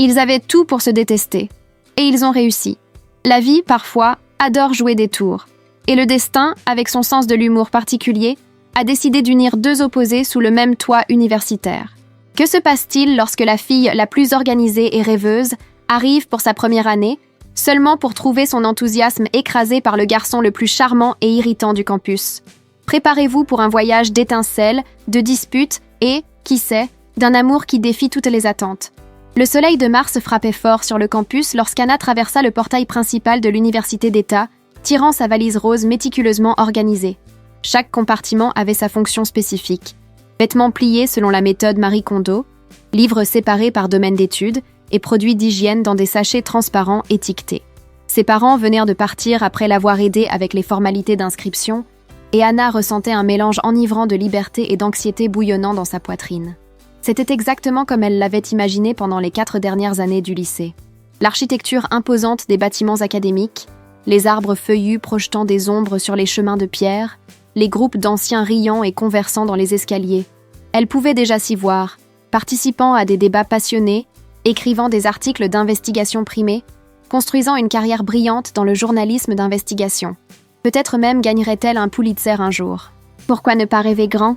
Ils avaient tout pour se détester. Et ils ont réussi. La vie, parfois, adore jouer des tours. Et le destin, avec son sens de l'humour particulier, a décidé d'unir deux opposés sous le même toit universitaire. Que se passe-t-il lorsque la fille la plus organisée et rêveuse arrive pour sa première année, seulement pour trouver son enthousiasme écrasé par le garçon le plus charmant et irritant du campus? Préparez-vous pour un voyage d'étincelles, de disputes et, qui sait, d'un amour qui défie toutes les attentes. Le soleil de mars frappait fort sur le campus lorsqu'Anna traversa le portail principal de l'université d'État, tirant sa valise rose méticuleusement organisée. Chaque compartiment avait sa fonction spécifique. Vêtements pliés selon la méthode Marie Kondo, livres séparés par domaine d'études et produits d'hygiène dans des sachets transparents étiquetés. Ses parents venaient de partir après l'avoir aidée avec les formalités d'inscription, et Anna ressentait un mélange enivrant de liberté et d'anxiété bouillonnant dans sa poitrine. C'était exactement comme elle l'avait imaginé pendant les 4 dernières années du lycée. L'architecture imposante des bâtiments académiques, les arbres feuillus projetant des ombres sur les chemins de pierre, les groupes d'anciens riant et conversant dans les escaliers. Elle pouvait déjà s'y voir, participant à des débats passionnés, écrivant des articles d'investigation primés, construisant une carrière brillante dans le journalisme d'investigation. Peut-être même gagnerait-elle un Pulitzer un jour. Pourquoi ne pas rêver grand?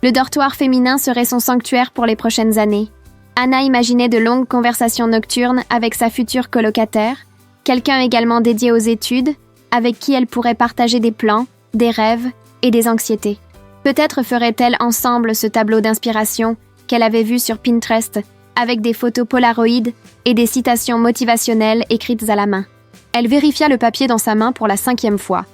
Le dortoir féminin serait son sanctuaire pour les prochaines années. Anna imaginait de longues conversations nocturnes avec sa future colocataire, quelqu'un également dédié aux études, avec qui elle pourrait partager des plans, des rêves et des anxiétés. Peut-être ferait-elle ensemble ce tableau d'inspiration qu'elle avait vu sur Pinterest, avec des photos Polaroid et des citations motivationnelles écrites à la main. Elle vérifia le papier dans sa main pour la 5e fois.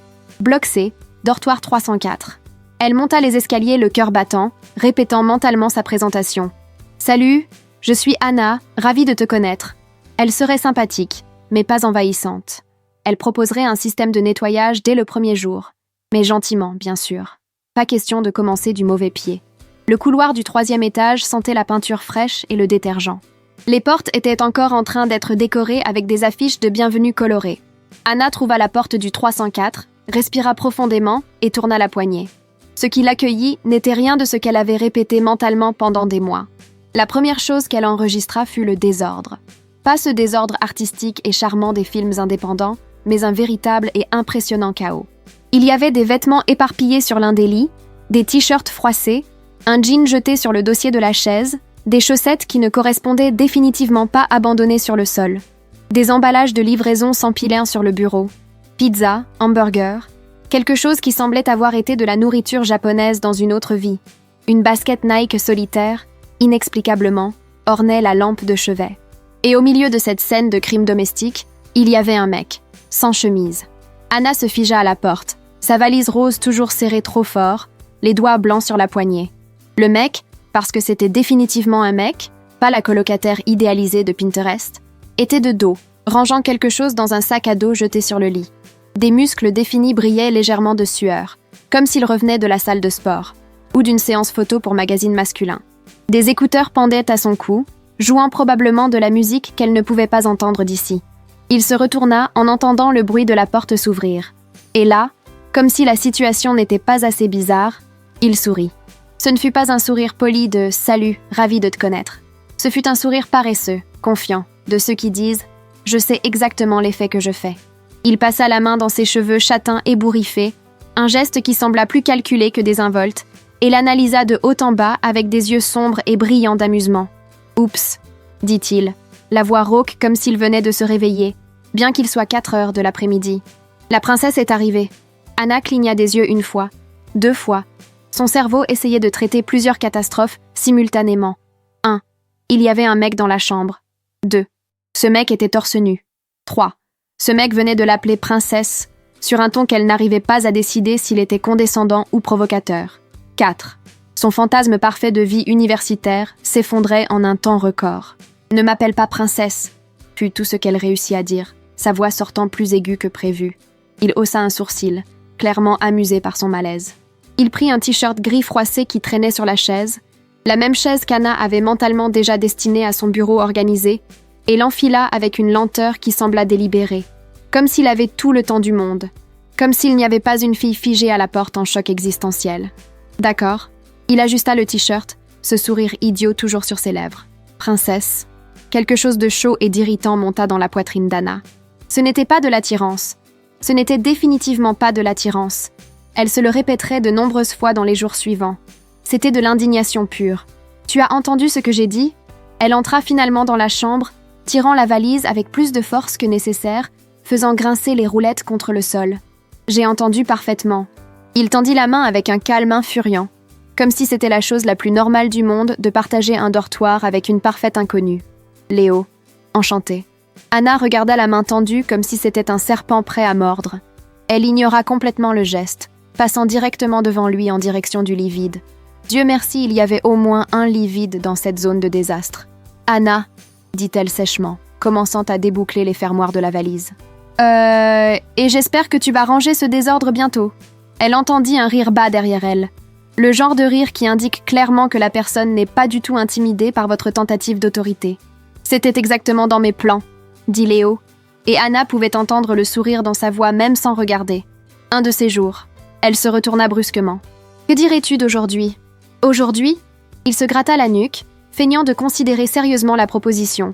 Bloc C, dortoir 304. Elle monta les escaliers le cœur battant, répétant mentalement sa présentation. « Salut, je suis Anna, ravie de te connaître. » Elle serait sympathique, mais pas envahissante. Elle proposerait un système de nettoyage dès le premier jour. Mais gentiment, bien sûr. Pas question de commencer du mauvais pied. Le couloir du 3e étage sentait la peinture fraîche et le détergent. Les portes étaient encore en train d'être décorées avec des affiches de bienvenue colorées. Anna trouva la porte du 304, respira profondément et tourna la poignée. Ce qui l'accueillit n'était rien de ce qu'elle avait répété mentalement pendant des mois. La première chose qu'elle enregistra fut le désordre. Pas ce désordre artistique et charmant des films indépendants, mais un véritable et impressionnant chaos. Il y avait des vêtements éparpillés sur l'un des lits, des t-shirts froissés, un jean jeté sur le dossier de la chaise, des chaussettes qui ne correspondaient définitivement pas abandonnées sur le sol. Des emballages de livraison s'empilaient sur le bureau. Pizza, hamburger, quelque chose qui semblait avoir été de la nourriture japonaise dans une autre vie. Une basket Nike solitaire, inexplicablement, ornait la lampe de chevet. Et au milieu de cette scène de crime domestique, il y avait un mec, sans chemise. Anna se figea à la porte, sa valise rose toujours serrée trop fort, les doigts blancs sur la poignée. Le mec, parce que c'était définitivement un mec, pas la colocataire idéalisée de Pinterest, était de dos, rangeant quelque chose dans un sac à dos jeté sur le lit. Des muscles définis brillaient légèrement de sueur, comme s'ils revenaient de la salle de sport, ou d'une séance photo pour magazine masculin. Des écouteurs pendaient à son cou, jouant probablement de la musique qu'elle ne pouvait pas entendre d'ici. Il se retourna en entendant le bruit de la porte s'ouvrir. Et là, comme si la situation n'était pas assez bizarre, il sourit. Ce ne fut pas un sourire poli de « Salut, ravi de te connaître ». Ce fut un sourire paresseux, confiant, de ceux qui disent « Je sais exactement l'effet que je fais ». Il passa la main dans ses cheveux châtains ébouriffés, un geste qui sembla plus calculé que désinvolte, et l'analysa de haut en bas avec des yeux sombres et brillants d'amusement. « Oups », dit-il, la voix rauque comme s'il venait de se réveiller, bien qu'il soit 4 heures de l'après-midi. La princesse est arrivée. Anna cligna des yeux 1 fois, 2 fois. Son cerveau essayait de traiter plusieurs catastrophes simultanément. 1. Il y avait un mec dans la chambre. 2. Ce mec était torse nu. 3. Ce mec venait de l'appeler princesse, sur un ton qu'elle n'arrivait pas à décider s'il était condescendant ou provocateur. 4. Son fantasme parfait de vie universitaire s'effondrait en un temps record. « Ne m'appelle pas princesse », fut tout ce qu'elle réussit à dire, sa voix sortant plus aiguë que prévu. Il haussa un sourcil, clairement amusé par son malaise. Il prit un t-shirt gris froissé qui traînait sur la chaise, la même chaise qu'Anna avait mentalement déjà destinée à son bureau organisé, et l'enfila avec une lenteur qui sembla délibérée, comme s'il avait tout le temps du monde, comme s'il n'y avait pas une fille figée à la porte en choc existentiel. D'accord. Il ajusta le t-shirt, ce sourire idiot toujours sur ses lèvres. « Princesse » Quelque chose de chaud et d'irritant monta dans la poitrine d'Anna. Ce n'était pas de l'attirance. Ce n'était définitivement pas de l'attirance. Elle se le répéterait de nombreuses fois dans les jours suivants. C'était de l'indignation pure. « Tu as entendu ce que j'ai dit ?» Elle entra finalement dans la chambre, tirant la valise avec plus de force que nécessaire, faisant grincer les roulettes contre le sol. « J'ai entendu parfaitement. » Il tendit la main avec un calme infuriant, comme si c'était la chose la plus normale du monde de partager un dortoir avec une parfaite inconnue. Léo, enchantée. Anna regarda la main tendue comme si c'était un serpent prêt à mordre. Elle ignora complètement le geste, passant directement devant lui en direction du lit vide. Dieu merci, il y avait au moins un lit vide dans cette zone de désastre. « Anna », dit-elle sèchement, commençant à déboucler les fermoirs de la valise. « et j'espère que tu vas ranger ce désordre bientôt. » Elle entendit un rire bas derrière elle. Le genre de rire qui indique clairement que la personne n'est pas du tout intimidée par votre tentative d'autorité. « C'était exactement dans mes plans », dit Léo, et Anna pouvait entendre le sourire dans sa voix même sans regarder. Un de ces jours. Elle se retourna brusquement. « Que dirais-tu d'aujourd'hui » Aujourd'hui, il se gratta la nuque, feignant de considérer sérieusement la proposition.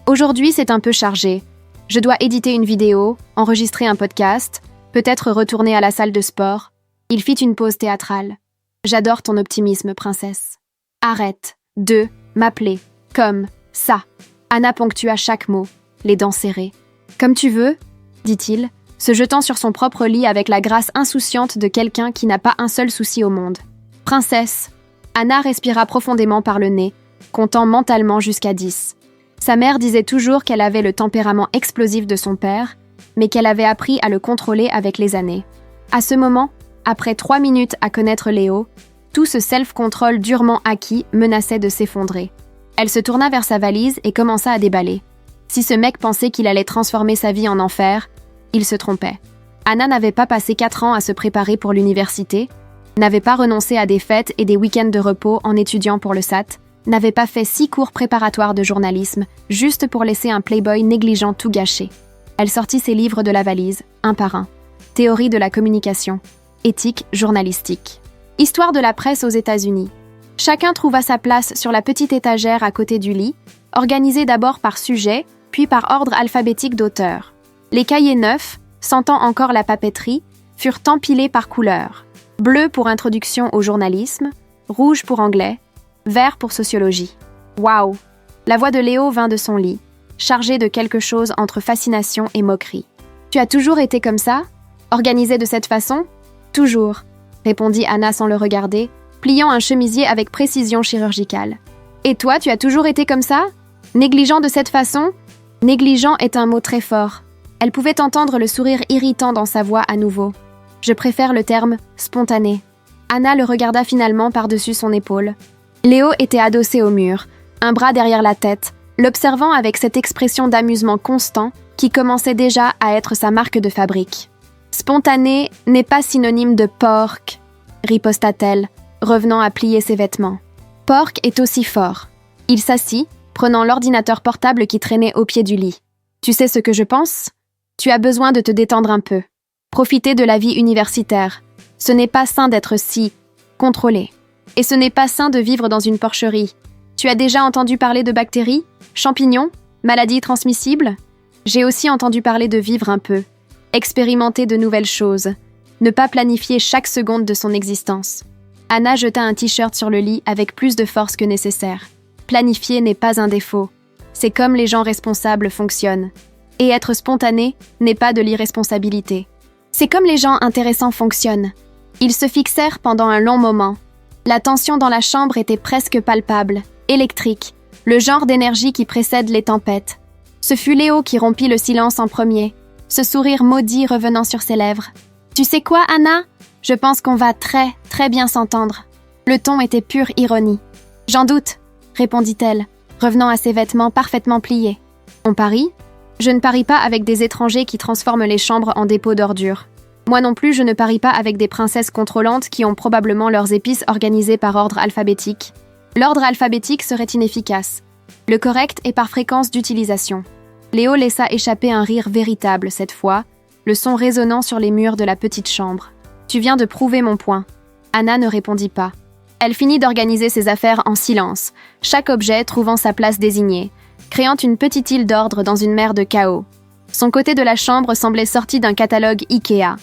Aujourd'hui, c'est un peu chargé. Je dois éditer une vidéo, enregistrer un podcast, peut-être retourner à la salle de sport. Il fit une pause théâtrale. J'adore ton optimisme, princesse. Arrête de m'appeler comme ça. Anna ponctua chaque mot, les dents serrées. Comme tu veux, dit-il, se jetant sur son propre lit avec la grâce insouciante de quelqu'un qui n'a pas un seul souci au monde. Princesse. Anna respira profondément par le nez, comptant mentalement jusqu'à 10. Sa mère disait toujours qu'elle avait le tempérament explosif de son père, mais qu'elle avait appris à le contrôler avec les années. À ce moment, après 3 minutes à connaître Léo, tout ce self-control durement acquis menaçait de s'effondrer. Elle se tourna vers sa valise et commença à déballer. Si ce mec pensait qu'il allait transformer sa vie en enfer, il se trompait. Anna n'avait pas passé 4 ans à se préparer pour l'université, n'avait pas renoncé à des fêtes et des week-ends de repos en étudiant pour le SAT, n'avait pas fait 6 cours préparatoires de journalisme, juste pour laisser un playboy négligent tout gâcher. Elle sortit ses livres de la valise, un par un. Théorie de la communication, éthique journalistique. Histoire de la presse aux États-Unis. Chacun trouva sa place sur la petite étagère à côté du lit, organisée d'abord par sujet, puis par ordre alphabétique d'auteur. Les cahiers neufs, sentant encore la papeterie, furent empilés par couleur. Bleu pour introduction au journalisme, rouge pour anglais, vert pour sociologie. Waouh! La voix de Léo vint de son lit, chargée de quelque chose entre fascination et moquerie. « Tu as toujours été comme ça? Organisé de cette façon? »« Toujours, » répondit Anna sans le regarder, pliant un chemisier avec précision chirurgicale. « Et toi, tu as toujours été comme ça? Négligent de cette façon? » Négligent est un mot très fort. Elle pouvait entendre le sourire irritant dans sa voix à nouveau. Je préfère le terme « spontané ». Anna le regarda finalement par-dessus son épaule. Léo était adossé au mur, un bras derrière la tête, l'observant avec cette expression d'amusement constant qui commençait déjà à être sa marque de fabrique. « Spontané n'est pas synonyme de porc », riposta-t-elle, revenant à plier ses vêtements. « Porc est aussi fort. » Il s'assit, prenant l'ordinateur portable qui traînait au pied du lit. « Tu sais ce que je pense? Tu as besoin de te détendre un peu. Profiter de la vie universitaire. Ce n'est pas sain d'être si contrôlé. Et ce n'est pas sain de vivre dans une porcherie. Tu as déjà entendu parler de bactéries, champignons, maladies transmissibles? J'ai aussi entendu parler de vivre un peu, expérimenter de nouvelles choses, ne pas planifier chaque seconde de son existence. » Anna jeta un t-shirt sur le lit avec plus de force que nécessaire. Planifier n'est pas un défaut. C'est comme les gens responsables fonctionnent. Et être spontané n'est pas de l'irresponsabilité. C'est comme les gens intéressants fonctionnent. Ils se fixèrent pendant un long moment. La tension dans la chambre était presque palpable, électrique, le genre d'énergie qui précède les tempêtes. Ce fut Léo qui rompit le silence en premier, ce sourire maudit revenant sur ses lèvres. « Tu sais quoi, Anna? Je pense qu'on va très, très bien s'entendre. » Le ton était pure ironie. « J'en doute, » répondit-elle, revenant à ses vêtements parfaitement pliés. « On parie? Je ne parie pas avec des étrangers qui transforment les chambres en dépôts d'ordures. Moi non plus, je ne parie pas avec des princesses contrôlantes qui ont probablement leurs épices organisées par ordre alphabétique. L'ordre alphabétique serait inefficace. Le correct est par fréquence d'utilisation. » Léo laissa échapper un rire véritable cette fois, le son résonnant sur les murs de la petite chambre. « Tu viens de prouver mon point. » Anna ne répondit pas. Elle finit d'organiser ses affaires en silence, chaque objet trouvant sa place désignée, créant une petite île d'ordre dans une mer de chaos. Son côté de la chambre semblait sorti d'un catalogue Ikea.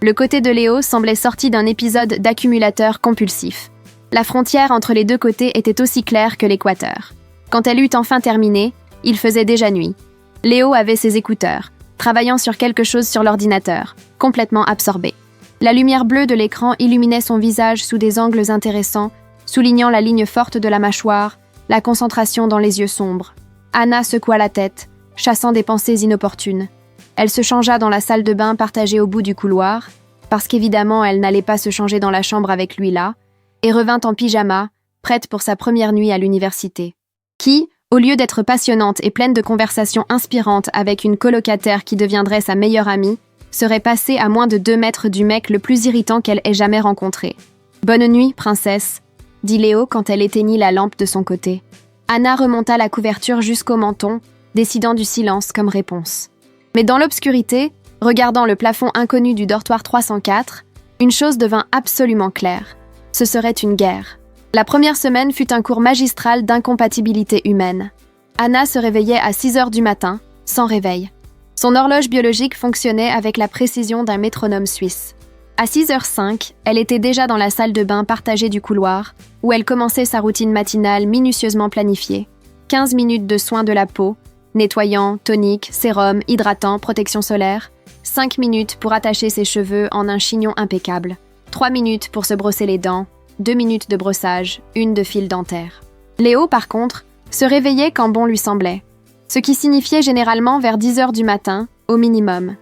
Le côté de Léo semblait sorti d'un épisode d'accumulateur compulsif. La frontière entre les deux côtés était aussi claire que l'équateur. Quand elle eut enfin terminé, il faisait déjà nuit. Léo avait ses écouteurs, travaillant sur quelque chose sur l'ordinateur, complètement absorbé. La lumière bleue de l'écran illuminait son visage sous des angles intéressants, soulignant la ligne forte de la mâchoire, la concentration dans les yeux sombres. Anna secoua la tête, chassant des pensées inopportunes. Elle se changea dans la salle de bain partagée au bout du couloir, parce qu'évidemment elle n'allait pas se changer dans la chambre avec lui là, et revint en pyjama, prête pour sa première nuit à l'université. Qui, au lieu d'être passionnante et pleine de conversations inspirantes avec une colocataire qui deviendrait sa meilleure amie, serait passée à moins de 2 mètres du mec le plus irritant qu'elle ait jamais rencontré. « Bonne nuit, princesse », dit Léo quand elle éteignit la lampe de son côté. Anna remonta la couverture jusqu'au menton, décidant du silence comme réponse. Mais dans l'obscurité, regardant le plafond inconnu du dortoir 304, une chose devint absolument claire. Ce serait une guerre. La première semaine fut un cours magistral d'incompatibilité humaine. Anna se réveillait à 6 heures du matin, sans réveil. Son horloge biologique fonctionnait avec la précision d'un métronome suisse. À 6h05, elle était déjà dans la salle de bain partagée du couloir, où elle commençait sa routine matinale minutieusement planifiée. 15 minutes de soins de la peau, nettoyant, tonique, sérum, hydratant, protection solaire. 5 minutes pour attacher ses cheveux en un chignon impeccable. 3 minutes pour se brosser les dents. 2 minutes de brossage, 1 de fil dentaire. Léo, par contre, se réveillait quand bon lui semblait. Ce qui signifiait généralement vers 10 heures du matin, au minimum.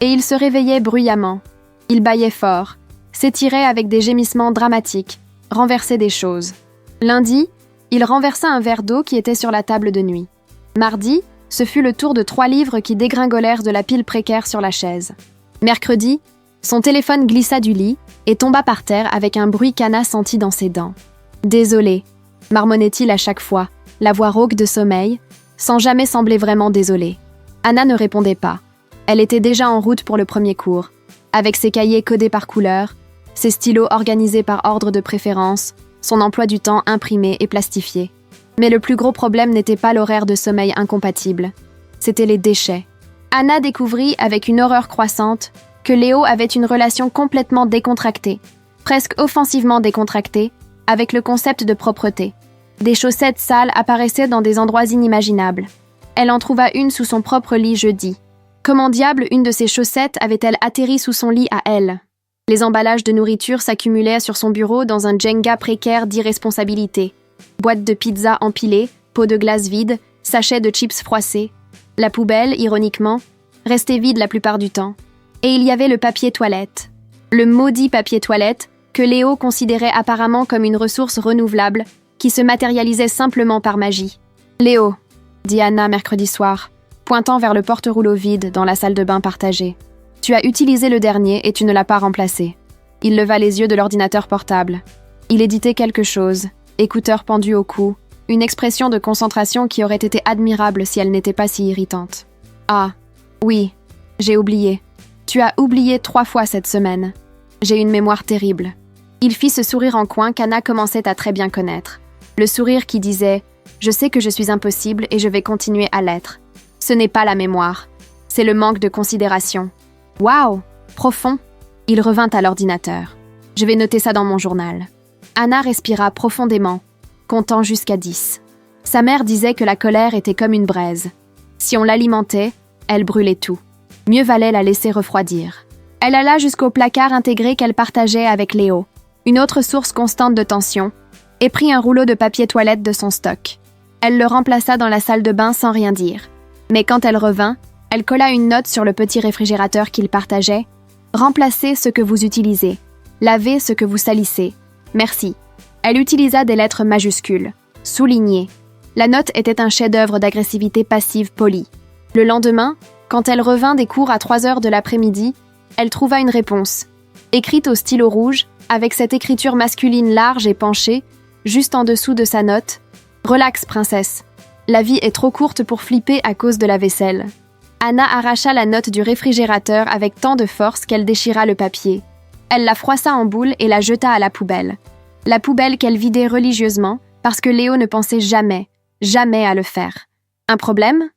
Et il se réveillait bruyamment. Il bâillait fort, s'étirait avec des gémissements dramatiques, renversait des choses. Lundi, il renversa un verre d'eau qui était sur la table de nuit. Mardi, ce fut le tour de 3 livres qui dégringolèrent de la pile précaire sur la chaise. Mercredi, son téléphone glissa du lit et tomba par terre avec un bruit qu'Anna sentit dans ses dents. « Désolé », marmonnait-il à chaque fois, la voix rauque de sommeil, sans jamais sembler vraiment désolé. Anna ne répondait pas. Elle était déjà en route pour le premier cours, avec ses cahiers codés par couleur, ses stylos organisés par ordre de préférence, son emploi du temps imprimé et plastifié. Mais le plus gros problème n'était pas l'horaire de sommeil incompatible, c'était les déchets. Anna découvrit avec une horreur croissante que Léo avait une relation complètement décontractée, presque offensivement décontractée, avec le concept de propreté. Des chaussettes sales apparaissaient dans des endroits inimaginables. Elle en trouva une sous son propre lit jeudi. Comment diable une de ces chaussettes avait-elle atterri sous son lit à elle? Les emballages de nourriture s'accumulaient sur son bureau dans un Jenga précaire d'irresponsabilité. Boîtes de pizza empilées, pots de glace vides, sachets de chips froissés. La poubelle, ironiquement, restait vide la plupart du temps. Et il y avait le papier toilette. Le maudit papier toilette que Léo considérait apparemment comme une ressource renouvelable qui se matérialisait simplement par magie. « Léo », dit Anna mercredi soir, pointant vers le porte-rouleau vide dans la salle de bain partagée. « Tu as utilisé le dernier et tu ne l'as pas remplacé. » Il leva les yeux de l'ordinateur portable. Il éditait quelque chose, écouteurs pendus au cou, une expression de concentration qui aurait été admirable si elle n'était pas si irritante. « Ah, oui, j'ai oublié. Tu as oublié 3 fois cette semaine. J'ai une mémoire terrible. » Il fit ce sourire en coin qu'Anna commençait à très bien connaître. Le sourire qui disait « Je sais que je suis impossible et je vais continuer à l'être. » Ce n'est pas la mémoire, c'est le manque de considération. Waouh, profond. Il revint à l'ordinateur. Je vais noter ça dans mon journal. Anna respira profondément, comptant jusqu'à 10. Sa mère disait que la colère était comme une braise. Si on l'alimentait, elle brûlait tout. Mieux valait la laisser refroidir. Elle alla jusqu'au placard intégré qu'elle partageait avec Léo, une autre source constante de tension, et prit un rouleau de papier toilette de son stock. Elle le remplaça dans la salle de bain sans rien dire. Mais quand elle revint, elle colla une note sur le petit réfrigérateur qu'ils partageaient. « Remplacez ce que vous utilisez. Lavez ce que vous salissez. Merci. » Elle utilisa des lettres majuscules. Soulignées. La note était un chef-d'œuvre d'agressivité passive polie. Le lendemain, quand elle revint des cours à 3 heures de l'après-midi, elle trouva une réponse. Écrite au stylo rouge, avec cette écriture masculine large et penchée, juste en dessous de sa note. « Relax, princesse. La vie est trop courte pour flipper à cause de la vaisselle. » Anna arracha la note du réfrigérateur avec tant de force qu'elle déchira le papier. Elle la froissa en boule et la jeta à la poubelle. La poubelle qu'elle vidait religieusement parce que Léo ne pensait jamais à le faire. Un problème?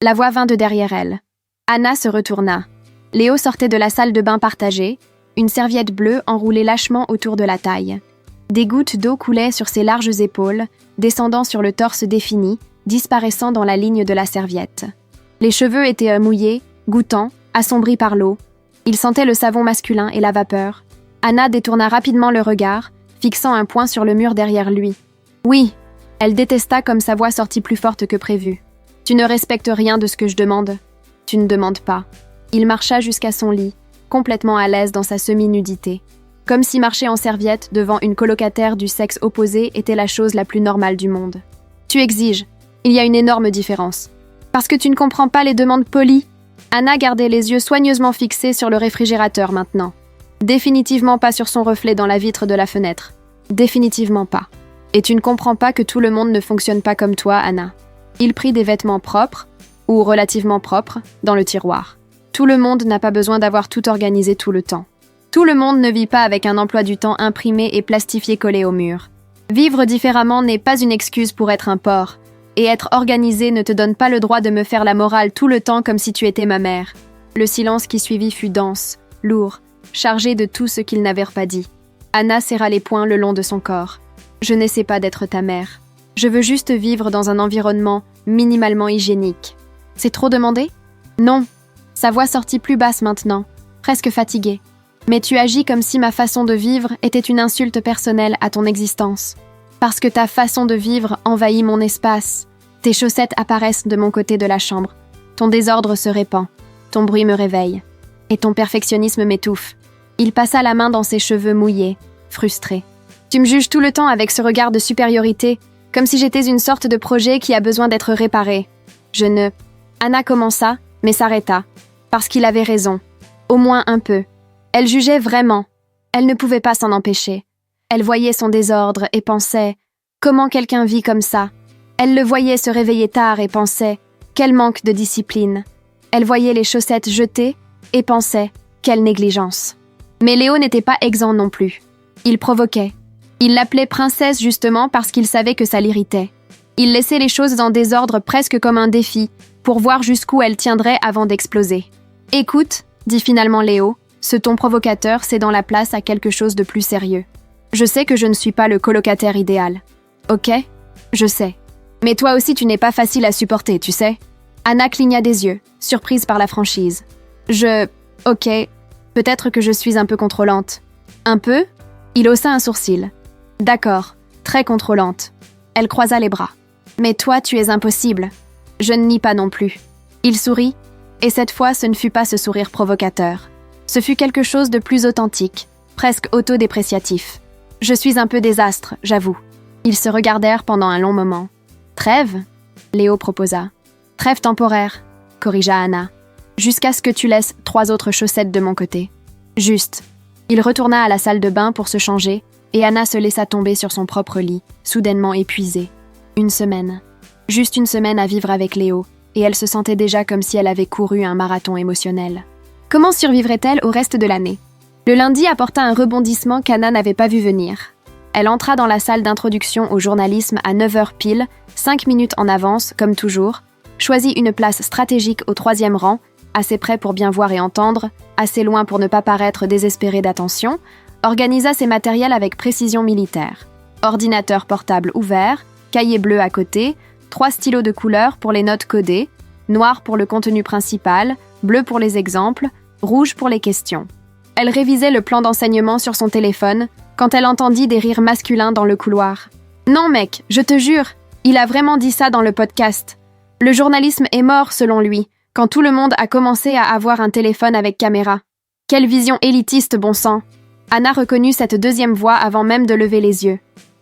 La voix vint de derrière elle. Anna se retourna. Léo sortait de la salle de bain partagée, une serviette bleue enroulée lâchement autour de la taille. Des gouttes d'eau coulaient sur ses larges épaules, descendant sur le torse défini, disparaissant dans la ligne de la serviette. Les cheveux étaient mouillés, goûtants, assombris par l'eau. Il sentait le savon masculin et la vapeur. Anna détourna rapidement le regard, fixant un point sur le mur derrière lui. « Oui !» Elle détesta comme sa voix sortit plus forte que prévu. « Tu ne respectes rien de ce que je demande. Tu ne demandes pas. » Il marcha jusqu'à son lit, complètement à l'aise dans sa semi-nudité. Comme si marcher en serviette devant une colocataire du sexe opposé était la chose la plus normale du monde. « Tu exiges. Il y a une énorme différence. Parce que tu ne comprends pas les demandes polies. » Anna gardait les yeux soigneusement fixés sur le réfrigérateur maintenant. Définitivement pas sur son reflet dans la vitre de la fenêtre. Définitivement pas. Et tu ne comprends pas que tout le monde ne fonctionne pas comme toi, Anna. Il prit des vêtements propres, ou relativement propres, dans le tiroir. Tout le monde n'a pas besoin d'avoir tout organisé tout le temps. Tout le monde ne vit pas avec un emploi du temps imprimé et plastifié collé au mur. Vivre différemment n'est pas une excuse pour être un porc. Et être organisé ne te donne pas le droit de me faire la morale tout le temps comme si tu étais ma mère. Le silence qui suivit fut dense, lourd, chargé de tout ce qu'ils n'avaient pas dit. Anna serra les poings le long de son corps. « Je n'essaie pas d'être ta mère. Je veux juste vivre dans un environnement minimalement hygiénique. » « C'est trop demandé ? » ?»« Non. » Sa voix sortit plus basse maintenant, presque fatiguée. « Mais tu agis comme si ma façon de vivre était une insulte personnelle à ton existence. Parce que ta façon de vivre envahit mon espace. Tes chaussettes apparaissent de mon côté de la chambre. Ton désordre se répand. Ton bruit me réveille. Et ton perfectionnisme m'étouffe. » Il passa la main dans ses cheveux mouillés, frustré. « Tu me juges tout le temps avec ce regard de supériorité, comme si j'étais une sorte de projet qui a besoin d'être réparé. Je ne... » Anna commença, mais s'arrêta. Parce qu'il avait raison. Au moins un peu. Elle jugeait vraiment. Elle ne pouvait pas s'en empêcher. Elle voyait son désordre et pensait « Comment quelqu'un vit comme ça ?» Elle le voyait se réveiller tard et pensait « Quel manque de discipline ?» Elle voyait les chaussettes jetées et pensait « Quelle négligence ?» Mais Léo n'était pas exempt non plus. Il provoquait. Il l'appelait princesse justement parce qu'il savait que ça l'irritait. Il laissait les choses en désordre presque comme un défi, pour voir jusqu'où elle tiendrait avant d'exploser. « Écoute, » dit finalement Léo, ce ton provocateur cédant la place à quelque chose de plus sérieux. « Je sais que je ne suis pas le colocataire idéal. Ok ? Je sais. Mais toi aussi tu n'es pas facile à supporter, tu sais. » Anna cligna des yeux, surprise par la franchise. « Ok, peut-être que je suis un peu contrôlante. » « Un peu ?» Il haussa un sourcil. « D'accord, très contrôlante. » Elle croisa les bras. « Mais toi, tu es impossible. » Je ne nie pas non plus. Il sourit, et cette fois ce ne fut pas ce sourire provocateur. Ce fut quelque chose de plus authentique, presque autodépréciatif. « Je suis un peu désastre, j'avoue. » Ils se regardèrent pendant un long moment. « Trêve ?» Léo proposa. « Trêve temporaire, » corrigea Anna. « Jusqu'à ce que tu laisses 3 autres chaussettes de mon côté. » Juste. Il retourna à la salle de bain pour se changer, et Anna se laissa tomber sur son propre lit, soudainement épuisée. 1 semaine. Juste 1 semaine à vivre avec Léo, et elle se sentait déjà comme si elle avait couru un marathon émotionnel. Comment survivrait-elle au reste de l'année? Le lundi apporta un rebondissement qu'Anna n'avait pas vu venir. Elle entra dans la salle d'introduction au journalisme à 9h pile, 5 minutes en avance, comme toujours, choisit une place stratégique au 3e rang, assez près pour bien voir et entendre, assez loin pour ne pas paraître désespérée d'attention, organisa ses matériels avec précision militaire. Ordinateur portable ouvert, cahier bleu à côté, 3 stylos de couleur pour les notes codées, noir pour le contenu principal, bleu pour les exemples, rouge pour les questions. Elle révisait le plan d'enseignement sur son téléphone quand elle entendit des rires masculins dans le couloir. « Non mec, je te jure, il a vraiment dit ça dans le podcast. Le journalisme est mort selon lui, quand tout le monde a commencé à avoir un téléphone avec caméra. Quelle vision élitiste, bon sang !» Anna reconnut cette 2e voix avant même de lever les yeux.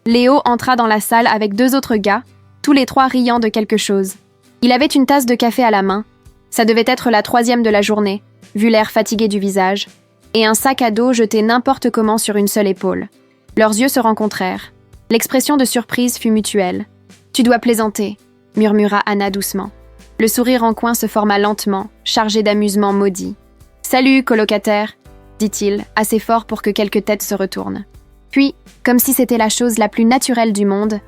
Léo entra dans la salle avec 2 autres gars, tous les 3 riant de quelque chose. Il avait une tasse de café à la main. Ça devait être la 3e de la journée, vu l'air fatigué du visage, et un sac à dos jeté n'importe comment sur une seule épaule. Leurs yeux se rencontrèrent. L'expression de surprise fut mutuelle. « Tu dois plaisanter », murmura Anna doucement. Le sourire en coin se forma lentement, chargé d'amusement maudit. « Salut, colocataire !» dit-il, assez fort pour que quelques têtes se retournent. Puis, comme si c'était la chose la plus naturelle du monde,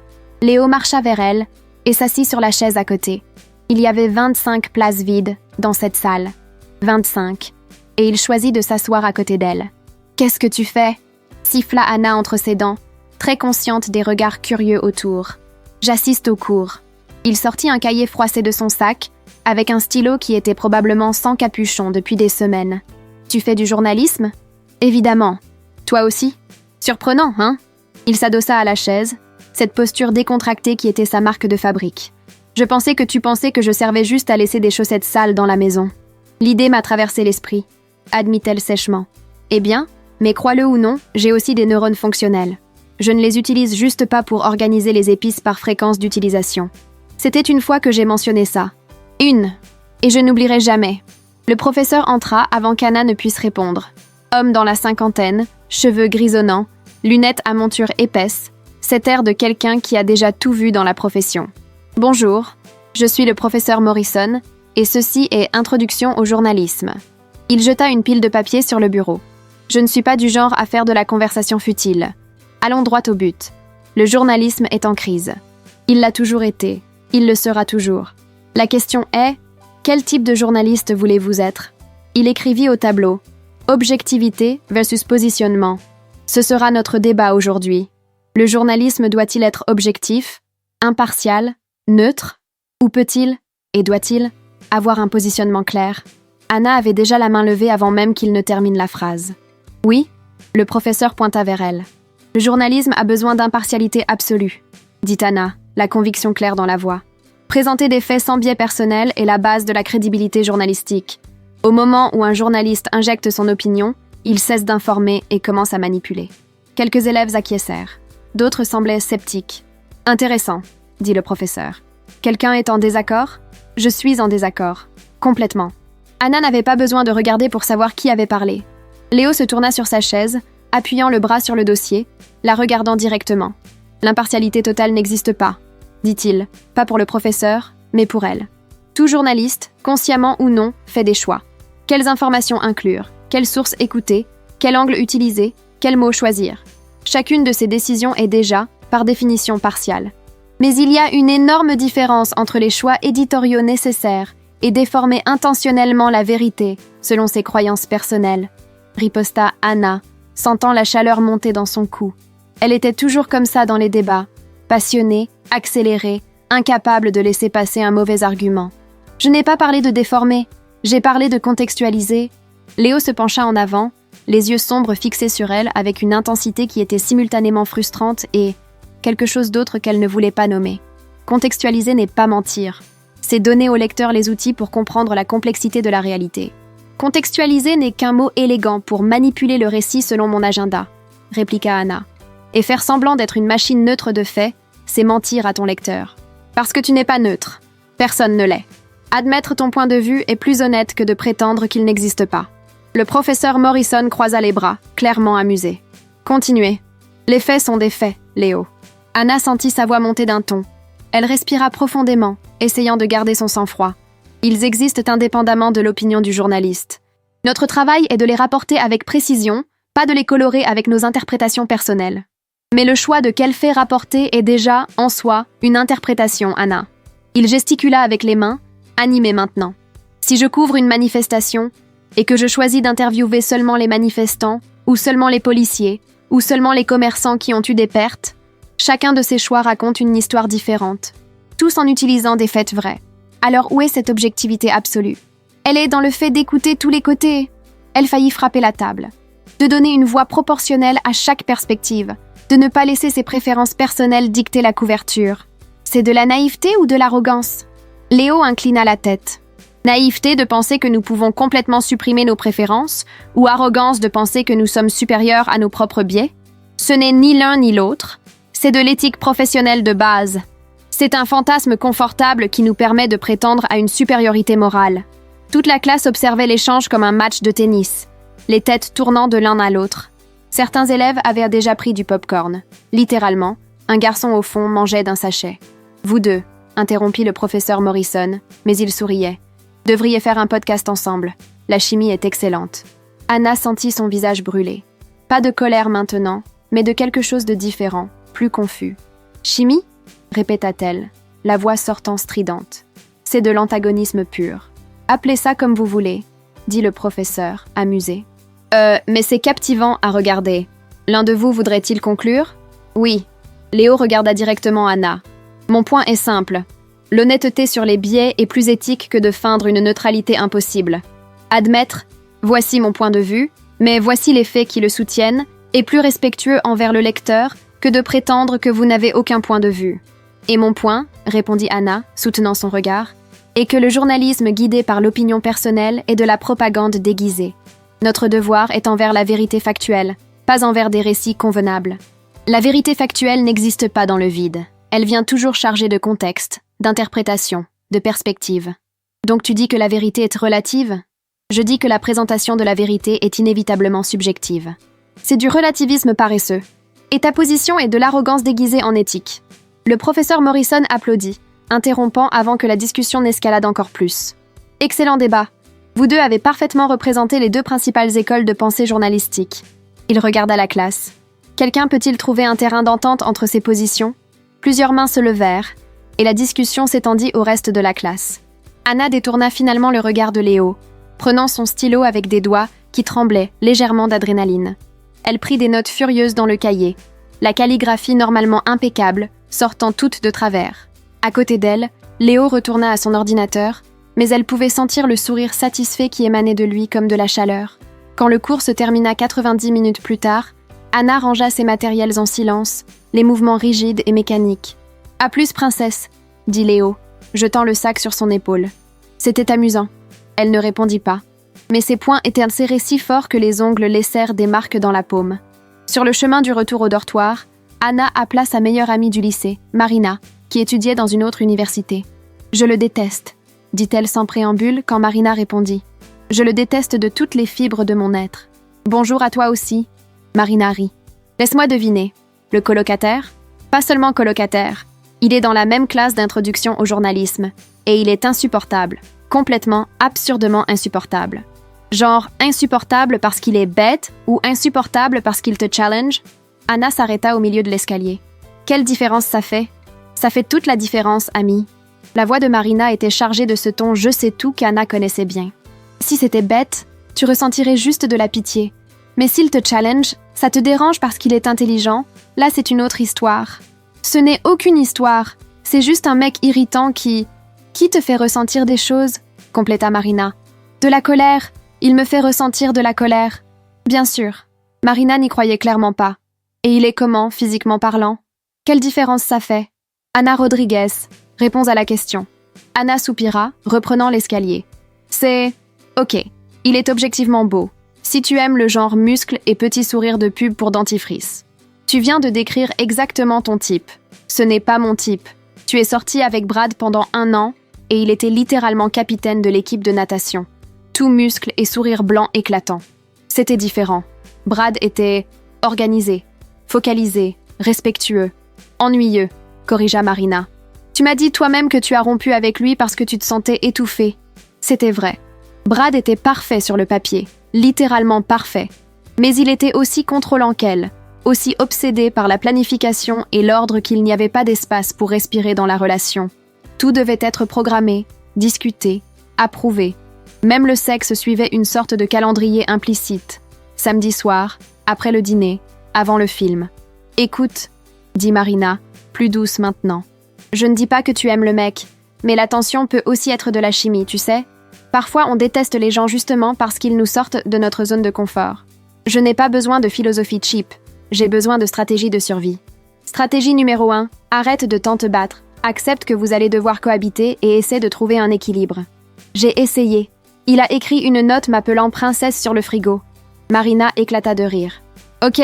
Léo marcha vers elle et s'assit sur la chaise à côté. Il y avait 25 places vides dans cette salle. 25. Et il choisit de s'asseoir à côté d'elle. « Qu'est-ce que tu fais ?» siffla Anna entre ses dents, très consciente des regards curieux autour. « J'assiste au cours. » Il sortit un cahier froissé de son sac, avec un stylo qui était probablement sans capuchon depuis des semaines. « Tu fais du journalisme ?»« Évidemment. Toi aussi ?»« Surprenant, hein ?» Il s'adossa à la chaise, cette posture décontractée qui était sa marque de fabrique. « Je pensais que tu pensais que je servais juste à laisser des chaussettes sales dans la maison. » L'idée m'a traversé l'esprit, admit-elle sèchement. « Eh bien, mais crois-le ou non, j'ai aussi des neurones fonctionnels. Je ne les utilise juste pas pour organiser les épices par fréquence d'utilisation. C'était une fois que j'ai mentionné ça. Une. Et je n'oublierai jamais. » Le professeur entra avant qu'Anna ne puisse répondre. Homme dans la cinquantaine, cheveux grisonnants, lunettes à monture épaisse, cet air de quelqu'un qui a déjà tout vu dans la profession. « Bonjour, je suis le professeur Morrison, et ceci est Introduction au journalisme. » Il jeta une pile de papier sur le bureau. « Je ne suis pas du genre à faire de la conversation futile. Allons droit au but. Le journalisme est en crise. Il l'a toujours été. Il le sera toujours. La question est, quel type de journaliste voulez-vous être ? » Il écrivit au tableau. Objectivité versus positionnement. Ce sera notre débat aujourd'hui. Le journalisme doit-il être objectif, impartial, neutre, ou peut-il, et doit-il, avoir un positionnement clair ? Anna avait déjà la main levée avant même qu'il ne termine la phrase. Oui, le professeur pointa vers elle. Le journalisme a besoin d'impartialité absolue, dit Anna, la conviction claire dans la voix. Présenter des faits sans biais personnel est la base de la crédibilité journalistique. Au moment où un journaliste injecte son opinion, il cesse d'informer et commence à manipuler. Quelques élèves acquiescèrent. D'autres semblaient sceptiques. « Intéressant, » dit le professeur. « Quelqu'un est en désaccord ? Je suis en désaccord. Complètement. » Anna n'avait pas besoin de regarder pour savoir qui avait parlé. Léo se tourna sur sa chaise, appuyant le bras sur le dossier, la regardant directement. « L'impartialité totale n'existe pas, » dit-il, pas pour le professeur, mais pour elle. Tout journaliste, consciemment ou non, fait des choix. Quelles informations inclure ? Quelles sources écouter ? Quel angle utiliser ? Quels mots choisir ? Chacune de ces décisions est déjà, par définition, partiale. Mais il y a une énorme différence entre les choix éditoriaux nécessaires et déformer intentionnellement la vérité selon ses croyances personnelles, riposta Anna, sentant la chaleur monter dans son cou. Elle était toujours comme ça dans les débats, passionnée, accélérée, incapable de laisser passer un mauvais argument. Je n'ai pas parlé de déformer, j'ai parlé de contextualiser. Léo se pencha en avant, les yeux sombres fixés sur elle avec une intensité qui était simultanément frustrante et quelque chose d'autre qu'elle ne voulait pas nommer. Contextualiser n'est pas mentir. C'est donner au lecteur les outils pour comprendre la complexité de la réalité. Contextualiser n'est qu'un mot élégant pour manipuler le récit selon mon agenda, répliqua Anna. Et faire semblant d'être une machine neutre de faits, c'est mentir à ton lecteur. Parce que tu n'es pas neutre. Personne ne l'est. Admettre ton point de vue est plus honnête que de prétendre qu'il n'existe pas. Le professeur Morrison croisa les bras, clairement amusé. Continuez. Les faits sont des faits, Léo. Anna sentit sa voix monter d'un ton. Elle respira profondément, essayant de garder son sang-froid. Ils existent indépendamment de l'opinion du journaliste. Notre travail est de les rapporter avec précision, pas de les colorer avec nos interprétations personnelles. Mais le choix de quel fait rapporter est déjà, en soi, une interprétation, Anna. Il gesticula avec les mains, animé maintenant. Si je couvre une manifestation, et que je choisis d'interviewer seulement les manifestants, ou seulement les policiers, ou seulement les commerçants qui ont eu des pertes, chacun de ces choix raconte une histoire différente, tous en utilisant des faits vrais. Alors où est cette objectivité absolue ? Elle est dans le fait d'écouter tous les côtés. Elle faillit frapper la table. De donner une voix proportionnelle à chaque perspective, de ne pas laisser ses préférences personnelles dicter la couverture. C'est de la naïveté ou de l'arrogance ? Léo inclina la tête. Naïveté de penser que nous pouvons complètement supprimer nos préférences, ou arrogance de penser que nous sommes supérieurs à nos propres biais ? Ce n'est ni l'un ni l'autre. C'est de l'éthique professionnelle de base. C'est un fantasme confortable qui nous permet de prétendre à une supériorité morale. Toute la classe observait l'échange comme un match de tennis, les têtes tournant de l'un à l'autre. Certains élèves avaient déjà pris du pop-corn. Littéralement, un garçon au fond mangeait d'un sachet. « Vous deux », interrompit le professeur Morrison, mais il souriait. « Devriez faire un podcast ensemble. La chimie est excellente. » Anna sentit son visage brûler. Pas de colère maintenant, mais de quelque chose de différent, plus confus. « Chimie ?» répéta-t-elle, la voix sortant stridente. « C'est de l'antagonisme pur. Appelez ça comme vous voulez, dit le professeur, amusé. Mais c'est captivant à regarder. L'un de vous voudrait-il conclure? Oui. Léo regarda directement Anna. Mon point est simple. L'honnêteté sur les biais est plus éthique que de feindre une neutralité impossible. Admettre, voici mon point de vue, mais voici les faits qui le soutiennent, est plus respectueux envers le lecteur que de prétendre que vous n'avez aucun point de vue. Et mon point, répondit Anna, soutenant son regard, est que le journalisme guidé par l'opinion personnelle est de la propagande déguisée. Notre devoir est envers la vérité factuelle, pas envers des récits convenables. La vérité factuelle n'existe pas dans le vide. Elle vient toujours chargée de contexte, d'interprétation, de perspective. Donc tu dis que la vérité est relative? Je dis que la présentation de la vérité est inévitablement subjective. C'est du relativisme paresseux. Et ta position est de l'arrogance déguisée en éthique. Le professeur Morrison applaudit, interrompant avant que la discussion n'escalade encore plus. Excellent débat. Vous deux avez parfaitement représenté les deux principales écoles de pensée journalistique. Il regarda la classe. Quelqu'un peut-il trouver un terrain d'entente entre ces positions? Plusieurs mains se levèrent, et la discussion s'étendit au reste de la classe. Anna détourna finalement le regard de Léo, prenant son stylo avec des doigts qui tremblaient légèrement d'adrénaline. Elle prit des notes furieuses dans le cahier, la calligraphie normalement impeccable, sortant toute de travers. À côté d'elle, Léo retourna à son ordinateur, mais elle pouvait sentir le sourire satisfait qui émanait de lui comme de la chaleur. Quand le cours se termina 90 minutes plus tard, Anna rangea ses matériels en silence, les mouvements rigides et mécaniques. « À plus, princesse !» dit Léo, jetant le sac sur son épaule. C'était amusant. Elle ne répondit pas. Mais ses poings étaient insérés si fort que les ongles laissèrent des marques dans la paume. Sur le chemin du retour au dortoir, Anna appela sa meilleure amie du lycée, Marina, qui étudiait dans une autre université. « Je le déteste », dit-elle sans préambule quand Marina répondit. « Je le déteste de toutes les fibres de mon être. Bonjour à toi aussi. » Marina rit. « Laisse-moi deviner. Le colocataire? Pas seulement colocataire. Il est dans la même classe d'introduction au journalisme. Et il est insupportable. Complètement, absurdement insupportable. Genre insupportable parce qu'il est bête ou insupportable parce qu'il te challenge? » Anna s'arrêta au milieu de l'escalier. « Quelle différence ça fait? Ça fait toute la différence, amie. » La voix de Marina était chargée de ce ton je sais tout qu'Anna connaissait bien. « Si c'était bête, tu ressentirais juste de la pitié. Mais s'il te challenge, ça te dérange parce qu'il est intelligent, là c'est une autre histoire. Ce n'est aucune histoire, c'est juste un mec irritant qui te fait ressentir des choses, compléta Marina. De la colère, il me fait ressentir de la colère. Bien sûr. Marina n'y croyait clairement pas. Et il est comment, physiquement parlant? Quelle différence ça fait? Anna Rodriguez, réponds à la question. Anna soupira, reprenant l'escalier. C'est... Ok, il est objectivement beau. Si tu aimes le genre muscle et petit sourire de pub pour dentifrice. Tu viens de décrire exactement ton type. Ce n'est pas mon type. Tu es sorti avec Brad pendant 1 an et il était littéralement capitaine de l'équipe de natation. Tout muscle et sourire blanc éclatant. C'était différent. Brad était organisé, focalisé, respectueux, ennuyeux, corrigea Marina. Tu m'as dit toi-même que tu as rompu avec lui parce que tu te sentais étouffé. C'était vrai. Brad était parfait sur le papier. Littéralement parfait. Mais il était aussi contrôlant qu'elle, aussi obsédé par la planification et l'ordre qu'il n'y avait pas d'espace pour respirer dans la relation. Tout devait être programmé, discuté, approuvé. Même le sexe suivait une sorte de calendrier implicite. Samedi soir, après le dîner, avant le film. « Écoute, » dit Marina, plus douce maintenant. « Je ne dis pas que tu aimes le mec, mais l'attention peut aussi être de la chimie, tu sais ? Parfois, on déteste les gens justement parce qu'ils nous sortent de notre zone de confort. Je n'ai pas besoin de philosophie cheap. J'ai besoin de stratégie de survie. Stratégie numéro 1, arrête de tant te battre. Accepte que vous allez devoir cohabiter et essaie de trouver un équilibre. J'ai essayé. Il a écrit une note m'appelant princesse sur le frigo. Marina éclata de rire. Ok,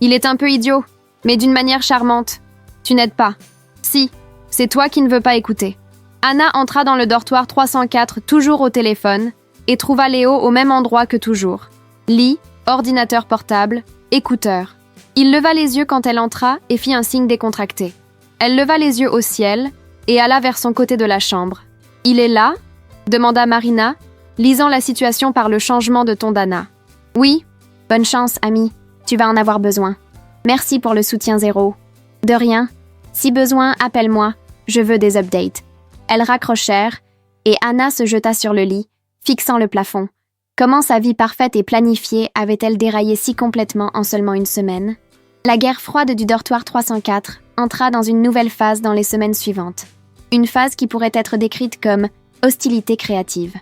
il est un peu idiot, mais d'une manière charmante. Tu n'aides pas. Si, c'est toi qui ne veux pas écouter. Anna entra dans le dortoir 304, toujours au téléphone, et trouva Léo au même endroit que toujours. Lit, ordinateur portable, écouteur. Il leva les yeux quand elle entra et fit un signe décontracté. Elle leva les yeux au ciel et alla vers son côté de la chambre. « Il est là ?» demanda Marina, lisant la situation par le changement de ton d'Anna. « Oui, bonne chance, amie. Tu vas en avoir besoin. Merci pour le soutien zéro. De rien. Si besoin, appelle-moi. Je veux des updates. » Elles raccrochèrent, et Anna se jeta sur le lit, fixant le plafond. Comment sa vie parfaite et planifiée avait-elle déraillé si complètement en seulement une semaine? La guerre froide du dortoir 304 entra dans une nouvelle phase dans les semaines suivantes. Une phase qui pourrait être décrite comme hostilité créative.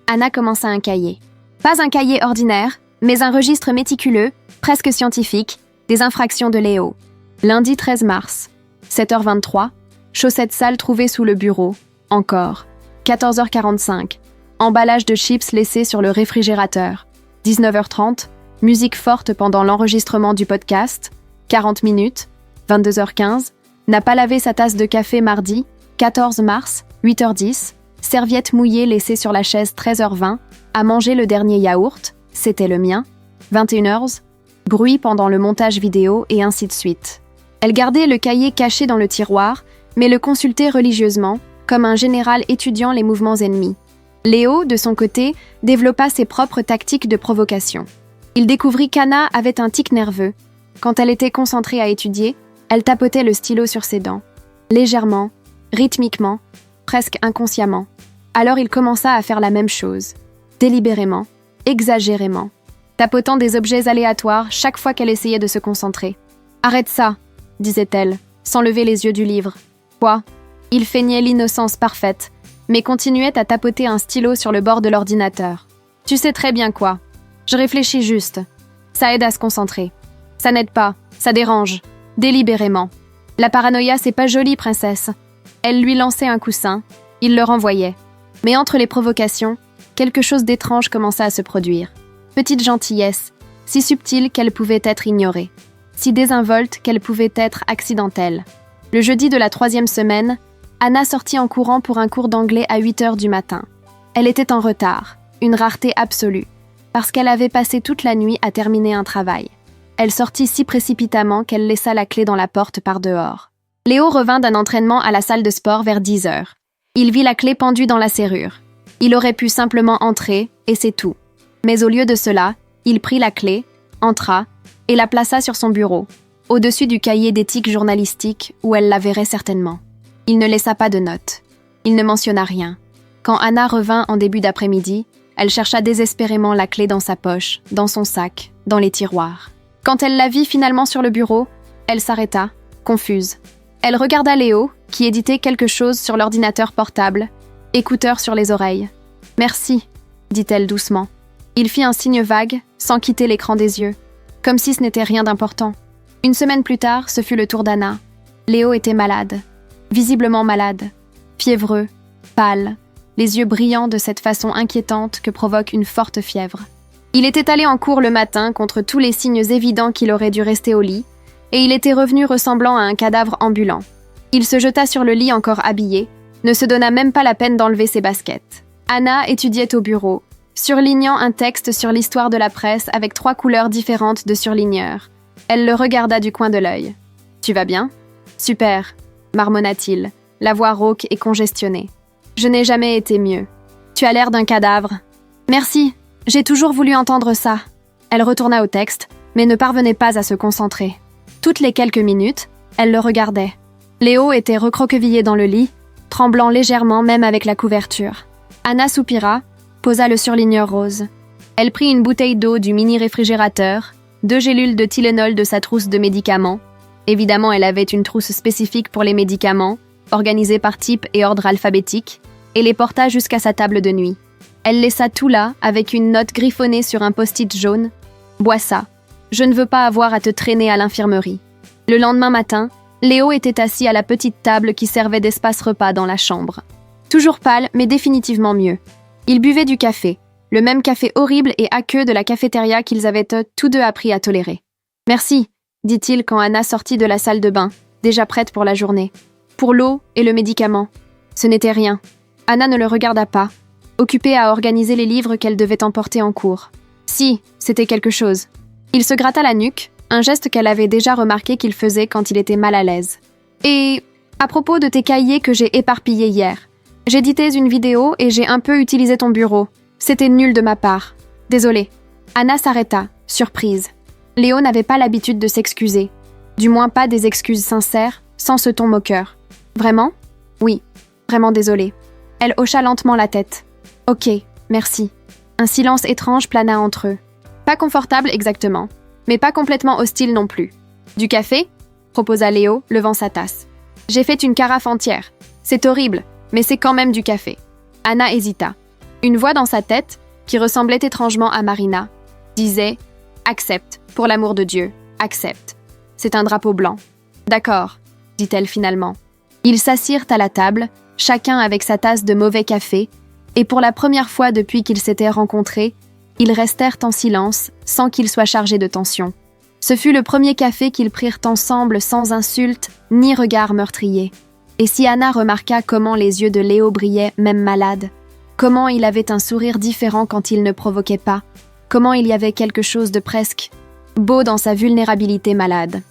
Anna commença un cahier. Pas un cahier ordinaire, mais un registre méticuleux, presque scientifique, des infractions de Léo. Lundi 13 mars, 7h23, chaussettes sales trouvées sous le bureau. Encore. 14h45, emballage de chips laissé sur le réfrigérateur. 19h30, musique forte pendant l'enregistrement du podcast. 40 minutes. 22h15, n'a pas lavé sa tasse de café mardi. 14 mars, 8h10, serviette mouillée laissée sur la chaise 13h20, a mangé le dernier yaourt, c'était le mien. 21h, bruit pendant le montage vidéo et ainsi de suite. Elle gardait le cahier caché dans le tiroir, mais le consultait religieusement, comme un général étudiant les mouvements ennemis. Léo, de son côté, développa ses propres tactiques de provocation. Il découvrit qu'Anna avait un tic nerveux. Quand elle était concentrée à étudier, elle tapotait le stylo sur ses dents. Légèrement, rythmiquement, presque inconsciemment. Alors il commença à faire la même chose. Délibérément, exagérément. Tapotant des objets aléatoires chaque fois qu'elle essayait de se concentrer. « Arrête ça !» disait-elle, sans lever les yeux du livre. Quoi ? Il feignait l'innocence parfaite, mais continuait à tapoter un stylo sur le bord de l'ordinateur. « Tu sais très bien quoi. Je réfléchis juste. Ça aide à se concentrer. Ça n'aide pas, ça dérange. Délibérément. La paranoïa, c'est pas joli, princesse. » Elle lui lançait un coussin, il le renvoyait. Mais entre les provocations, quelque chose d'étrange commença à se produire. Petite gentillesse, si subtile qu'elle pouvait être ignorée, si désinvolte qu'elle pouvait être accidentelle. Le jeudi de la 3e semaine, Anna sortit en courant pour un cours d'anglais à 8h du matin. Elle était en retard, une rareté absolue, parce qu'elle avait passé toute la nuit à terminer un travail. Elle sortit si précipitamment qu'elle laissa la clé dans la porte par dehors. Léo revint d'un entraînement à la salle de sport vers 10h. Il vit la clé pendue dans la serrure. Il aurait pu simplement entrer, et c'est tout. Mais au lieu de cela, il prit la clé, entra, et la plaça sur son bureau, au-dessus du cahier d'éthique journalistique où elle la verrait certainement. Il ne laissa pas de notes. Il ne mentionna rien. Quand Anna revint en début d'après-midi, elle chercha désespérément la clé dans sa poche, dans son sac, dans les tiroirs. Quand elle la vit finalement sur le bureau, elle s'arrêta, confuse. Elle regarda Léo, qui éditait quelque chose sur l'ordinateur portable, écouteurs sur les oreilles. « Merci », dit-elle doucement. Il fit un signe vague, sans quitter l'écran des yeux, comme si ce n'était rien d'important. Une semaine plus tard, ce fut le tour d'Anna. Léo était malade, visiblement malade, fiévreux, pâle, les yeux brillants de cette façon inquiétante que provoque une forte fièvre. Il était allé en cours le matin contre tous les signes évidents qu'il aurait dû rester au lit, et il était revenu ressemblant à un cadavre ambulant. Il se jeta sur le lit encore habillé, ne se donna même pas la peine d'enlever ses baskets. Anna étudiait au bureau, surlignant un texte sur l'histoire de la presse avec 3 couleurs différentes de surligneurs. Elle le regarda du coin de l'œil. « Tu vas bien ?»« Super », marmonna-t-il, la voix rauque et congestionnée. « Je n'ai jamais été mieux. Tu as l'air d'un cadavre. »« Merci, j'ai toujours voulu entendre ça. » Elle retourna au texte, mais ne parvenait pas à se concentrer. Toutes les quelques minutes, elle le regardait. Léo était recroquevillé dans le lit, tremblant légèrement même avec la couverture. Anna soupira, posa le surligneur rose. Elle prit une bouteille d'eau du mini-réfrigérateur, 2 gélules de Tylenol de sa trousse de médicaments. Évidemment, elle avait une trousse spécifique pour les médicaments, organisée par type et ordre alphabétique, et les porta jusqu'à sa table de nuit. Elle laissa tout là, avec une note griffonnée sur un post-it jaune. « Bois ça. Je ne veux pas avoir à te traîner à l'infirmerie. » Le lendemain matin, Léo était assis à la petite table qui servait d'espace repas dans la chambre. Toujours pâle, mais définitivement mieux. Il buvait du café, le même café horrible et aqueux de la cafétéria qu'ils avaient tous deux appris à tolérer. « Merci », dit-il quand Anna sortit de la salle de bain, déjà prête pour la journée. Pour l'eau et le médicament. Ce n'était rien. Anna ne le regarda pas, occupée à organiser les livres qu'elle devait emporter en cours. Si, c'était quelque chose. Il se gratta la nuque, un geste qu'elle avait déjà remarqué qu'il faisait quand il était mal à l'aise. « Et à propos de tes cahiers que j'ai éparpillés hier, j'éditais une vidéo et j'ai un peu utilisé ton bureau. C'était nul de ma part. Désolée. » Anna s'arrêta, surprise. Léo n'avait pas l'habitude de s'excuser. Du moins pas des excuses sincères, sans ce ton moqueur. « Vraiment ? Oui, vraiment désolée. » Elle hocha lentement la tête. « Ok, merci. » Un silence étrange plana entre eux. Pas confortable exactement, mais pas complètement hostile non plus. « Du café ?» proposa Léo, levant sa tasse. « J'ai fait une carafe entière. C'est horrible, mais c'est quand même du café. » Anna hésita. Une voix dans sa tête, qui ressemblait étrangement à Marina, disait « Accepte, pour l'amour de Dieu, accepte. C'est un drapeau blanc. » « D'accord, » dit-elle finalement. Ils s'assirent à la table, chacun avec sa tasse de mauvais café, et pour la première fois depuis qu'ils s'étaient rencontrés, ils restèrent en silence, sans qu'ils soient chargés de tension. Ce fut le premier café qu'ils prirent ensemble sans insultes ni regard meurtrier. Et si Anna remarqua comment les yeux de Léo brillaient, même malade, comment il avait un sourire différent quand il ne provoquait pas, comment il y avait quelque chose de presque beau dans sa vulnérabilité malade.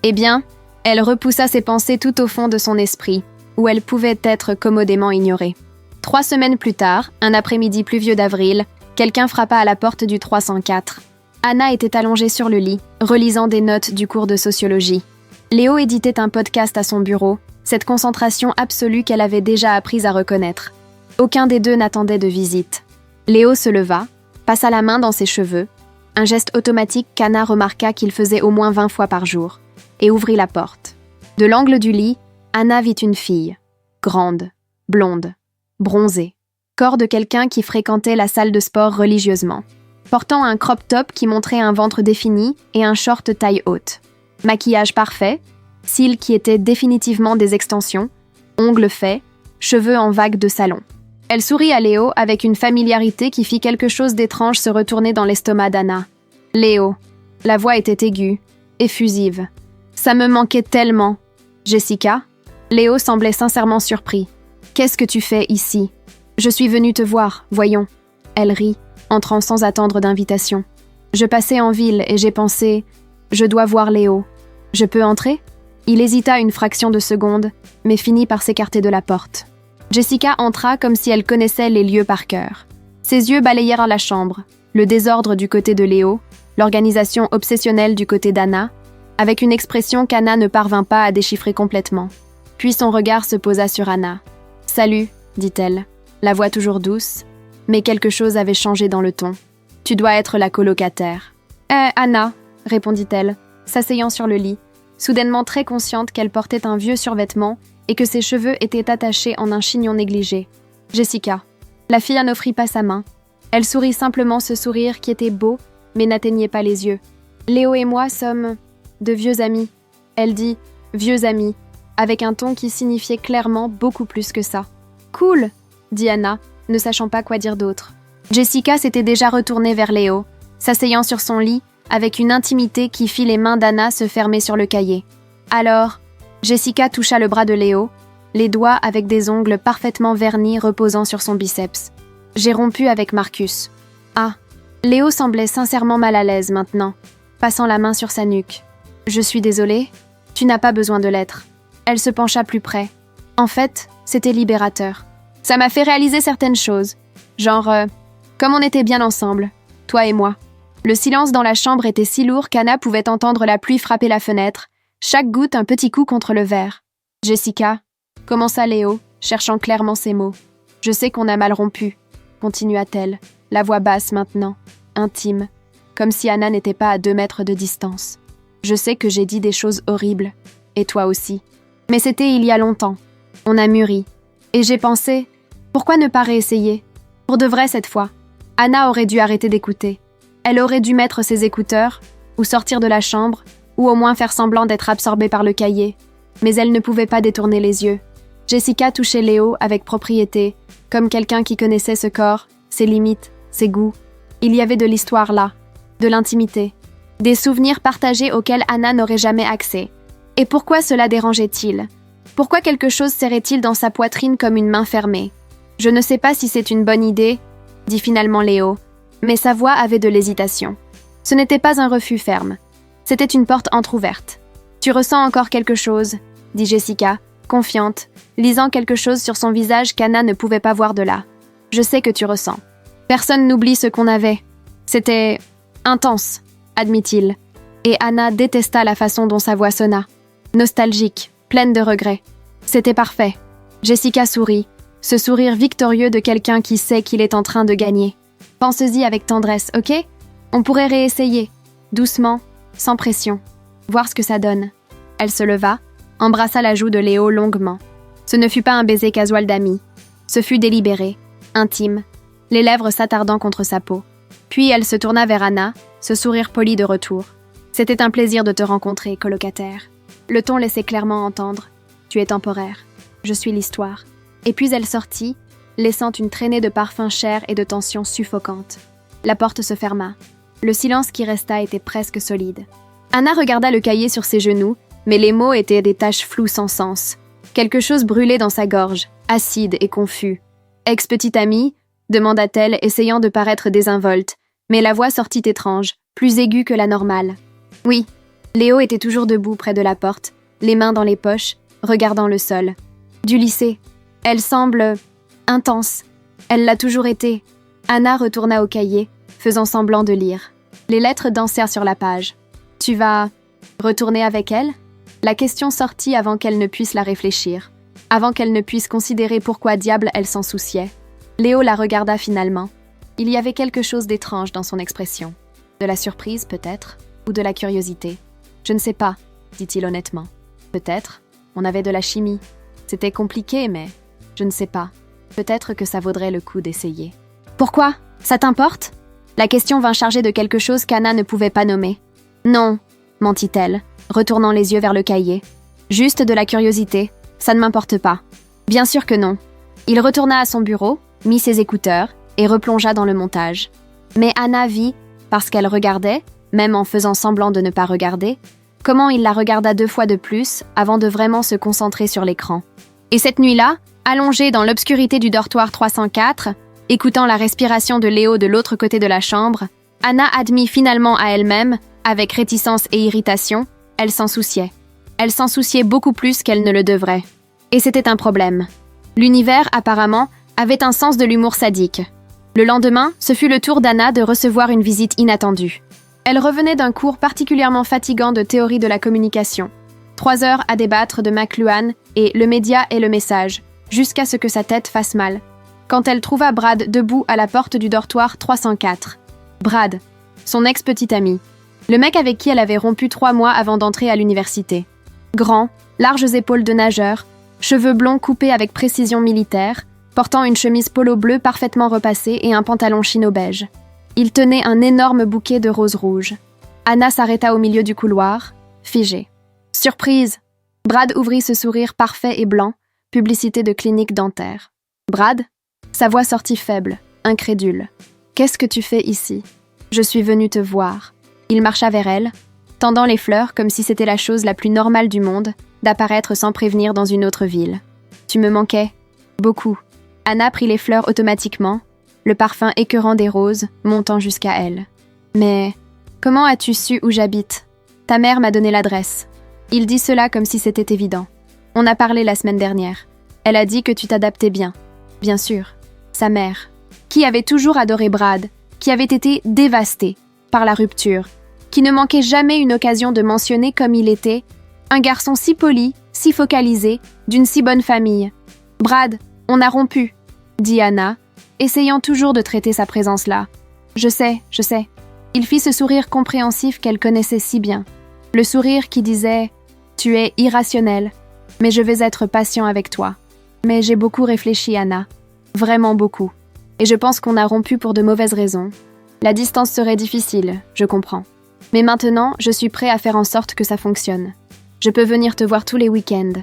Eh bien, elle repoussa ses pensées tout au fond de son esprit, où elles pouvaient être commodément ignorées. 3 semaines plus tard, un après-midi pluvieux d'avril, quelqu'un frappa à la porte du 304. Anna était allongée sur le lit, relisant des notes du cours de sociologie. Léo éditait un podcast à son bureau, cette concentration absolue qu'elle avait déjà apprise à reconnaître. Aucun des deux n'attendait de visite. Léo se leva, passa la main dans ses cheveux, un geste automatique qu'Anna remarqua qu'il faisait au moins 20 fois par jour, et ouvrit la porte. De l'angle du lit, Anna vit une fille, grande, blonde, bronzée, corps de quelqu'un qui fréquentait la salle de sport religieusement, portant un crop top qui montrait un ventre défini et un short taille haute. Maquillage parfait, cils qui étaient définitivement des extensions, ongles faits, cheveux en vague de salon. Elle sourit à Léo avec une familiarité qui fit quelque chose d'étrange se retourner dans l'estomac d'Anna. « Léo !» La voix était aiguë, effusive. « Ça me manquait tellement !»« Jessica ?» Léo semblait sincèrement surpris. « Qu'est-ce que tu fais ici ?»« Je suis venue te voir, voyons. » Elle rit, entrant sans attendre d'invitation. « Je passais en ville et j'ai pensé... Je dois voir Léo. Je peux entrer ?» Il hésita une fraction de seconde, mais finit par s'écarter de la porte. Jessica entra comme si elle connaissait les lieux par cœur. Ses yeux balayèrent la chambre, le désordre du côté de Léo, l'organisation obsessionnelle du côté d'Anna, avec une expression qu'Anna ne parvint pas à déchiffrer complètement. Puis son regard se posa sur Anna. « Salut », dit-elle, la voix toujours douce, mais quelque chose avait changé dans le ton. « Tu dois être la colocataire. »« Anna », répondit-elle, s'asseyant sur le lit, soudainement très consciente qu'elle portait un vieux survêtement et que ses cheveux étaient attachés en un chignon négligé. « Jessica ». La fille n'offrit pas sa main. Elle sourit simplement ce sourire qui était beau, mais n'atteignait pas les yeux. « Léo et moi sommes de vieux amis. » Elle dit « vieux amis », avec un ton qui signifiait clairement beaucoup plus que ça. « Cool », dit Anna, ne sachant pas quoi dire d'autre. Jessica s'était déjà retournée vers Léo, s'asseyant sur son lit, avec une intimité qui fit les mains d'Anna se fermer sur le cahier. Alors, Jessica toucha le bras de Léo, les doigts avec des ongles parfaitement vernis reposant sur son biceps. « J'ai rompu avec Marcus. » Ah, Léo semblait sincèrement mal à l'aise maintenant, passant la main sur sa nuque. « Je suis désolée, tu n'as pas besoin de l'être. » Elle se pencha plus près. En fait, c'était libérateur. Ça m'a fait réaliser certaines choses. Genre, comme on était bien ensemble, toi et moi. Le silence dans la chambre était si lourd qu'Anna pouvait entendre la pluie frapper la fenêtre, chaque goutte un petit coup contre le verre. « Jessica », commença Léo, cherchant clairement ses mots. « Je sais qu'on a mal rompu », continua-t-elle, la voix basse maintenant, intime, comme si Anna n'était pas à 2 mètres de distance. « Je sais que j'ai dit des choses horribles, et toi aussi. Mais c'était il y a longtemps. On a mûri. Et j'ai pensé, pourquoi ne pas réessayer ? Pour de vrai cette fois. » Anna aurait dû arrêter d'écouter. Elle aurait dû mettre ses écouteurs, ou sortir de la chambre, ou au moins faire semblant d'être absorbée par le cahier. Mais elle ne pouvait pas détourner les yeux. Jessica touchait Léo avec propriété, comme quelqu'un qui connaissait ce corps, ses limites, ses goûts. Il y avait de l'histoire là, de l'intimité, des souvenirs partagés auxquels Anna n'aurait jamais accès. Et pourquoi cela dérangeait-il ? Pourquoi quelque chose serrait-il dans sa poitrine comme une main fermée ? « Je ne sais pas si c'est une bonne idée », dit finalement Léo, mais sa voix avait de l'hésitation. Ce n'était pas un refus ferme. C'était une porte entr'ouverte. « Tu ressens encore quelque chose ?» dit Jessica, confiante, lisant quelque chose sur son visage qu'Anna ne pouvait pas voir de là. « Je sais que tu ressens. Personne n'oublie ce qu'on avait. C'était intense, admit-il. » Et Anna détesta la façon dont sa voix sonna. Nostalgique, pleine de regrets. C'était parfait. Jessica sourit, ce sourire victorieux de quelqu'un qui sait qu'il est en train de gagner. Pense-y avec tendresse, ok? On pourrait réessayer, doucement, sans pression, voir ce que ça donne. Elle se leva, embrassa la joue de Léo longuement. Ce ne fut pas un baiser casual d'amis. Ce fut délibéré, intime, les lèvres s'attardant contre sa peau. Puis elle se tourna vers Anna, ce sourire poli de retour. C'était un plaisir de te rencontrer, colocataire. Le ton laissait clairement entendre. Tu es temporaire. Je suis l'histoire. Et puis elle sortit, laissant une traînée de parfums chers et de tension suffocante. La porte se ferma. Le silence qui resta était presque solide. Anna regarda le cahier sur ses genoux, mais les mots étaient des taches floues sans sens. Quelque chose brûlait dans sa gorge, acide et confus. « Ex-petite amie ?» demanda-t-elle, essayant de paraître désinvolte, mais la voix sortit étrange, plus aiguë que la normale. Oui, Léo était toujours debout près de la porte, les mains dans les poches, regardant le sol. Du lycée. Elle semble intense. Elle l'a toujours été. Anna retourna au cahier, faisant semblant de lire. Les lettres dansèrent sur la page. « Tu vas retourner avec elle ?» La question sortit avant qu'elle ne puisse la réfléchir, avant qu'elle ne puisse considérer pourquoi diable elle s'en souciait. Léo la regarda finalement. Il y avait quelque chose d'étrange dans son expression. De la surprise, peut-être, ou de la curiosité. « Je ne sais pas, » dit-il honnêtement. « Peut-être, on avait de la chimie. C'était compliqué, mais je ne sais pas. Peut-être que ça vaudrait le coup d'essayer. »« Pourquoi? Ça t'importe ?» La question vint chargée de quelque chose qu'Anna ne pouvait pas nommer. « Non, » mentit-elle, retournant les yeux vers le cahier. « Juste de la curiosité. Ça ne m'importe pas. » Bien sûr que non. Il retourna à son bureau, mit ses écouteurs et replongea dans le montage. Mais Anna vit, parce qu'elle regardait, même en faisant semblant de ne pas regarder, comment il la regarda 2 fois de plus avant de vraiment se concentrer sur l'écran. Et cette nuit-là, allongée dans l'obscurité du dortoir 304, écoutant la respiration de Léo de l'autre côté de la chambre, Anna admit finalement à elle-même, avec réticence et irritation, elle s'en souciait. Elle s'en souciait beaucoup plus qu'elle ne le devrait. Et c'était un problème. L'univers, apparemment, avait un sens de l'humour sadique. Le lendemain, ce fut le tour d'Anna de recevoir une visite inattendue. Elle revenait d'un cours particulièrement fatigant de théorie de la communication. 3 heures à débattre de McLuhan et le média et le message, jusqu'à ce que sa tête fasse mal. Quand elle trouva Brad debout à la porte du dortoir 304. Brad, son ex-petit ami. Le mec avec qui elle avait rompu 3 mois avant d'entrer à l'université. Grand, larges épaules de nageur, cheveux blonds coupés avec précision militaire, portant une chemise polo bleue parfaitement repassée et un pantalon chino beige. Il tenait un énorme bouquet de roses rouges. Anna s'arrêta au milieu du couloir, figée. Surprise! Brad ouvrit ce sourire parfait et blanc, publicité de clinique dentaire. Brad? Sa voix sortit faible, incrédule. Qu'est-ce que tu fais ici? Je suis venu te voir. Il marcha vers elle, tendant les fleurs comme si c'était la chose la plus normale du monde d'apparaître sans prévenir dans une autre ville. Tu me manquais. Beaucoup. Anna prit les fleurs automatiquement, le parfum écœurant des roses montant jusqu'à elle. Mais comment as-tu su où j'habite? Ta mère m'a donné l'adresse. Il dit cela comme si c'était évident. On a parlé la semaine dernière. Elle a dit que tu t'adaptais bien. Bien sûr. Sa mère, qui avait toujours adoré Brad, qui avait été dévastée par la rupture, qui ne manquait jamais une occasion de mentionner comme il était, un garçon si poli, si focalisé, d'une si bonne famille. « Brad, on a rompu », dit Anna, essayant toujours de traiter sa présence là. « Je sais. » Il fit ce sourire compréhensif qu'elle connaissait si bien. Le sourire qui disait « Tu es irrationnel, mais je vais être patient avec toi. » Mais j'ai beaucoup réfléchi, Anna. Vraiment beaucoup. Et je pense qu'on a rompu pour de mauvaises raisons. La distance serait difficile, je comprends. Mais maintenant, je suis prêt à faire en sorte que ça fonctionne. Je peux venir te voir tous les week-ends.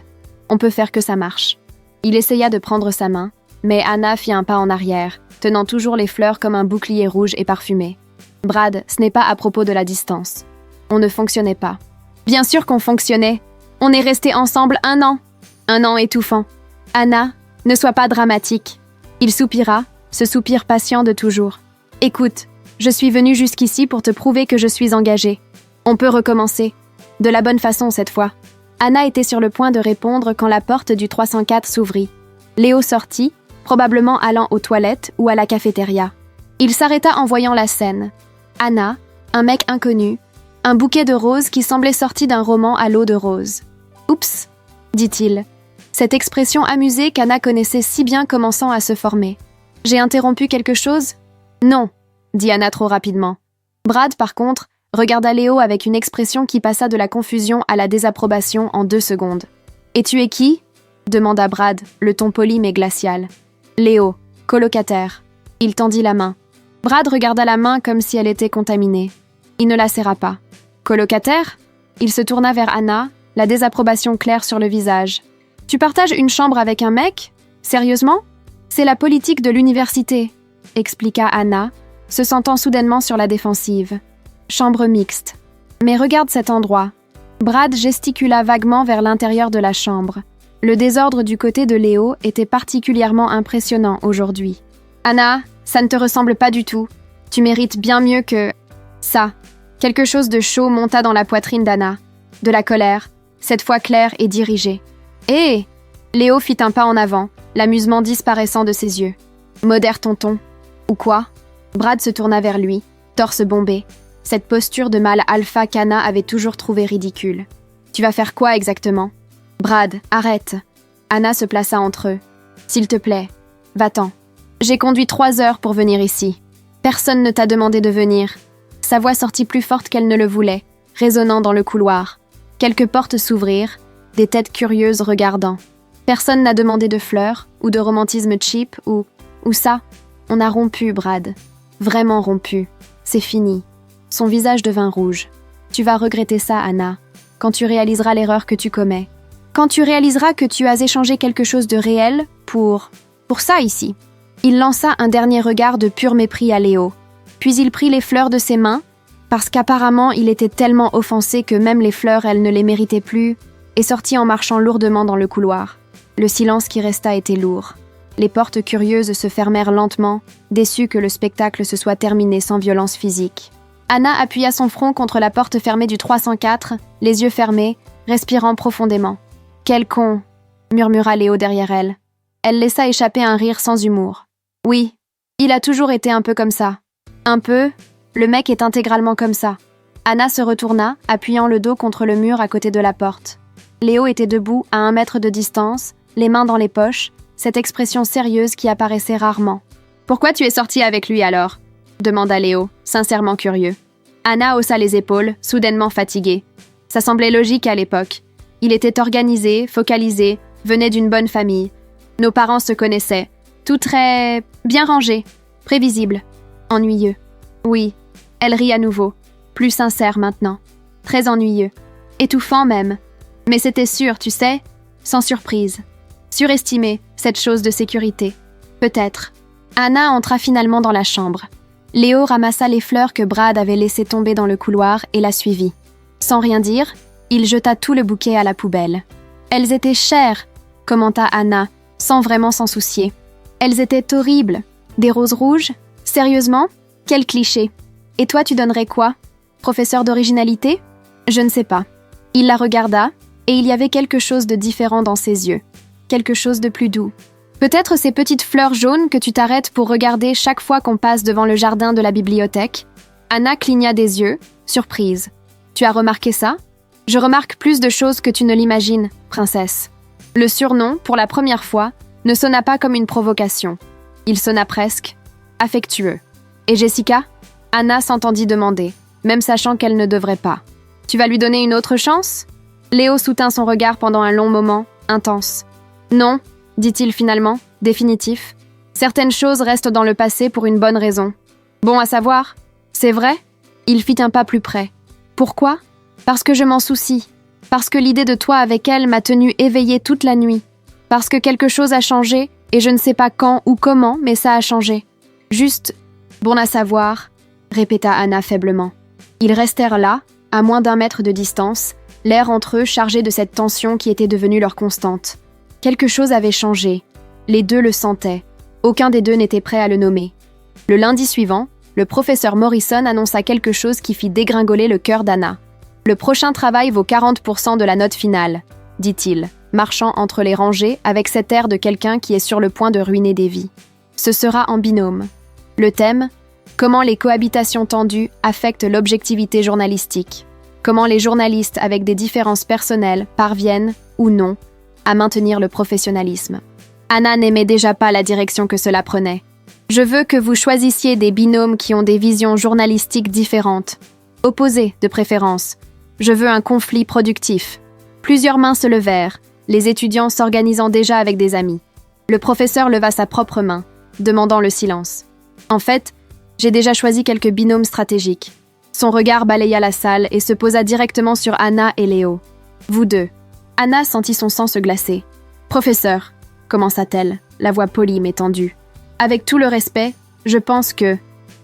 On peut faire que ça marche. Il essaya de prendre sa main, mais Anna fit un pas en arrière, tenant toujours les fleurs comme un bouclier rouge et parfumé. Brad, ce n'est pas à propos de la distance. On ne fonctionnait pas. Bien sûr qu'on fonctionnait. On est restés ensemble 1 an. 1 an étouffant. Anna, ne sois pas dramatique. Il soupira, ce soupir patient de toujours. Écoute, je suis venue jusqu'ici pour te prouver que je suis engagée. On peut recommencer. De la bonne façon cette fois. Anna était sur le point de répondre quand la porte du 304 s'ouvrit. Léo sortit, probablement allant aux toilettes ou à la cafétéria. Il s'arrêta en voyant la scène. Anna, un mec inconnu, un bouquet de roses qui semblait sorti d'un roman à l'eau de rose. « Oups !» dit-il. Cette expression amusée qu'Anna connaissait si bien commençant à se former. « J'ai interrompu quelque chose ?»« Non », dit Anna trop rapidement. Brad, par contre, regarda Léo avec une expression qui passa de la confusion à la désapprobation en 2 secondes. « Et tu es qui ?» demanda Brad, le ton poli mais glacial. « Léo, colocataire. » Il tendit la main. Brad regarda la main comme si elle était contaminée. Il ne la serra pas. « Colocataire ?» Il se tourna vers Anna, la désapprobation claire sur le visage. « Tu partages une chambre avec un mec ? Sérieusement ? C'est la politique de l'université, » expliqua Anna, se sentant soudainement sur la défensive. « Chambre mixte. Mais regarde cet endroit. » Brad gesticula vaguement vers l'intérieur de la chambre. Le désordre du côté de Léo était particulièrement impressionnant aujourd'hui. « Anna, ça ne te ressemble pas du tout. Tu mérites bien mieux que... ça. » Quelque chose de chaud monta dans la poitrine d'Anna. De la colère, cette fois claire et dirigée. « Hé !» Léo fit un pas en avant, l'amusement disparaissant de ses yeux. « Modère tonton. » Ou quoi ? Brad se tourna vers lui, torse bombé. Cette posture de mâle alpha qu'Anna avait toujours trouvée ridicule. « Tu vas faire quoi exactement ?»« Brad, arrête !» Anna se plaça entre eux. « S'il te plaît, va-t'en. J'ai conduit 3 heures pour venir ici. Personne ne t'a demandé de venir. » Sa voix sortit plus forte qu'elle ne le voulait, résonnant dans le couloir. Quelques portes s'ouvrirent, des têtes curieuses regardant. Personne n'a demandé de fleurs, ou de romantisme cheap, ou ça. On a rompu, Brad. Vraiment rompu. C'est fini. Son visage devint rouge. Tu vas regretter ça, Anna, quand tu réaliseras l'erreur que tu commets. Quand tu réaliseras que tu as échangé quelque chose de réel pour ça ici. Il lança un dernier regard de pur mépris à Léo. Puis il prit les fleurs de ses mains, parce qu'apparemment il était tellement offensé que même les fleurs, elle ne les méritait plus, et sortit en marchant lourdement dans le couloir. Le silence qui resta était lourd. Les portes curieuses se fermèrent lentement, déçues que le spectacle se soit terminé sans violence physique. Anna appuya son front contre la porte fermée du 304, les yeux fermés, respirant profondément. « Quel con !» murmura Léo derrière elle. Elle laissa échapper un rire sans humour. « Oui, il a toujours été un peu comme ça. » Un peu, le mec est intégralement comme ça. Anna se retourna, appuyant le dos contre le mur à côté de la porte. Léo était debout à 1 mètre de distance, les mains dans les poches, cette expression sérieuse qui apparaissait rarement. « Pourquoi tu es sortie avec lui alors ?» demanda Léo, sincèrement curieux. Anna haussa les épaules, soudainement fatiguée. Ça semblait logique à l'époque. Il était organisé, focalisé, venait d'une bonne famille. Nos parents se connaissaient. Tout très... bien rangé, prévisible. Ennuyeux. Oui, elle rit à nouveau. Plus sincère maintenant. Très ennuyeux. Étouffant même. Mais c'était sûr, tu sais, sans surprise. Surestimé, cette chose de sécurité. Peut-être. Anna entra finalement dans la chambre. Léo ramassa les fleurs que Brad avait laissées tomber dans le couloir et la suivit. Sans rien dire, il jeta tout le bouquet à la poubelle. « Elles étaient chères !» commenta Anna, sans vraiment s'en soucier. « Elles étaient horribles. Des roses rouges ? Sérieusement ? Quel cliché. Et toi, tu donnerais quoi ? Professeur d'originalité ? Je ne sais pas. » Il la regarda, et il y avait quelque chose de différent dans ses yeux. Quelque chose de plus doux. Peut-être ces petites fleurs jaunes que tu t'arrêtes pour regarder chaque fois qu'on passe devant le jardin de la bibliothèque. Anna cligna des yeux, surprise. Tu as remarqué ça ? Je remarque plus de choses que tu ne l'imagines, princesse. Le surnom, pour la première fois, ne sonna pas comme une provocation. Il sonna presque affectueux. Et Jessica ? Anna s'entendit demander, même sachant qu'elle ne devrait pas. Tu vas lui donner une autre chance ? Léo soutint son regard pendant un long moment, intense. Non, dit-il finalement, définitif. Certaines choses restent dans le passé pour une bonne raison. Bon à savoir. C'est vrai ? Il fit un pas plus près. Pourquoi ? Parce que je m'en soucie. Parce que l'idée de toi avec elle m'a tenue éveillée toute la nuit. Parce que quelque chose a changé, et je ne sais pas quand ou comment, mais ça a changé. Juste, bon à savoir, répéta Anna faiblement. Ils restèrent là, à moins d'1 mètre de distance, l'air entre eux chargé de cette tension qui était devenue leur constante. Quelque chose avait changé. Les deux le sentaient. Aucun des deux n'était prêt à le nommer. Le lundi suivant, le professeur Morrison annonça quelque chose qui fit dégringoler le cœur d'Anna. « Le prochain travail vaut 40% de la note finale », dit-il, marchant entre les rangées avec cet air de quelqu'un qui est sur le point de ruiner des vies. Ce sera en binôme. Le thème : comment les cohabitations tendues affectent l'objectivité journalistique. Comment les journalistes avec des différences personnelles parviennent, ou non, à maintenir le professionnalisme. Anna n'aimait déjà pas la direction que cela prenait. Je veux que vous choisissiez des binômes qui ont des visions journalistiques différentes. Opposées, de préférence. Je veux un conflit productif. Plusieurs mains se levèrent, les étudiants s'organisant déjà avec des amis. Le professeur leva sa propre main, demandant le silence. En fait, j'ai déjà choisi quelques binômes stratégiques. Son regard balaya la salle et se posa directement sur Anna et Léo. Vous deux. Anna sentit son sang se glacer. Professeur, commença-t-elle, la voix polie mais tendue. Avec tout le respect, je pense que...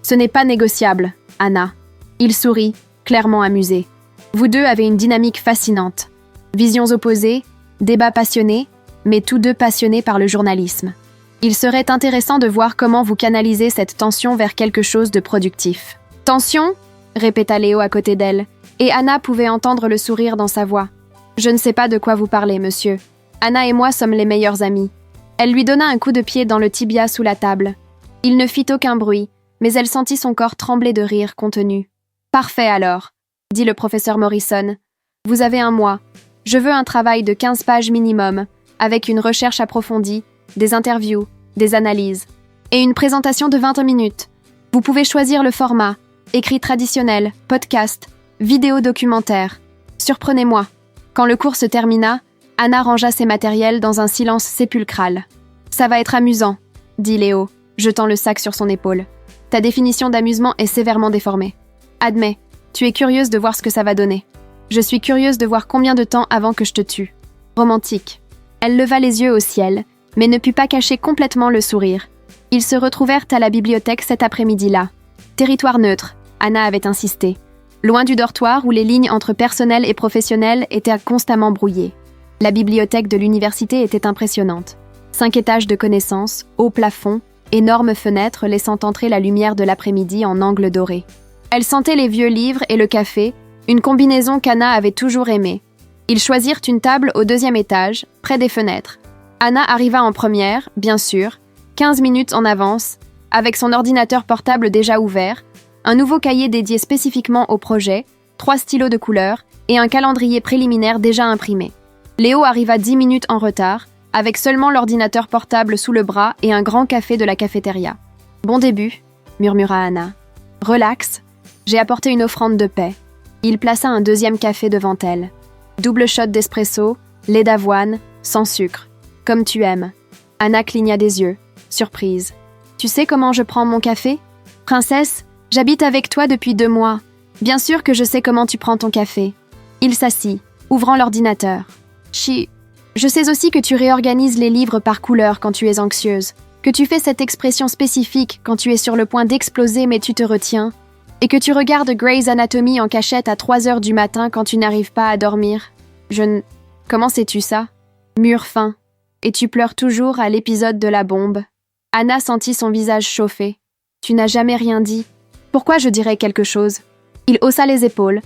Ce n'est pas négociable, Anna. Il sourit, clairement amusé. Vous deux avez une dynamique fascinante. Visions opposées, débats passionnés, mais tous deux passionnés par le journalisme. Il serait intéressant de voir comment vous canalisez cette tension vers quelque chose de productif. « Tension ?» répéta Léo à côté d'elle, et Anna pouvait entendre le sourire dans sa voix. « Je ne sais pas de quoi vous parlez, monsieur. Anna et moi sommes les meilleurs amis. » Elle lui donna un coup de pied dans le tibia sous la table. Il ne fit aucun bruit, mais elle sentit son corps trembler de rire contenu. « Parfait alors, » dit le professeur Morrison. « Vous avez un mois. Je veux un travail de 15 pages minimum, avec une recherche approfondie, des interviews, des analyses, et une présentation de 20 minutes. Vous pouvez choisir le format, écrit traditionnel, podcast, vidéo documentaire. Surprenez-moi. » Quand le cours se termina, Anna rangea ses matériels dans un silence sépulcral. « Ça va être amusant, » dit Léo, jetant le sac sur son épaule. « Ta définition d'amusement est sévèrement déformée. Admets, tu es curieuse de voir ce que ça va donner. Je suis curieuse de voir combien de temps avant que je te tue. Romantique. » Elle leva les yeux au ciel, mais ne put pas cacher complètement le sourire. Ils se retrouvèrent à la bibliothèque cet après-midi-là. Territoire neutre, Anna avait insisté. Loin du dortoir où les lignes entre personnel et professionnel étaient constamment brouillées. La bibliothèque de l'université était impressionnante. 5 étages de connaissances, haut plafond, énormes fenêtres laissant entrer la lumière de l'après-midi en angle doré. Elle sentait les vieux livres et le café, une combinaison qu'Anna avait toujours aimée. Ils choisirent une table au 2e étage, près des fenêtres. Anna arriva en première, bien sûr, 15 minutes en avance, avec son ordinateur portable déjà ouvert, un nouveau cahier dédié spécifiquement au projet, 3 stylos de couleur et un calendrier préliminaire déjà imprimé. Léo arriva 10 minutes en retard, avec seulement l'ordinateur portable sous le bras et un grand café de la cafétéria. « Bon début », murmura Anna. « Relax, j'ai apporté une offrande de paix. » Il plaça un 2e café devant elle. Double shot d'espresso, lait d'avoine, sans sucre. Comme tu aimes. Anna cligna des yeux, surprise. « Tu sais comment je prends mon café ? Princesse, j'habite avec toi depuis 2 mois. Bien sûr que je sais comment tu prends ton café. » Il s'assit, ouvrant l'ordinateur. « Je sais aussi que tu réorganises les livres par couleur quand tu es anxieuse, que tu fais cette expression spécifique quand tu es sur le point d'exploser mais tu te retiens, et que tu regardes Grey's Anatomy en cachette à 3 heures du matin quand tu n'arrives pas à dormir. Comment sais-tu ça ? Mur fin. Et tu pleures toujours à l'épisode de la bombe. » Anna sentit son visage chauffer. « Tu n'as jamais rien dit. Pourquoi je dirais quelque chose ?» Il haussa les épaules,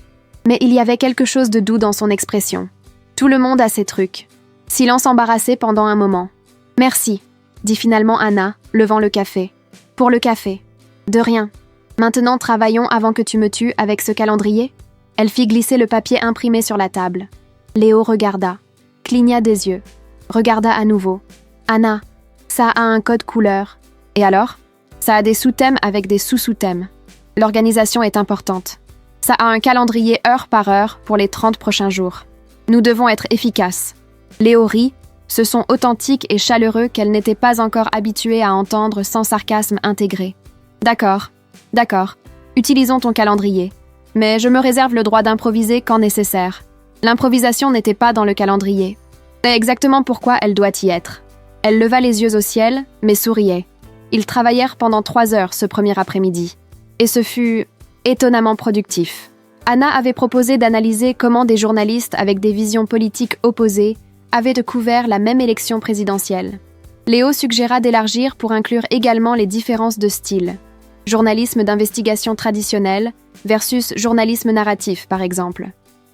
mais il y avait quelque chose de doux dans son expression. Tout le monde a ses trucs. Silence embarrassé pendant un moment. « Merci, » dit finalement Anna, levant le café. « Pour le café. »« De rien. Maintenant travaillons avant que tu me tues avec ce calendrier ?» Elle fit glisser le papier imprimé sur la table. Léo regarda, cligna des yeux, regarda à nouveau. « Anna, ça a un code couleur. Et alors ? Ça a des sous-thèmes avec des sous-sous-thèmes. L'organisation est importante. Ça a un calendrier heure par heure pour les 30 prochains jours. Nous devons être efficaces. » Léo rit, ce son authentique et chaleureux qu'elle n'était pas encore habituée à entendre sans sarcasme intégré. « D'accord, utilisons ton calendrier. Mais je me réserve le droit d'improviser quand nécessaire. L'improvisation n'était pas dans le calendrier. C'est exactement pourquoi elle doit y être. » Elle leva les yeux au ciel, mais souriait. Ils travaillèrent pendant 3 heures ce premier après-midi. Et ce fut étonnamment productif. Anna avait proposé d'analyser comment des journalistes avec des visions politiques opposées avaient couvert la même élection présidentielle. Léo suggéra d'élargir pour inclure également les différences de style. Journalisme d'investigation traditionnel versus journalisme narratif, par exemple.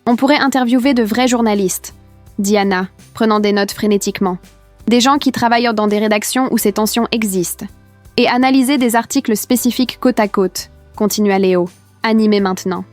On pourrait interviewer de vrais journalistes, dit Anna, prenant des notes frénétiquement. Des gens qui travaillent dans des rédactions où ces tensions existent. Et analyser des articles spécifiques côte à côte, continua Léo, animé maintenant.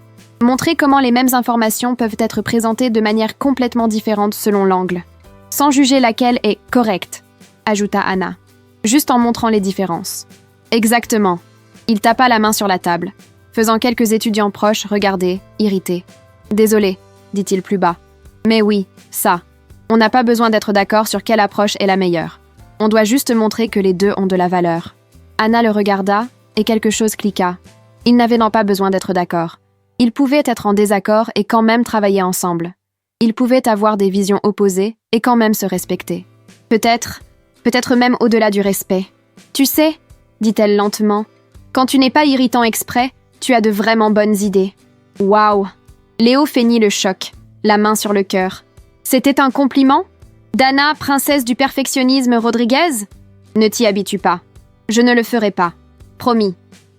Montrer comment les mêmes informations peuvent être présentées de manière complètement différente selon l'angle. Sans juger laquelle est correcte, ajouta Anna, juste en montrant les différences. Exactement. Il tapa la main sur la table, faisant quelques étudiants proches regarder, irrités. Désolé, dit-il plus bas. Mais oui, ça. On n'a pas besoin d'être d'accord sur quelle approche est la meilleure. On doit juste montrer que les deux ont de la valeur. Anna le regarda et quelque chose cliqua. Ils n'avaient non pas besoin d'être d'accord. Ils pouvaient être en désaccord et quand même travailler ensemble. Ils pouvaient avoir des visions opposées et quand même se respecter. Peut-être même au-delà du respect. Tu sais, dit-elle lentement, quand tu n'es pas irritant exprès, tu as de vraiment bonnes idées. Waouh! Léo feignit le choc, la main sur le cœur. C'était un compliment? Dana, princesse du perfectionnisme Rodriguez? Ne t'y habitue pas. Je ne le ferai pas. Promis.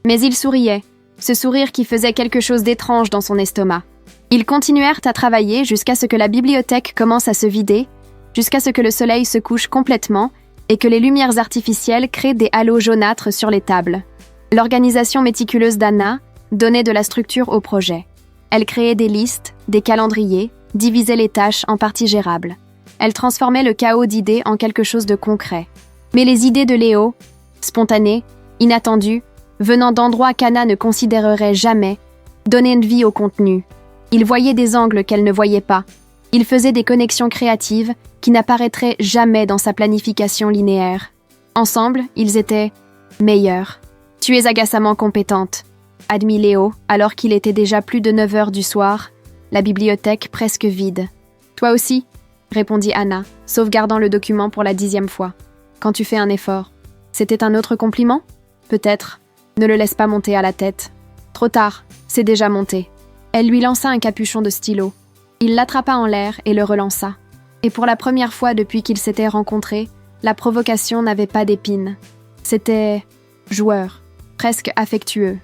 Mais il souriait, ce sourire qui faisait quelque chose d'étrange dans son estomac. Ils continuèrent à travailler jusqu'à ce que la bibliothèque commence à se vider, jusqu'à ce que le soleil se couche complètement et que les lumières artificielles créent des halos jaunâtres sur les tables. L'organisation méticuleuse d'Anna donnait de la structure au projet. Elle créait des listes, des calendriers, divisait les tâches en parties gérables. Elle transformait le chaos d'idées en quelque chose de concret. Mais les idées de Léo, spontanées, inattendues, venant d'endroits qu'Anna ne considérerait jamais, donnaient une vie au contenu. Il voyait des angles qu'elle ne voyait pas. Il faisait des connexions créatives qui n'apparaîtraient jamais dans sa planification linéaire. Ensemble, ils étaient meilleurs. « Tu es agaçamment compétente », admit Léo, alors qu'il était déjà plus de 9 heures du soir, la bibliothèque presque vide. « Toi aussi », répondit Anna, sauvegardant le document pour la 10e fois. « Quand tu fais un effort. » C'était un autre compliment? Peut-être. Ne le laisse pas monter à la tête. Trop tard, c'est déjà monté. Elle lui lança un capuchon de stylo. Il l'attrapa en l'air et le relança. Et pour la première fois depuis qu'ils s'étaient rencontrés, la provocation n'avait pas d'épines. C'était joueur, presque affectueux.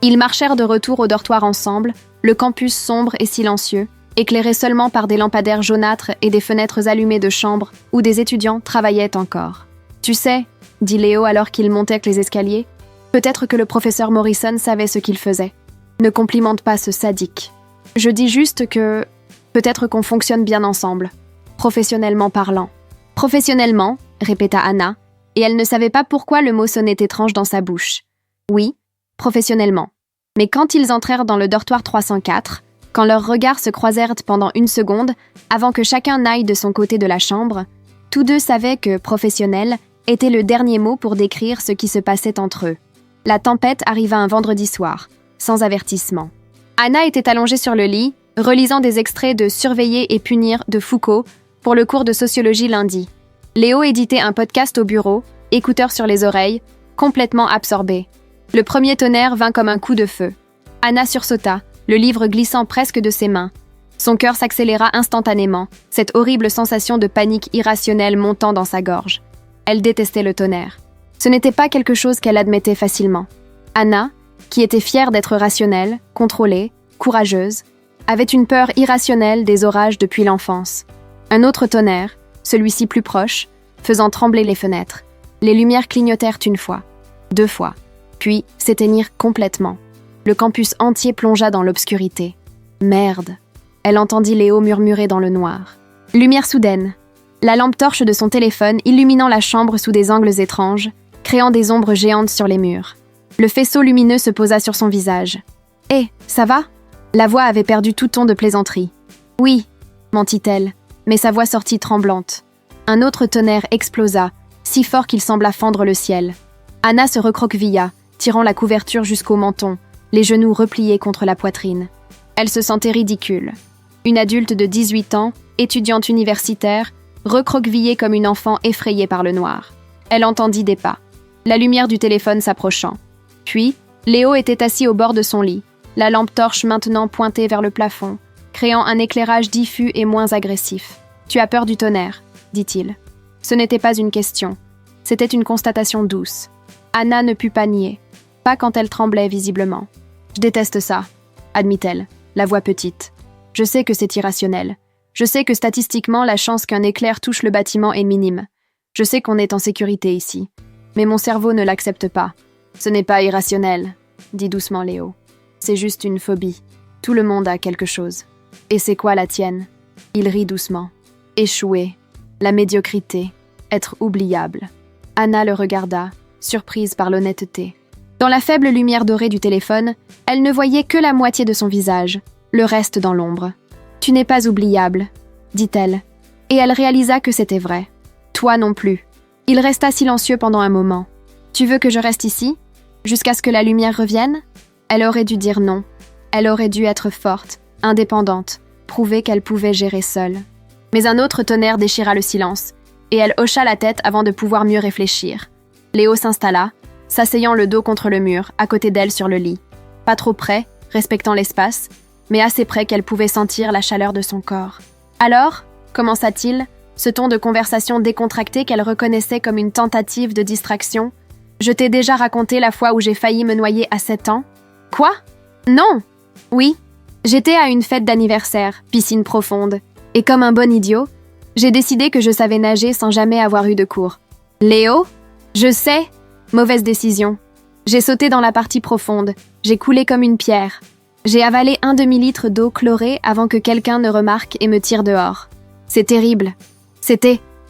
Ils marchèrent de retour au dortoir ensemble, le campus sombre et silencieux, éclairé seulement par des lampadaires jaunâtres et des fenêtres allumées de chambres où des étudiants travaillaient encore. « Tu sais, » dit Léo alors qu'ils montaient les escaliers, « peut-être que le professeur Morrison savait ce qu'il faisait. Ne complimente pas ce sadique. Je dis juste que... peut-être qu'on fonctionne bien ensemble, professionnellement parlant. » « Professionnellement, » répéta Anna, et elle ne savait pas pourquoi le mot sonnait étrange dans sa bouche. Oui, professionnellement. Mais quand ils entrèrent dans le dortoir 304, quand leurs regards se croisèrent pendant une seconde, avant que chacun n'aille de son côté de la chambre, tous deux savaient que « professionnel » était le dernier mot pour décrire ce qui se passait entre eux. La tempête arriva un vendredi soir, sans avertissement. Anna était allongée sur le lit, relisant des extraits de Surveiller et punir de Foucault pour le cours de sociologie lundi. Léo éditait un podcast au bureau, écouteurs sur les oreilles, complètement absorbé. Le premier tonnerre vint comme un coup de feu. Anna sursauta, le livre glissant presque de ses mains. Son cœur s'accéléra instantanément, cette horrible sensation de panique irrationnelle montant dans sa gorge. Elle détestait le tonnerre. Ce n'était pas quelque chose qu'elle admettait facilement. Anna, qui était fière d'être rationnelle, contrôlée, courageuse, avait une peur irrationnelle des orages depuis l'enfance. Un autre tonnerre, celui-ci plus proche, faisant trembler les fenêtres. Les lumières clignotèrent une fois, 2 fois, puis s'éteignirent complètement. Le campus entier plongea dans l'obscurité. Merde. Elle entendit Léo murmurer dans le noir. Lumière soudaine. La lampe torche de son téléphone illuminant la chambre sous des angles étranges, créant des ombres géantes sur les murs. Le faisceau lumineux se posa sur son visage. « Hé, ça va ?» La voix avait perdu tout ton de plaisanterie. « Oui », mentit-elle, mais sa voix sortit tremblante. Un autre tonnerre explosa, si fort qu'il sembla fendre le ciel. Anna se recroquevilla, tirant la couverture jusqu'au menton, les genoux repliés contre la poitrine. Elle se sentait ridicule. Une adulte de 18 ans, étudiante universitaire, recroquevillée comme une enfant effrayée par le noir. Elle entendit des pas, la lumière du téléphone s'approchant. Puis, Léo était assis au bord de son lit, la lampe torche maintenant pointée vers le plafond, créant un éclairage diffus et moins agressif. « Tu as peur du tonnerre », dit-il. Ce n'était pas une question, c'était une constatation douce. Anna ne put pas nier, pas quand elle tremblait visiblement. « Je déteste ça », admit-elle, la voix petite. « Je sais que c'est irrationnel. Je sais que statistiquement, la chance qu'un éclair touche le bâtiment est minime. Je sais qu'on est en sécurité ici. Mais mon cerveau ne l'accepte pas. Ce n'est pas irrationnel, dit doucement Léo. C'est juste une phobie. Tout le monde a quelque chose. Et c'est quoi la tienne ? Il rit doucement. Échouer. la médiocrité, être oubliable. Anna le regarda, surprise par l'honnêteté. Dans la faible lumière dorée du téléphone, elle ne voyait que la moitié de son visage, le reste dans l'ombre. « Tu n'es pas oubliable », dit-elle, et elle réalisa que c'était vrai. « Toi non plus. » Il resta silencieux pendant un moment. « Tu veux que je reste ici, jusqu'à ce que la lumière revienne ?» Elle aurait dû dire non. Elle aurait dû être forte, indépendante, prouver qu'elle pouvait gérer seule. Mais un autre tonnerre déchira le silence, et elle hocha la tête avant de pouvoir mieux réfléchir. Léo s'installa, s'asseyant le dos contre le mur, à côté d'elle sur le lit. Pas trop près, respectant l'espace, mais assez près qu'elle pouvait sentir la chaleur de son corps. « Alors » commença-t-il, ce ton de conversation décontracté qu'elle reconnaissait comme une tentative de distraction. « Je t'ai déjà raconté la fois où j'ai failli me noyer à 7 ans. »« Quoi ? Non !»« Oui. J'étais à une fête d'anniversaire, piscine profonde, et comme un bon idiot, j'ai décidé que je savais nager sans jamais avoir eu de cours. « Léo ? Je sais !» Mauvaise décision. J'ai sauté dans la partie profonde, j'ai coulé comme une pierre. J'ai avalé 1 demi-litre d'eau chlorée avant que quelqu'un ne remarque et me tire dehors. C'est terrible.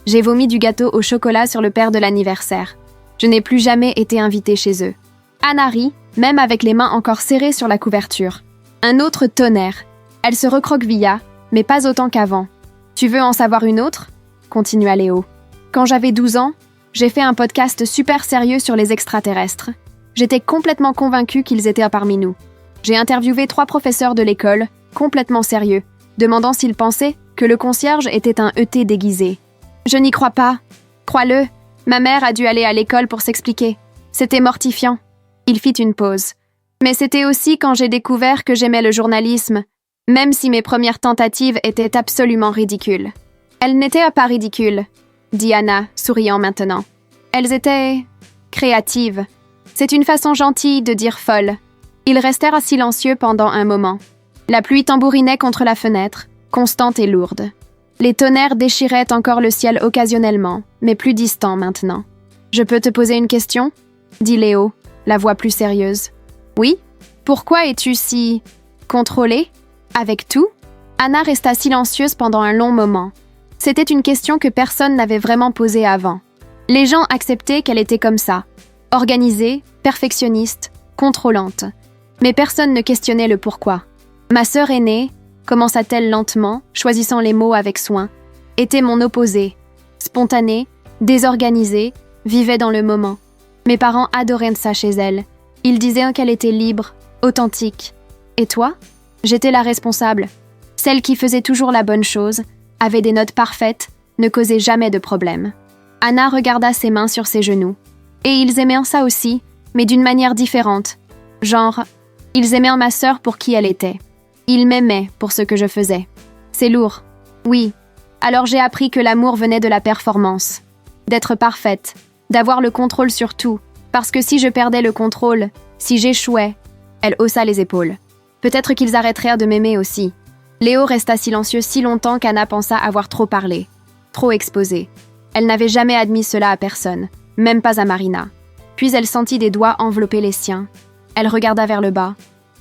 J'ai vomi du gâteau au chocolat sur le père de l'anniversaire. Je n'ai plus jamais été invitée chez eux. Anna rit, même avec les mains encore serrées sur la couverture. Un autre tonnerre. Elle se recroquevilla, mais pas autant qu'avant. « Tu veux en savoir une autre ?» continua Léo. « Quand j'avais 12 ans, j'ai fait un podcast super sérieux sur les extraterrestres. J'étais complètement convaincue qu'ils étaient parmi nous. J'ai interviewé 3 professeurs de l'école, complètement sérieux, demandant s'ils pensaient que le concierge était un ET déguisé. Je n'y crois pas. Crois-le, ma mère a dû aller à l'école pour s'expliquer. C'était mortifiant. » Il fit une pause. « Mais c'était aussi quand j'ai découvert que j'aimais le journalisme, même si mes premières tentatives étaient absolument ridicules. » « Elles n'étaient pas ridicules, » dit Anna, souriant maintenant. « Elles étaient créatives. C'est une façon gentille de dire folle. » Ils restèrent silencieux pendant un moment. La pluie tambourinait contre la fenêtre, constante et lourde. Les tonnerres déchiraient encore le ciel occasionnellement, mais plus distants maintenant. « Je peux te poser une question ?» dit Léo, la voix plus sérieuse. « Oui ? Pourquoi es-tu si contrôlée ? Avec tout ?» Anna resta silencieuse pendant un long moment. C'était une question que personne n'avait vraiment posée avant. Les gens acceptaient qu'elle était comme ça, organisée, perfectionniste, contrôlante. Mais personne ne questionnait le pourquoi. Ma sœur aînée, commença-t-elle lentement, choisissant les mots avec soin, était mon opposée. Spontanée, désorganisée, vivait dans le moment. Mes parents adoraient ça chez elle. Ils disaient qu'elle était libre, authentique. Et toi ? J'étais la responsable. Celle qui faisait toujours la bonne chose, avait des notes parfaites, ne causait jamais de problème. Anna regarda ses mains sur ses genoux. Et ils aimaient ça aussi, mais d'une manière différente. Genre, ils aimaient ma sœur pour qui elle était. Ils m'aimaient pour ce que je faisais. C'est lourd. Oui. Alors j'ai appris que l'amour venait de la performance. D'être parfaite, d'avoir le contrôle sur tout, parce que si je perdais le contrôle, si j'échouais, elle haussa les épaules. Peut-être qu'ils arrêteraient de m'aimer aussi. Léo resta silencieux si longtemps qu'Anna pensa avoir trop parlé, trop exposé. Elle n'avait jamais admis cela à personne, même pas à Marina. Puis elle sentit des doigts envelopper les siens. Elle regarda vers le bas.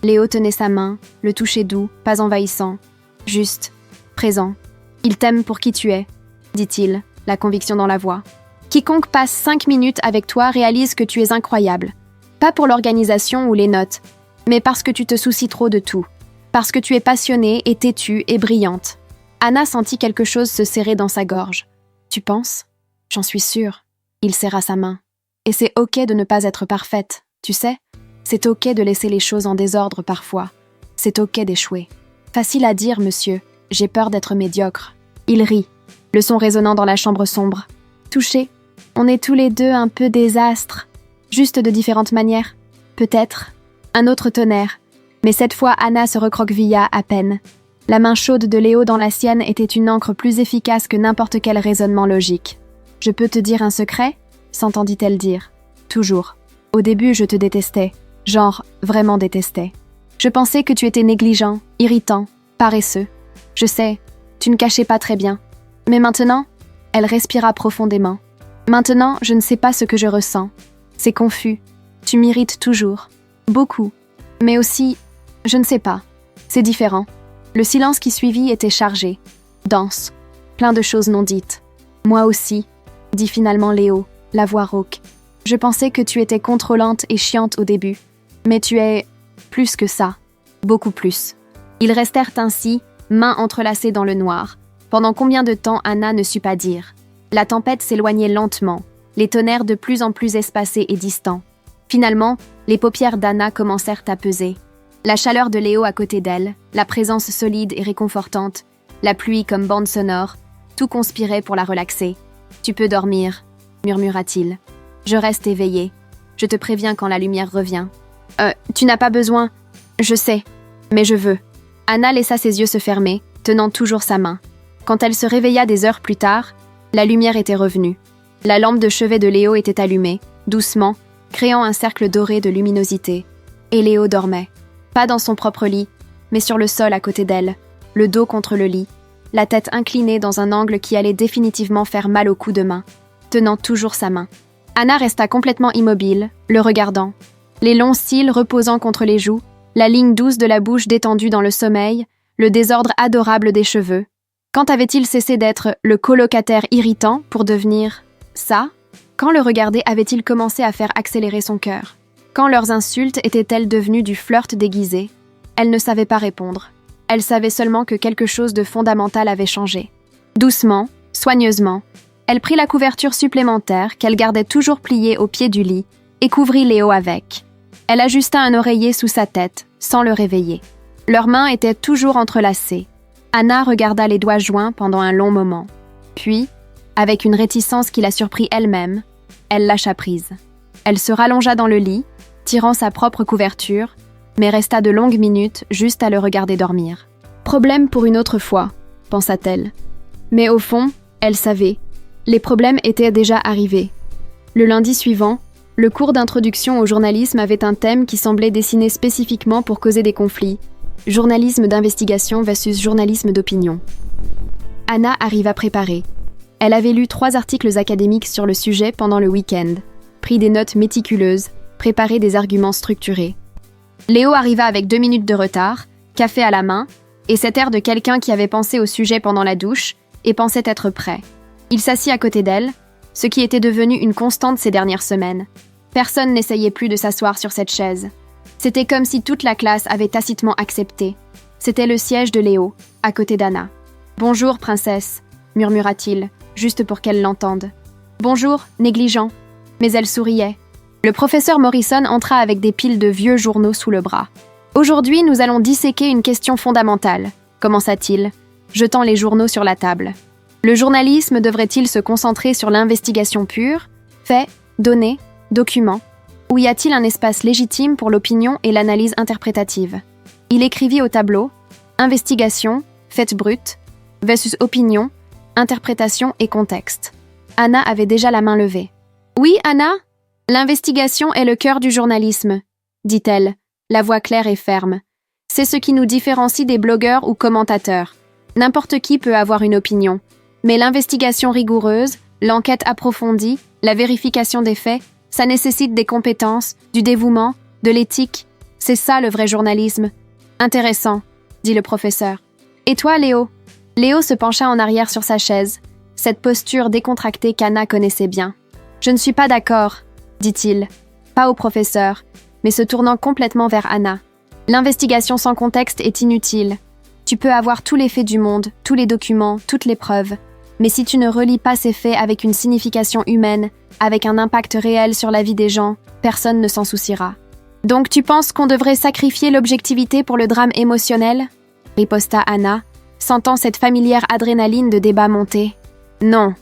Léo tenait sa main, le touchait doux, pas envahissant. Juste, présent. « Il t'aime pour qui tu es », dit-il, la conviction dans la voix. « Quiconque passe 5 minutes avec toi réalise que tu es incroyable. Pas pour l'organisation ou les notes, mais parce que tu te soucies trop de tout. Parce que tu es passionnée et têtue et brillante. » Anna sentit quelque chose se serrer dans sa gorge. « Tu penses ? J'en suis sûre. » Il serra sa main. « Et c'est ok de ne pas être parfaite, tu sais ? C'est ok de laisser les choses en désordre parfois. C'est ok d'échouer. » « Facile à dire, monsieur. J'ai peur d'être médiocre. » Il rit, le son résonnant dans la chambre sombre. « Touché. On est tous les deux un peu désastres. Juste de différentes manières. Peut-être. » Un autre tonnerre. Mais cette fois, Anna se recroquevilla à peine. La main chaude de Léo dans la sienne était une encre plus efficace que n'importe quel raisonnement logique. « Je peux te dire un secret ?» s'entendit-elle dire. « Toujours. Au début, je te détestais. Genre, vraiment détestais. Je pensais que tu étais négligent, irritant, paresseux. Je sais, tu ne cachais pas très bien. Mais maintenant, elle respira profondément. Maintenant, je ne sais pas ce que je ressens. C'est confus. Tu m'irrites toujours. Beaucoup. Mais aussi, je ne sais pas. C'est différent. » Le silence qui suivit était chargé, dense, plein de choses non dites. Moi aussi, dit finalement Léo, la voix rauque. Je pensais que tu étais contrôlante et chiante au début, mais tu es plus que ça, beaucoup plus. Ils restèrent ainsi, mains entrelacées dans le noir. Pendant combien de temps Anna ne sut pas dire. La tempête s'éloignait lentement, les tonnerres de plus en plus espacés et distants. Finalement, les paupières d'Anna commencèrent à peser. La chaleur de Léo à côté d'elle, la présence solide et réconfortante, la pluie comme bande sonore, tout conspirait pour la relaxer. « Tu peux dormir », murmura-t-il. « Je reste éveillé. Je te préviens quand la lumière revient. »« Tu n'as pas besoin. Je sais. Mais je veux. » Anna laissa ses yeux se fermer, tenant toujours sa main. Quand elle se réveilla des heures plus tard, la lumière était revenue. La lampe de chevet de Léo était allumée, doucement, créant un cercle doré de luminosité. Et Léo dormait. Pas dans son propre lit, mais sur le sol à côté d'elle, le dos contre le lit, la tête inclinée dans un angle qui allait définitivement faire mal au cou de main, tenant toujours sa main. Anna resta complètement immobile, le regardant. Les longs cils reposant contre les joues, la ligne douce de la bouche détendue dans le sommeil, le désordre adorable des cheveux. Quand avait-il cessé d'être le colocataire irritant pour devenir ça? Quand le regarder avait-il commencé à faire accélérer son cœur? Quand leurs insultes étaient-elles devenues du flirt déguisé? Elle ne savait pas répondre. Elle savait seulement que quelque chose de fondamental avait changé. Doucement, soigneusement, elle prit la couverture supplémentaire qu'elle gardait toujours pliée au pied du lit et couvrit Léo avec. Elle ajusta un oreiller sous sa tête, sans le réveiller. Leurs mains étaient toujours entrelacées. Anna regarda les doigts joints pendant un long moment. Puis, avec une réticence qui la surprit elle-même, elle lâcha prise. Elle se rallongea dans le lit, tirant sa propre couverture, mais resta de longues minutes juste à le regarder dormir. Problème pour une autre fois, pensa-t-elle. Mais au fond, elle savait. Les problèmes étaient déjà arrivés. Le lundi suivant, le cours d'introduction au journalisme avait un thème qui semblait dessiné spécifiquement pour causer des conflits. Journalisme d'investigation versus journalisme d'opinion. Anna arriva préparée. Elle avait lu 3 articles académiques sur le sujet pendant le week-end, pris des notes méticuleuses, préparé des arguments structurés. Léo arriva avec 2 minutes de retard, café à la main, et cet air de quelqu'un qui avait pensé au sujet pendant la douche et pensait être prêt. Il s'assit à côté d'elle, ce qui était devenu une constante ces dernières semaines. Personne n'essayait plus de s'asseoir sur cette chaise. C'était comme si toute la classe avait tacitement accepté. C'était le siège de Léo, à côté d'Anna. « Bonjour, princesse », murmura-t-il, juste pour qu'elle l'entende. « Bonjour, négligent ». Mais elle souriait. Le professeur Morrison entra avec des piles de vieux journaux sous le bras. « Aujourd'hui, nous allons disséquer une question fondamentale », commença-t-il, jetant les journaux sur la table. Le journalisme devrait-il se concentrer sur l'investigation pure, faits, données, documents, ou y a-t-il un espace légitime pour l'opinion et l'analyse interprétative? Il écrivit au tableau « Investigation, faits bruts, versus opinion, interprétation et contexte ». Anna avait déjà la main levée. « Oui, Anna ? L'investigation est le cœur du journalisme, » dit-elle, la voix claire et ferme. « C'est ce qui nous différencie des blogueurs ou commentateurs. N'importe qui peut avoir une opinion. Mais l'investigation rigoureuse, l'enquête approfondie, la vérification des faits, ça nécessite des compétences, du dévouement, de l'éthique. C'est ça le vrai journalisme. » « Intéressant, » dit le professeur. « Et toi, Léo ?» Léo se pencha en arrière sur sa chaise, cette posture décontractée qu'Anna connaissait bien. « Je ne suis pas d'accord, » dit-il. Pas au professeur, mais se tournant complètement vers Anna. « L'investigation sans contexte est inutile. Tu peux avoir tous les faits du monde, tous les documents, toutes les preuves. Mais si tu ne relis pas ces faits avec une signification humaine, avec un impact réel sur la vie des gens, personne ne s'en souciera. Donc tu penses qu'on devrait sacrifier l'objectivité pour le drame émotionnel ? Riposta Anna, sentant cette familière adrénaline de débat monter. Non.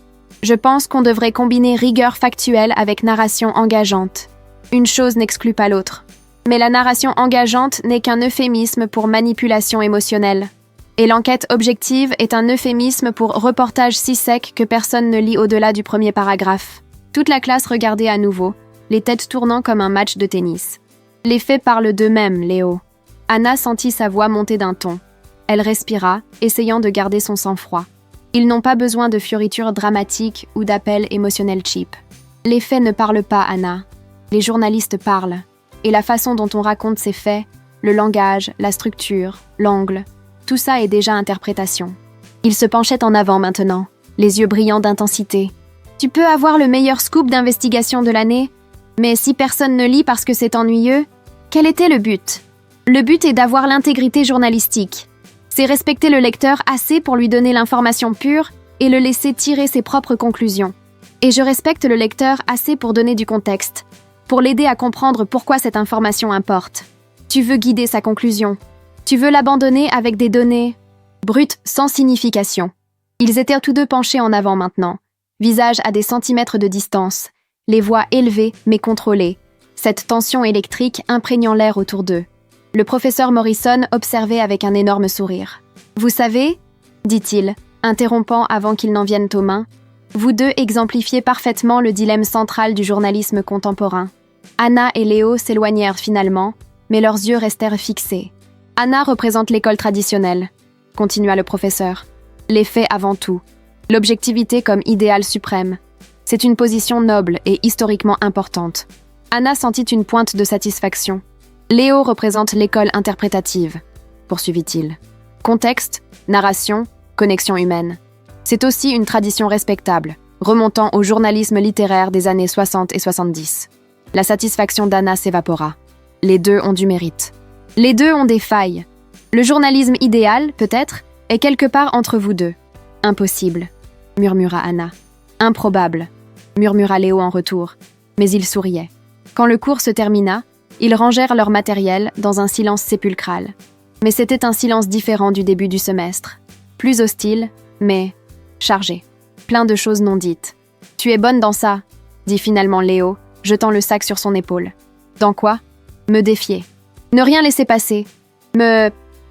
Je pense qu'on devrait combiner rigueur factuelle avec narration engageante. Une chose n'exclut pas l'autre. Mais la narration engageante n'est qu'un euphémisme pour manipulation émotionnelle. Et l'enquête objective est un euphémisme pour reportage si sec que personne ne lit au-delà du premier paragraphe. Toute la classe regardait à nouveau, les têtes tournant comme un match de tennis. Les faits parlent d'eux-mêmes, Léo. Anna sentit sa voix monter d'un ton. Elle respira, essayant de garder son sang-froid. Ils n'ont pas besoin de fioritures dramatiques ou d'appels émotionnels cheap. Les faits ne parlent pas, Anna. Les journalistes parlent. Et la façon dont on raconte ces faits, le langage, la structure, l'angle, tout ça est déjà interprétation. Il se penchait en avant maintenant, les yeux brillants d'intensité. Tu peux avoir le meilleur scoop d'investigation de l'année, mais si personne ne lit parce que c'est ennuyeux, quel était le but? Le but est d'avoir l'intégrité journalistique. C'est respecter le lecteur assez pour lui donner l'information pure et le laisser tirer ses propres conclusions. Et je respecte le lecteur assez pour donner du contexte, pour l'aider à comprendre pourquoi cette information importe. Tu veux guider sa conclusion. Tu veux l'abandonner avec des données brutes sans signification. Ils étaient tous deux penchés en avant maintenant, visage à des centimètres de distance, les voix élevées mais contrôlées, cette tension électrique imprégnant l'air autour d'eux. Le professeur Morrison observait avec un énorme sourire. « Vous savez, dit-il, interrompant avant qu'ils n'en viennent aux mains, vous deux exemplifiez parfaitement le dilemme central du journalisme contemporain. Anna et Léo s'éloignèrent finalement, mais leurs yeux restèrent fixés. Anna représente l'école traditionnelle, continua le professeur. Les faits avant tout. L'objectivité comme idéal suprême. C'est une position noble et historiquement importante. Anna sentit une pointe de satisfaction. Léo représente l'école interprétative, poursuivit-il. Contexte, narration, connexion humaine. C'est aussi une tradition respectable, remontant au journalisme littéraire des années 60 et 70. La satisfaction d'Anna s'évapora. Les deux ont du mérite. Les deux ont des failles. Le journalisme idéal, peut-être, est quelque part entre vous deux. Impossible, murmura Anna. Improbable, murmura Léo en retour, mais il souriait. Quand le cours se termina, ils rangèrent leur matériel dans un silence sépulcral. Mais c'était un silence différent du début du semestre. Plus hostile, mais chargé. Plein de choses non dites. « Tu es bonne dans ça », dit finalement Léo, jetant le sac sur son épaule. « Dans quoi ?»« Me défier. Ne rien laisser passer. Me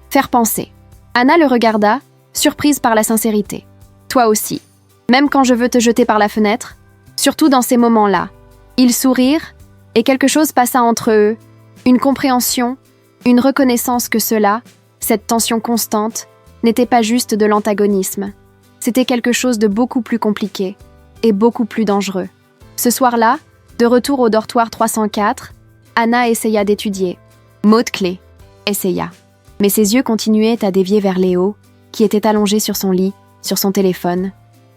faire penser. » Anna le regarda, surprise par la sincérité. « Toi aussi. Même quand je veux te jeter par la fenêtre, surtout dans ces moments-là. » Ils sourirent, et quelque chose passa entre eux, une compréhension, une reconnaissance que cela, cette tension constante, n'était pas juste de l'antagonisme. C'était quelque chose de beaucoup plus compliqué et beaucoup plus dangereux. Ce soir-là, de retour au dortoir 304, Anna essaya d'étudier. Mot-clé, essaya. Mais ses yeux continuaient à dévier vers Léo, qui était allongé sur son lit, sur son téléphone,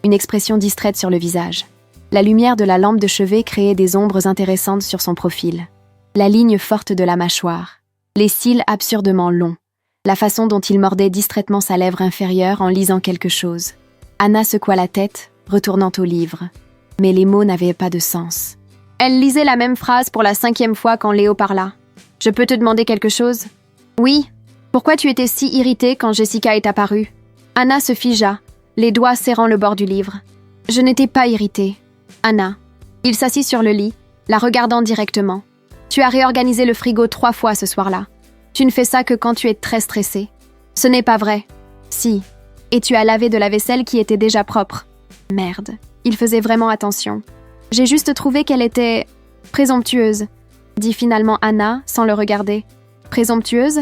une expression distraite sur le visage. La lumière de la lampe de chevet créait des ombres intéressantes sur son profil. La ligne forte de la mâchoire, les cils absurdement longs, la façon dont il mordait distraitement sa lèvre inférieure en lisant quelque chose. Anna secoua la tête, retournant au livre. Mais les mots n'avaient pas de sens. Elle lisait la même phrase pour la 5e fois quand Léo parla. « Je peux te demander quelque chose ?»« Oui. Pourquoi tu étais si irritée quand Jessica est apparue ?» Anna se figea, les doigts serrant le bord du livre. « Je n'étais pas irritée. » Anna. Il s'assit sur le lit, la regardant directement. « Tu as réorganisé le frigo 3 fois ce soir-là. Tu ne fais ça que quand tu es très stressée. »« Ce n'est pas vrai. »« Si. Et tu as lavé de la vaisselle qui était déjà propre. » Merde. Il faisait vraiment attention. « J'ai juste trouvé qu'elle était présomptueuse, » dit finalement Anna sans le regarder. « Présomptueuse ? »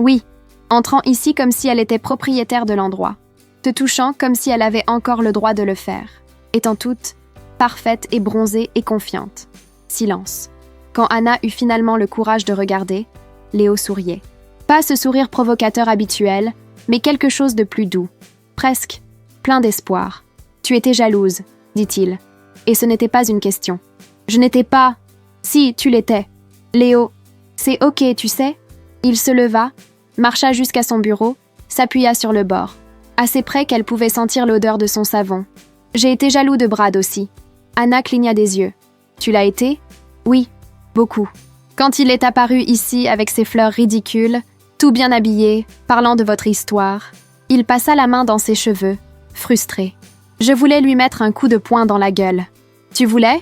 Oui. Entrant ici comme si elle était propriétaire de l'endroit. Te touchant comme si elle avait encore le droit de le faire. Étant toute parfaite et bronzée et confiante. Silence. Quand Anna eut finalement le courage de regarder, Léo souriait. Pas ce sourire provocateur habituel, mais quelque chose de plus doux. Presque, plein d'espoir. « Tu étais jalouse, » dit-il. Et ce n'était pas une question. « Je n'étais pas... » « Si, tu l'étais. »« Léo, c'est ok, tu sais ?» Il se leva, marcha jusqu'à son bureau, s'appuya sur le bord, assez près qu'elle pouvait sentir l'odeur de son savon. « J'ai été jaloux de Brad aussi. » Anna cligna des yeux. « Tu l'as été ? » ?»« Oui, beaucoup. Quand il est apparu ici avec ses fleurs ridicules, tout bien habillé, parlant de votre histoire, il passa la main dans ses cheveux, frustré. Je voulais lui mettre un coup de poing dans la gueule. « Tu voulais ? » ?»«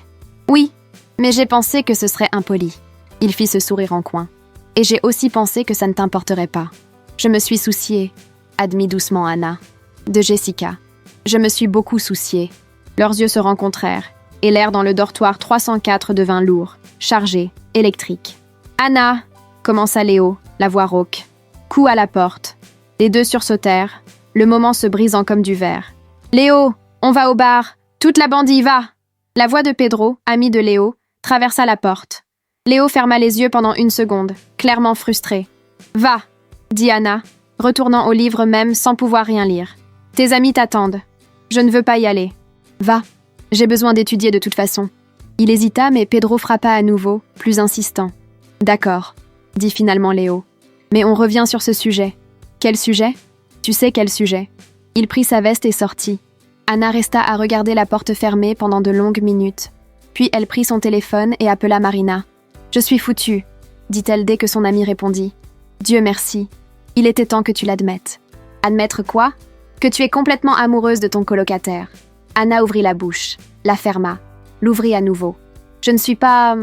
Oui, mais j'ai pensé que ce serait impoli. » Il fit ce sourire en coin. « Et j'ai aussi pensé que ça ne t'importerait pas. Je me suis souciée, » admit doucement Anna. « De Jessica. Je me suis beaucoup souciée. » Leurs yeux se rencontrèrent, et l'air dans le dortoir 304 devint lourd, chargé, électrique. « Anna !» commença Léo, la voix rauque. Coup à la porte. Les deux sursautèrent, le moment se brisant comme du verre. « Léo, on va au bar. Toute la bande y va !» La voix de Pedro, ami de Léo, traversa la porte. Léo ferma les yeux pendant 1 seconde, clairement frustré. « Va !» dit Anna, retournant au livre même sans pouvoir rien lire. « Tes amis t'attendent. » Je ne veux pas y aller. Va. J'ai besoin d'étudier de toute façon. Il hésita, mais Pedro frappa à nouveau, plus insistant. D'accord, dit finalement Léo. Mais on revient sur ce sujet. Quel sujet? Tu sais quel sujet. Il prit sa veste et sortit. Anna resta à regarder la porte fermée pendant de longues minutes. Puis elle prit son téléphone et appela Marina. « Je suis foutue », dit-elle dès que son amie répondit. « Dieu merci. Il était temps que tu l'admettes. » « Admettre quoi? Que tu es complètement amoureuse de ton colocataire. » Anna ouvrit la bouche, la ferma, l'ouvrit à nouveau. « Je ne suis pas...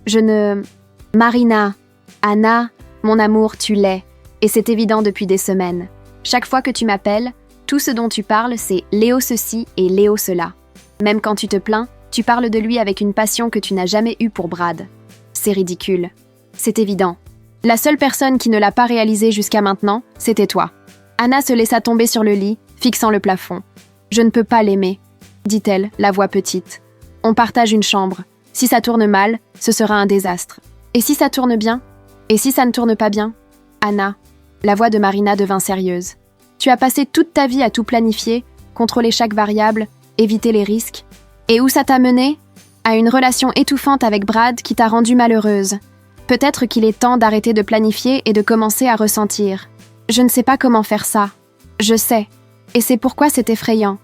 Je ne... » « Marina, Anna, mon amour, tu l'es. Et c'est évident depuis des semaines. Chaque fois que tu m'appelles, tout ce dont tu parles, c'est Léo ceci et Léo cela. Même quand tu te plains, tu parles de lui avec une passion que tu n'as jamais eue pour Brad. C'est ridicule. C'est évident. La seule personne qui ne l'a pas réalisé jusqu'à maintenant, c'était toi. » Anna se laissa tomber sur le lit, fixant le plafond. « Je ne peux pas l'aimer, » dit-elle, la voix petite. « On partage une chambre. Si ça tourne mal, ce sera un désastre. Et si ça tourne bien? Et si ça ne tourne pas bien? » Anna, la voix de Marina devint sérieuse. « Tu as passé toute ta vie à tout planifier, contrôler chaque variable, éviter les risques. Et où ça t'a mené? À une relation étouffante avec Brad qui t'a rendue malheureuse. Peut-être qu'il est temps d'arrêter de planifier et de commencer à ressentir. Je ne sais pas comment faire ça. Je sais. Et c'est pourquoi c'est effrayant.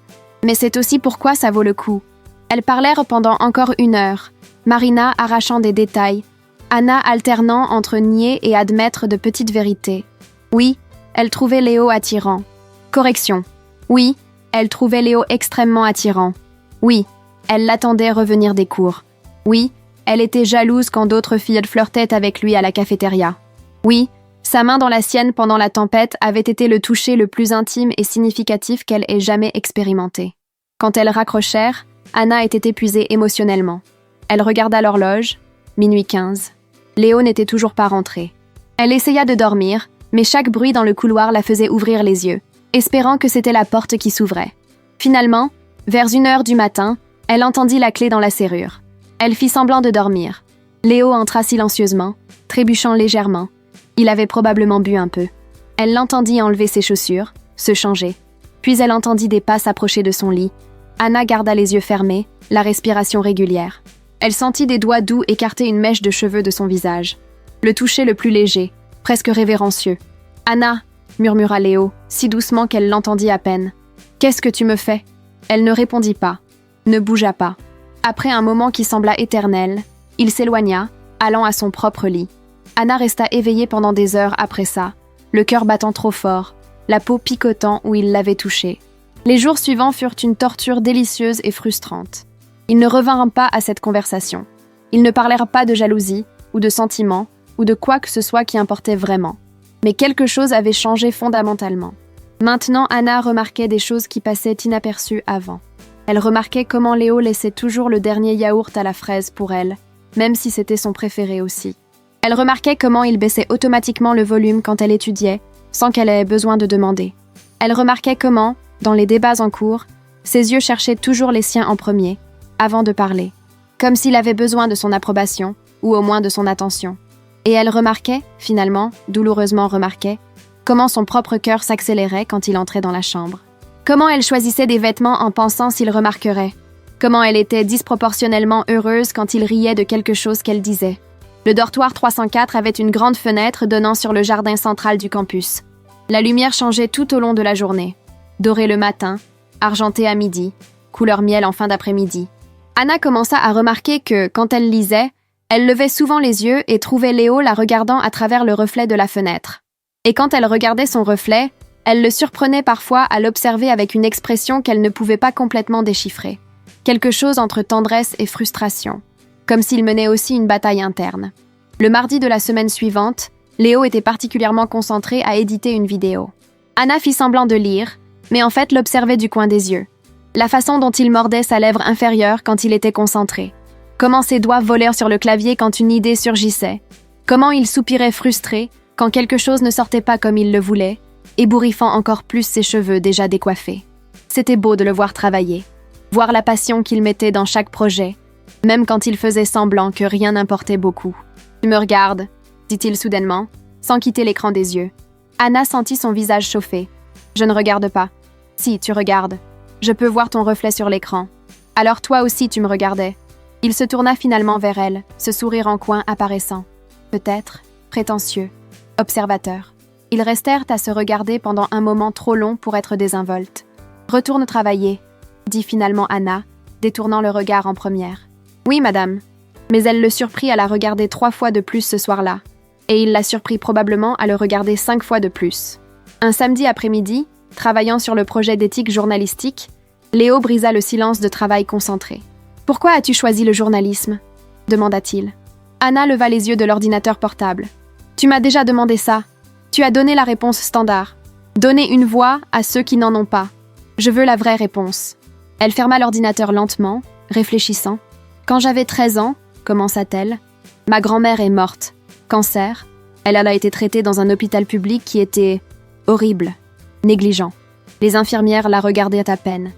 Mais c'est aussi pourquoi ça vaut le coup. » Elles parlèrent pendant encore 1 heure, Marina arrachant des détails, Anna alternant entre nier et admettre de petites vérités. Oui, elle trouvait Léo attirant. Correction. Oui, elle trouvait Léo extrêmement attirant. Oui, elle l'attendait revenir des cours. Oui, elle était jalouse quand d'autres filles flirtaient avec lui à la cafétéria. Oui, sa main dans la sienne pendant la tempête avait été le toucher le plus intime et significatif qu'elle ait jamais expérimenté. Quand elles raccrochèrent, Anna était épuisée émotionnellement. Elle regarda l'horloge, 00h15. Léo n'était toujours pas rentré. Elle essaya de dormir, mais chaque bruit dans le couloir la faisait ouvrir les yeux, espérant que c'était la porte qui s'ouvrait. Finalement, vers 1h du matin, elle entendit la clé dans la serrure. Elle fit semblant de dormir. Léo entra silencieusement, trébuchant légèrement. Il avait probablement bu un peu. Elle l'entendit enlever ses chaussures, se changer. Puis elle entendit des pas s'approcher de son lit. Anna garda les yeux fermés, la respiration régulière. Elle sentit des doigts doux écarter une mèche de cheveux de son visage. Le toucher le plus léger, presque révérencieux. « Anna !» murmura Léo, si doucement qu'elle l'entendit à peine. « Qu'est-ce que tu me fais ?» Elle ne répondit pas, ne bougea pas. Après un moment qui sembla éternel, il s'éloigna, allant à son propre lit. Anna resta éveillée pendant des heures après ça, le cœur battant trop fort, la peau picotant où il l'avait touchée. Les jours suivants furent une torture délicieuse et frustrante. Ils ne revinrent pas à cette conversation. Ils ne parlèrent pas de jalousie, ou de sentiments, ou de quoi que ce soit qui importait vraiment. Mais quelque chose avait changé fondamentalement. Maintenant, Anna remarquait des choses qui passaient inaperçues avant. Elle remarquait comment Léo laissait toujours le dernier yaourt à la fraise pour elle, même si c'était son préféré aussi. Elle remarquait comment il baissait automatiquement le volume quand elle étudiait, sans qu'elle ait besoin de demander. Elle remarquait comment, dans les débats en cours, ses yeux cherchaient toujours les siens en premier, avant de parler, comme s'il avait besoin de son approbation, ou au moins de son attention. Et elle remarquait, finalement, douloureusement remarquait, comment son propre cœur s'accélérait quand il entrait dans la chambre. Comment elle choisissait des vêtements en pensant s'il remarquerait. Comment elle était disproportionnellement heureuse quand il riait de quelque chose qu'elle disait. Le dortoir 304 avait une grande fenêtre donnant sur le jardin central du campus. La lumière changeait tout au long de la journée. Dorée le matin, argentée à midi, couleur miel en fin d'après-midi. Anna commença à remarquer que, quand elle lisait, elle levait souvent les yeux et trouvait Léo la regardant à travers le reflet de la fenêtre. Et quand elle regardait son reflet, elle le surprenait parfois à l'observer avec une expression qu'elle ne pouvait pas complètement déchiffrer. Quelque chose entre tendresse et frustration, comme s'il menait aussi une bataille interne. Le mardi de la semaine suivante, Léo était particulièrement concentré à éditer une vidéo. Anna fit semblant de lire, mais en fait l'observait du coin des yeux. La façon dont il mordait sa lèvre inférieure quand il était concentré. Comment ses doigts volèrent sur le clavier quand une idée surgissait. Comment il soupirait frustré quand quelque chose ne sortait pas comme il le voulait, ébouriffant encore plus ses cheveux déjà décoiffés. C'était beau de le voir travailler, voir la passion qu'il mettait dans chaque projet, même quand il faisait semblant que rien n'importait beaucoup. « Tu me regardes », dit-il soudainement, sans quitter l'écran des yeux. Anna sentit son visage chauffer. « Je ne regarde pas. »« Si, tu regardes. » Je peux voir ton reflet sur l'écran. Alors toi aussi tu me regardais. Il se tourna finalement vers elle, ce sourire en coin apparaissant. Peut-être, prétentieux, observateur. Ils restèrent à se regarder pendant un moment trop long pour être désinvoltes. « Retourne travailler », dit finalement Anna, détournant le regard en première. « Oui, madame. » Mais elle le surprit à la regarder 3 fois de plus ce soir-là. Et il la surprit probablement à le regarder 5 fois de plus. Un samedi après-midi, travaillant sur le projet d'éthique journalistique, Léo brisa le silence de travail concentré. « Pourquoi as-tu choisi le journalisme ?» demanda-t-il. Anna leva les yeux de l'ordinateur portable. « Tu m'as déjà demandé ça. Tu as donné la réponse standard. Donner une voix à ceux qui n'en ont pas. Je veux la vraie réponse. » Elle ferma l'ordinateur lentement, réfléchissant. « Quand j'avais 13 ans, commença-t-elle, ma grand-mère est morte. Cancer. Elle a été traitée dans un hôpital public qui était horrible, négligent. Les infirmières la regardaient à peine.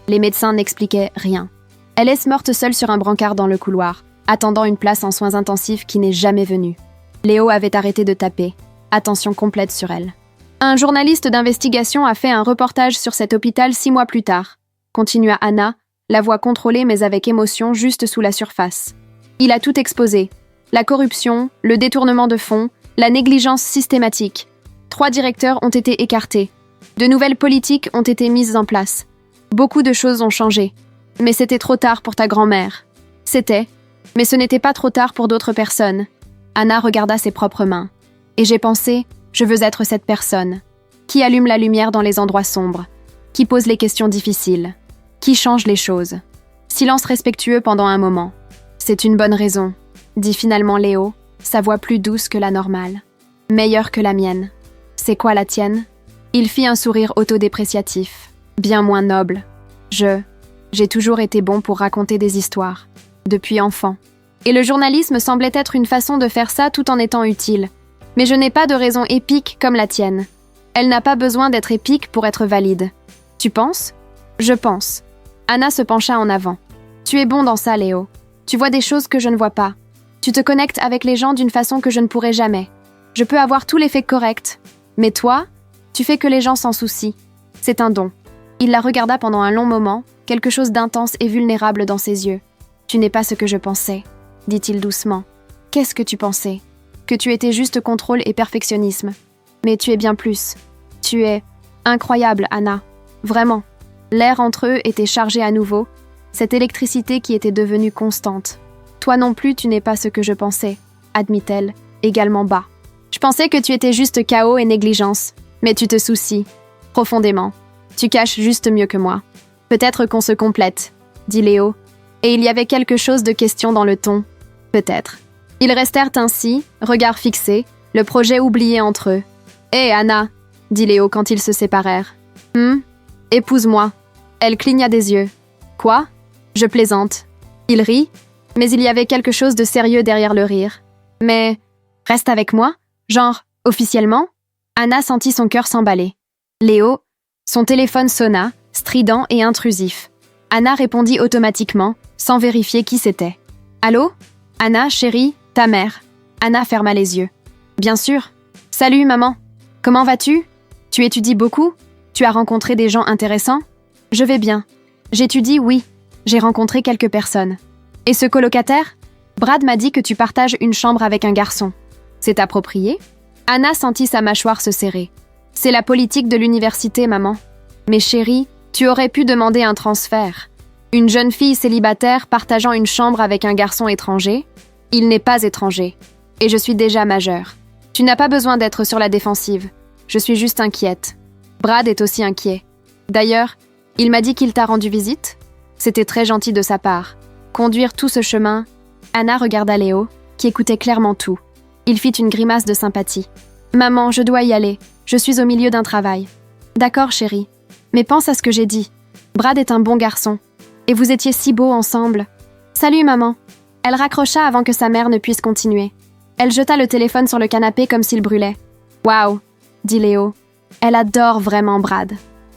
Les médecins n'expliquaient rien. Elle est morte seule sur un brancard dans le couloir, attendant une place en soins intensifs qui n'est jamais venue. Léo avait arrêté de taper. Attention complète sur elle. Un journaliste d'investigation a fait un reportage sur cet hôpital 6 mois plus tard, continua Anna, la voix contrôlée mais avec émotion juste sous la surface. Il a tout exposé. La corruption, le détournement de fonds, la négligence systématique. 3 directeurs ont été écartés. De nouvelles politiques ont été mises en place. Beaucoup de choses ont changé. Mais c'était trop tard pour ta grand-mère. C'était, mais ce n'était pas trop tard pour d'autres personnes. Anna regarda ses propres mains. Et j'ai pensé, je veux être cette personne. Qui allume la lumière dans les endroits sombres. Qui pose les questions difficiles. Qui change les choses. Silence respectueux pendant un moment. C'est une bonne raison, dit finalement Léo, sa voix plus douce que la normale. Meilleure que la mienne. C'est quoi la tienne ? Il fit un sourire autodépréciatif, bien moins noble. J'ai toujours été bon pour raconter des histoires, depuis enfant. Et le journalisme semblait être une façon de faire ça tout en étant utile. Mais je n'ai pas de raison épique comme la tienne. Elle n'a pas besoin d'être épique pour être valide. Tu penses ? Je pense. Anna se pencha en avant. Tu es bon dans ça, Léo. Tu vois des choses que je ne vois pas. Tu te connectes avec les gens d'une façon que je ne pourrais jamais. Je peux avoir tous les faits corrects. Mais toi, tu fais que les gens s'en soucient. C'est un don. Il la regarda pendant un long moment, quelque chose d'intense et vulnérable dans ses yeux. Tu n'es pas ce que je pensais, dit-il doucement. Qu'est-ce que tu pensais ? Que tu étais juste contrôle et perfectionnisme. Mais tu es bien plus. Tu es incroyable, Anna. Vraiment. L'air entre eux était chargé à nouveau, cette électricité qui était devenue constante. Toi non plus, tu n'es pas ce que je pensais, admit-elle, également bas. Je pensais que tu étais juste chaos et négligence, mais tu te soucies, profondément. Tu caches juste mieux que moi. Peut-être qu'on se complète, dit Léo, et il y avait quelque chose de question dans le ton. Peut-être. Ils restèrent ainsi, regard fixé, le projet oublié entre eux. « Hé, Anna !» dit Léo quand ils se séparèrent. « Épouse-moi. » Elle cligna des yeux. « Quoi ?» Je plaisante. Il rit, mais il y avait quelque chose de sérieux derrière le rire. « Mais, reste avec moi ? Genre, officiellement ?» Anna sentit son cœur s'emballer. Léo, son téléphone sonna, strident et intrusif. Anna répondit automatiquement, sans vérifier qui c'était. « Allô ? Anna, chérie, ta mère. » Anna ferma les yeux. « Bien sûr. Salut, maman. Comment vas-tu ? Tu étudies beaucoup ? Tu as rencontré des gens intéressants ? Je vais bien. J'étudie, oui. J'ai rencontré quelques personnes. Et ce colocataire ? Brad m'a dit que tu partages une chambre avec un garçon. C'est approprié ? Anna sentit sa mâchoire se serrer. C'est la politique de l'université, maman. Mais chérie, tu aurais pu demander un transfert. Une jeune fille célibataire partageant une chambre avec un garçon étranger ? Il n'est pas étranger. Et je suis déjà majeure. Tu n'as pas besoin d'être sur la défensive. Je suis juste inquiète. Brad est aussi inquiet. D'ailleurs, il m'a dit qu'il t'a rendu visite ? C'était très gentil de sa part. Conduire tout ce chemin... Anna regarda Léo, qui écoutait clairement tout. Il fit une grimace de sympathie. « Maman, je dois y aller. Je suis au milieu d'un travail. »« D'accord, chérie. Mais pense à ce que j'ai dit. Brad est un bon garçon. Et vous étiez si beaux ensemble. Salut, maman. » Elle raccrocha avant que sa mère ne puisse continuer. Elle jeta le téléphone sur le canapé comme s'il brûlait. « Waouh !» dit Léo. Elle adore vraiment Brad.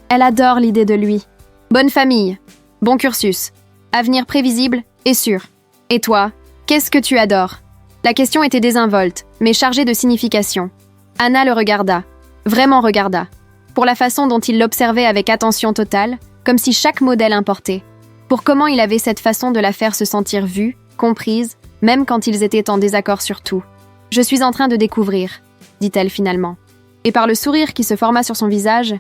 Elle adore l'idée de lui. Bonne famille. Bon cursus. Avenir prévisible et sûr. Et toi, qu'est-ce que tu adores ? La question était désinvolte, mais chargée de signification. Anna le regarda. Vraiment regarda. Pour la façon dont il l'observait avec attention totale, comme si chaque mot d'elle importait. Pour comment il avait cette façon de la faire se sentir vue, comprise, même quand ils étaient en désaccord sur tout. « Je suis en train de découvrir », dit-elle finalement. Et par le sourire qui se forma sur son visage,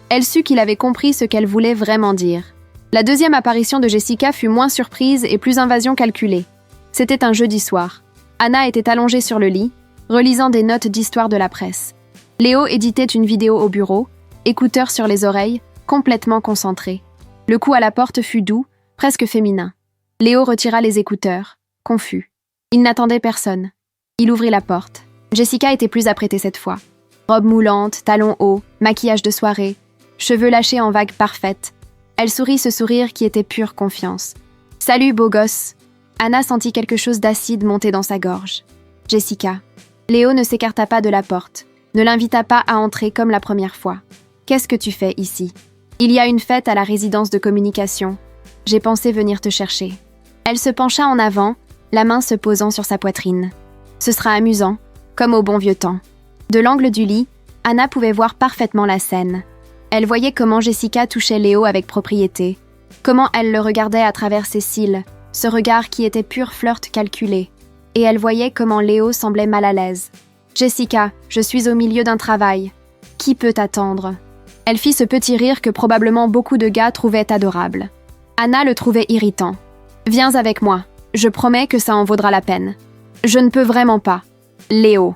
elle sut qu'il avait compris ce qu'elle voulait vraiment dire. La deuxième apparition de Jessica fut moins surprise et plus invasion calculée. C'était un jeudi soir. Anna était allongée sur le lit, relisant des notes d'histoire de la presse. Léo éditait une vidéo au bureau, écouteurs sur les oreilles, complètement concentré. Le coup à la porte fut doux, presque féminin. Léo retira les écouteurs, confus. Il n'attendait personne. Il ouvrit la porte. Jessica était plus apprêtée cette fois. Robe moulante, talons hauts, maquillage de soirée, cheveux lâchés en vagues parfaites. Elle sourit ce sourire qui était pure confiance. « Salut, beau gosse !» Anna sentit quelque chose d'acide monter dans sa gorge. « Jessica !» Léo ne s'écarta pas de la porte, ne l'invita pas à entrer comme la première fois. « Qu'est-ce que tu fais ici ?»« Il y a une fête à la résidence de communication. J'ai pensé venir te chercher. » Elle se pencha en avant, la main se posant sur sa poitrine. Ce sera amusant, comme au bon vieux temps. De l'angle du lit, Anna pouvait voir parfaitement la scène. Elle voyait comment Jessica touchait Léo avec propriété, comment elle le regardait à travers ses cils, ce regard qui était pur flirt calculé. Et elle voyait comment Léo semblait mal à l'aise. « Jessica, je suis au milieu d'un travail. Qui peut t'attendre ?» Elle fit ce petit rire que probablement beaucoup de gars trouvaient adorable. Anna le trouvait irritant. « Viens avec moi. Je promets que ça en vaudra la peine. »« Je ne peux vraiment pas. Léo. »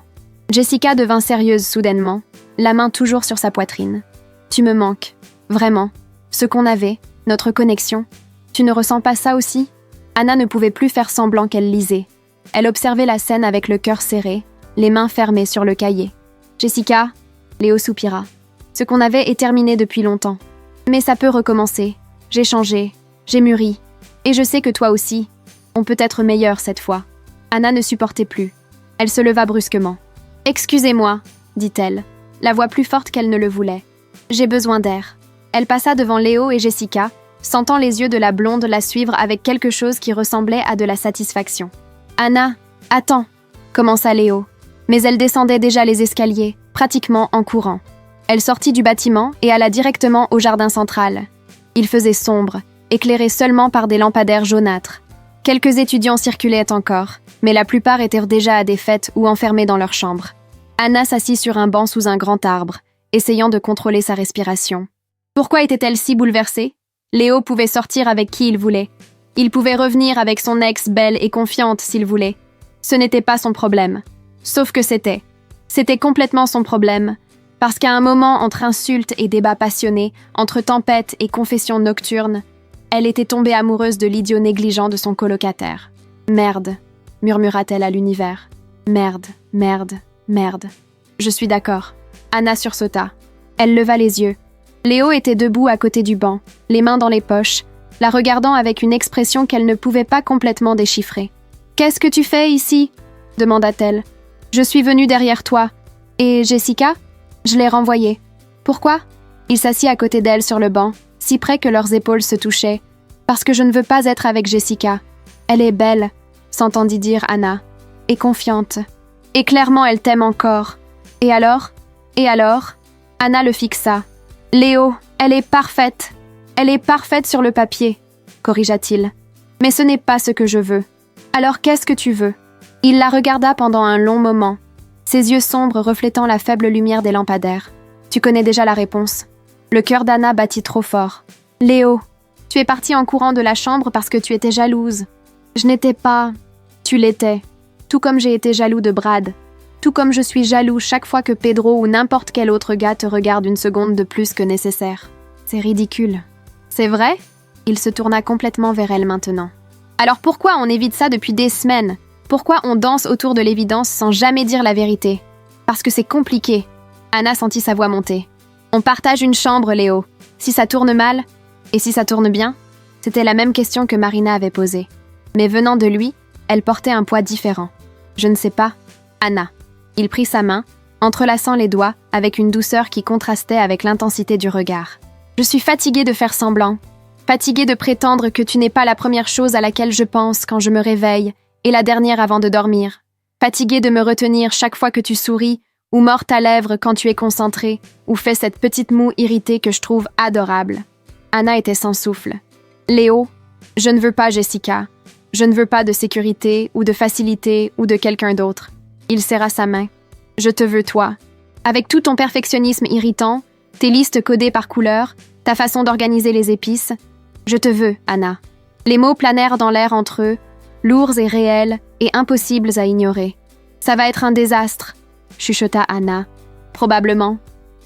Jessica devint sérieuse soudainement, la main toujours sur sa poitrine. « Tu me manques. Vraiment. Ce qu'on avait, notre connexion. Tu ne ressens pas ça aussi ?» Anna ne pouvait plus faire semblant qu'elle lisait. Elle observait la scène avec le cœur serré, les mains fermées sur le cahier. « Jessica ?» Léo soupira. « Ce qu'on avait est terminé depuis longtemps. Mais ça peut recommencer. J'ai changé. J'ai mûri. Et je sais que toi aussi. On peut être meilleur cette fois. » Anna ne supportait plus. Elle se leva brusquement. « Excusez-moi, » dit-elle, la voix plus forte qu'elle ne le voulait. « J'ai besoin d'air. » Elle passa devant Léo et Jessica, sentant les yeux de la blonde la suivre avec quelque chose qui ressemblait à de la satisfaction. « Anna, attends !» commença Léo. Mais elle descendait déjà les escaliers, pratiquement en courant. Elle sortit du bâtiment et alla directement au jardin central. Il faisait sombre, éclairé seulement par des lampadaires jaunâtres. Quelques étudiants circulaient encore, mais la plupart étaient déjà à des fêtes ou enfermés dans leur chambre. Anna s'assit sur un banc sous un grand arbre, essayant de contrôler sa respiration. Pourquoi était-elle si bouleversée? Léo pouvait sortir avec qui il voulait. Il pouvait revenir avec son ex belle et confiante s'il voulait. Ce n'était pas son problème. Sauf que c'était. C'était complètement son problème. Parce qu'à un moment, entre insultes et débats passionnés, entre tempêtes et confessions nocturnes, elle était tombée amoureuse de l'idiot négligent de son colocataire. « Merde », murmura-t-elle à l'univers. « Merde, merde, merde. » Je suis d'accord. Anna sursauta. Elle leva les yeux. Léo était debout à côté du banc, les mains dans les poches, la regardant avec une expression qu'elle ne pouvait pas complètement déchiffrer. « Qu'est-ce que tu fais ici ?» demanda-t-elle. « Je suis venue derrière toi. Et Jessica ?» Je l'ai renvoyée. « Pourquoi ?» Il s'assit à côté d'elle sur le banc, si près que leurs épaules se touchaient. « Parce que je ne veux pas être avec Jessica. Elle est belle, » s'entendit dire Anna, « et confiante. Et clairement, elle t'aime encore. Et alors ?» « Et alors ?» Anna le fixa. « Léo, elle est parfaite. Elle est parfaite sur le papier, » corrigea-t-il. « Mais ce n'est pas ce que je veux. Alors qu'est-ce que tu veux ?» Il la regarda pendant un long moment, ses yeux sombres reflétant la faible lumière des lampadaires. Tu connais déjà la réponse. Le cœur d'Anna battit trop fort. « Léo, tu es partie en courant de la chambre parce que tu étais jalouse. Je n'étais pas... Tu l'étais. Tout comme j'ai été jaloux de Brad. Tout comme je suis jaloux chaque fois que Pedro ou n'importe quel autre gars te regarde une seconde de plus que nécessaire. C'est ridicule. C'est vrai ?» Il se tourna complètement vers elle maintenant. « Alors pourquoi on évite ça depuis des semaines ? Pourquoi on danse autour de l'évidence sans jamais dire la vérité ? Parce que c'est compliqué. » Anna sentit sa voix monter. « On partage une chambre, Léo. Si ça tourne mal, et si ça tourne bien ?» C'était la même question que Marina avait posée. Mais venant de lui, elle portait un poids différent. « Je ne sais pas. Anna. » Il prit sa main, entrelaçant les doigts avec une douceur qui contrastait avec l'intensité du regard. « Je suis fatiguée de faire semblant. Fatiguée de prétendre que tu n'es pas la première chose à laquelle je pense quand je me réveille et la dernière avant de dormir. Fatiguée de me retenir chaque fois que tu souris ou mords ta lèvre quand tu es concentrée ou fais cette petite moue irritée que je trouve adorable. Anna était sans souffle. Léo, je ne veux pas Jessica. Je ne veux pas de sécurité ou de facilité ou de quelqu'un d'autre. Il serra sa main. Je te veux toi. Avec tout ton perfectionnisme irritant, tes listes codées par couleur, ta façon d'organiser les épices. Je te veux, Anna. Les mots planèrent dans l'air entre eux, lourds et réels et impossibles à ignorer. Ça va être un désastre, chuchota Anna. Probablement.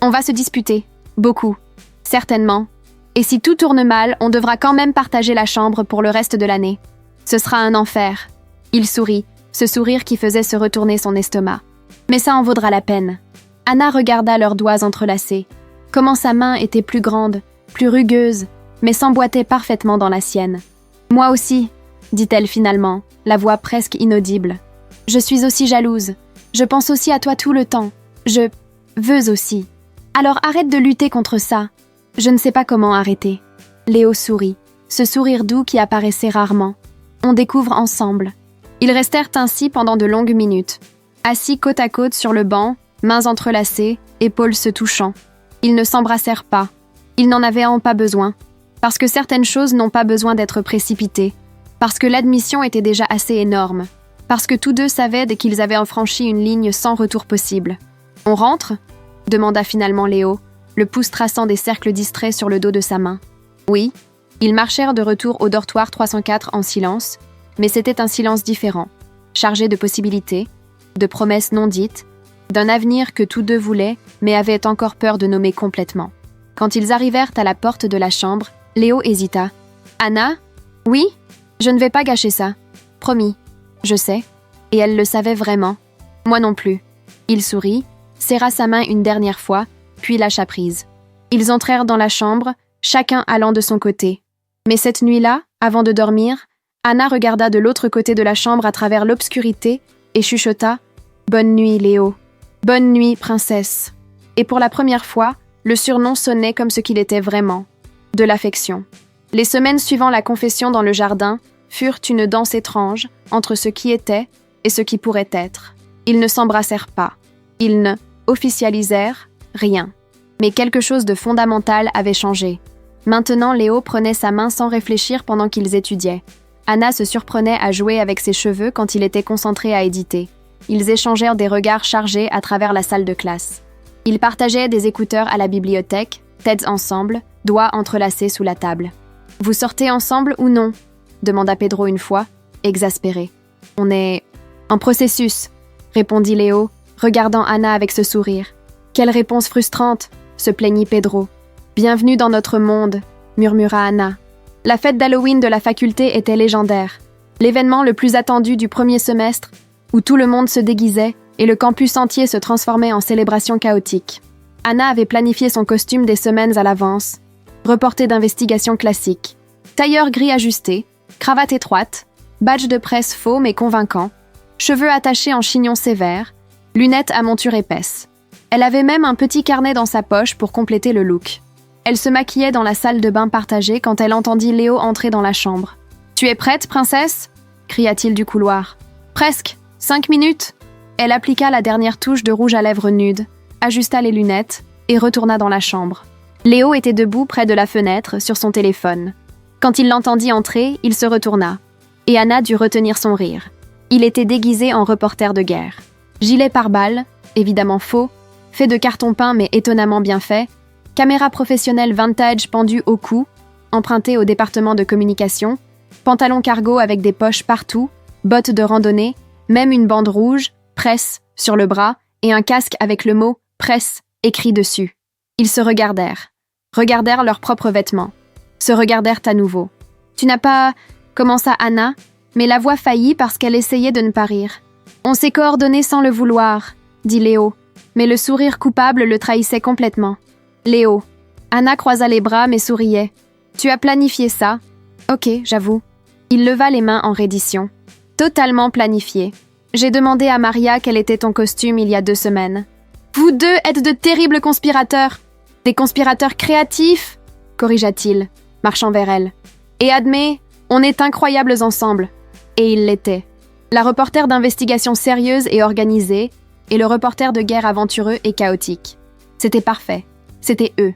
On va se disputer. Beaucoup. Certainement. Et si tout tourne mal, on devra quand même partager la chambre pour le reste de l'année. Ce sera un enfer. Il sourit, ce sourire qui faisait se retourner son estomac. Mais ça en vaudra la peine. Anna regarda leurs doigts entrelacés. Comment sa main était plus grande, plus rugueuse, mais s'emboîtait parfaitement dans la sienne. Moi aussi, dit-elle finalement, la voix presque inaudible. Je suis aussi jalouse. Je pense aussi à toi tout le temps. Je veux aussi. Alors arrête de lutter contre ça. Je ne sais pas comment arrêter. Léo sourit, ce sourire doux qui apparaissait rarement. On découvre ensemble. Ils restèrent ainsi pendant de longues minutes, assis côte à côte sur le banc, mains entrelacées, épaules se touchant. Ils ne s'embrassèrent pas. Ils n'en avaient pas besoin. Parce que certaines choses n'ont pas besoin d'être précipitées. Parce que l'admission était déjà assez énorme. Parce que tous deux savaient qu'ils avaient franchi une ligne sans retour possible. « On rentre ?» demanda finalement Léo, le pouce traçant des cercles distraits sur le dos de sa main. Oui, ils marchèrent de retour au dortoir 304 en silence, mais c'était un silence différent, chargé de possibilités, de promesses non dites, d'un avenir que tous deux voulaient, mais avaient encore peur de nommer complètement. Quand ils arrivèrent à la porte de la chambre, Léo hésita. « Anna ? Oui ? Je ne vais pas gâcher ça. Promis. Je sais. » Et elle le savait vraiment. Moi non plus. Il sourit, serra sa main une dernière fois, puis lâcha prise. Ils entrèrent dans la chambre, chacun allant de son côté. Mais cette nuit-là, avant de dormir, Anna regarda de l'autre côté de la chambre à travers l'obscurité et chuchota « Bonne nuit, Léo. Bonne nuit, princesse. » Et pour la première fois, le surnom sonnait comme ce qu'il était vraiment, de l'affection. Les semaines suivant la confession dans le jardin furent une danse étrange entre ce qui était et ce qui pourrait être. Ils ne s'embrassèrent pas. Ils ne officialisèrent rien. Mais quelque chose de fondamental avait changé. Maintenant, Léo prenait sa main sans réfléchir pendant qu'ils étudiaient. Anna se surprenait à jouer avec ses cheveux quand il était concentré à éditer. Ils échangèrent des regards chargés à travers la salle de classe. Ils partageaient des écouteurs à la bibliothèque, têtes ensemble, doigts entrelacés sous la table. « Vous sortez ensemble ou non ?» demanda Pedro une fois, exaspéré. « On est en processus », répondit Léo, regardant Anna avec ce sourire. « Quelle réponse frustrante !» se plaignit Pedro. « Bienvenue dans notre monde », murmura Anna. La fête d'Halloween de la faculté était légendaire. L'événement le plus attendu du premier semestre, où tout le monde se déguisait et le campus entier se transformait en célébration chaotique. Anna avait planifié son costume des semaines à l'avance, reporté d'investigation classique. Tailleur gris ajusté, cravate étroite, badge de presse faux mais convaincant, cheveux attachés en chignon sévère, lunettes à monture épaisse. Elle avait même un petit carnet dans sa poche pour compléter le look. Elle se maquillait dans la salle de bain partagée quand elle entendit Léo entrer dans la chambre. « Tu es prête, princesse ?» cria-t-il du couloir. « Presque. 5 minutes !» Elle appliqua la dernière touche de rouge à lèvres nude, ajusta les lunettes et retourna dans la chambre. Léo était debout près de la fenêtre, sur son téléphone. Quand il l'entendit entrer, il se retourna. Et Anna dut retenir son rire. Il était déguisé en reporter de guerre. Gilet pare-balles, évidemment faux, fait de carton peint mais étonnamment bien fait, caméra professionnelle vintage pendue au cou, empruntée au département de communication, pantalon cargo avec des poches partout, bottes de randonnée, même une bande rouge, presse, sur le bras, et un casque avec le mot « presse » écrit dessus. Ils se regardèrent leurs propres vêtements, se regardèrent à nouveau. « Tu n'as pas… » commença Anna, mais la voix faillit parce qu'elle essayait de ne pas rire. « On s'est coordonnés sans le vouloir », dit Léo, mais le sourire coupable le trahissait complètement. « Léo ». Anna croisa les bras mais souriait. « Tu as planifié ça ?»« Ok, j'avoue. » Il leva les mains en reddition. « Totalement planifié. J'ai demandé à Maria quel était ton costume il y a 2 semaines. »« Vous deux êtes de terribles conspirateurs. Des conspirateurs créatifs ?» corrigea-t-il, marchant vers elle. « Et admets, on est incroyables ensemble. » Et il l'était. La reporter d'investigation sérieuse et organisée, et le reporter de guerre aventureux et chaotique. C'était parfait. C'était eux.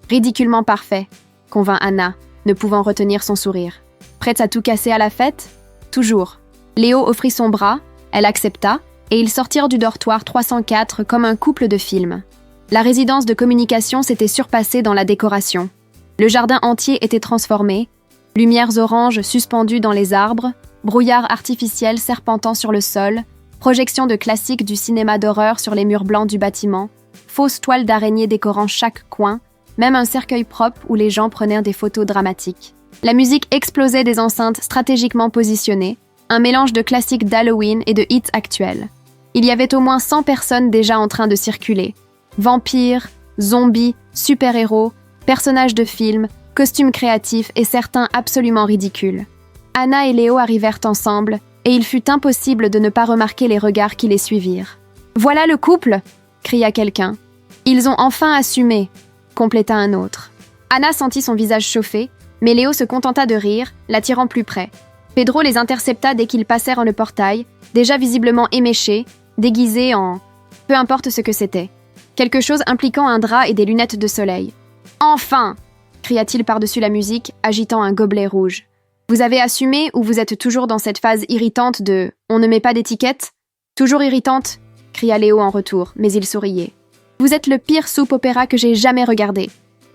Ridiculement parfait. convint Anna, ne pouvant retenir son sourire. Prête à tout casser à la fête? Toujours. Léo offrit son bras, elle accepta, et ils sortirent du dortoir 304 comme un couple de film. La résidence de communication s'était surpassée dans la décoration. Le jardin entier était transformé, lumières oranges suspendues dans les arbres, brouillard artificiel serpentant sur le sol, projection de classiques du cinéma d'horreur sur les murs blancs du bâtiment, fausses toiles d'araignée décorant chaque coin, même un cercueil propre où les gens prenaient des photos dramatiques. La musique explosait des enceintes stratégiquement positionnées, un mélange de classiques d'Halloween et de hits actuels. Il y avait au moins 100 personnes déjà en train de circuler. Vampires, zombies, super-héros, personnages de films, costumes créatifs et certains absolument ridicules. Anna et Léo arrivèrent ensemble, et il fut impossible de ne pas remarquer les regards qui les suivirent. « Voilà le couple !» cria quelqu'un. « Ils ont enfin assumé !» compléta un autre. Anna sentit son visage chauffer, mais Léo se contenta de rire, l'attirant plus près. Pedro les intercepta dès qu'ils passèrent en le portail, déjà visiblement éméchés, déguisés en... peu importe ce que c'était. Quelque chose impliquant un drap et des lunettes de soleil. « Enfin !» cria-t-il par-dessus la musique, agitant un gobelet rouge. « Vous avez assumé ou vous êtes toujours dans cette phase irritante de « on ne met pas d'étiquette » ? Toujours irritante, cria Léo en retour, mais il souriait. Vous êtes le pire soap opéra que j'ai jamais regardé.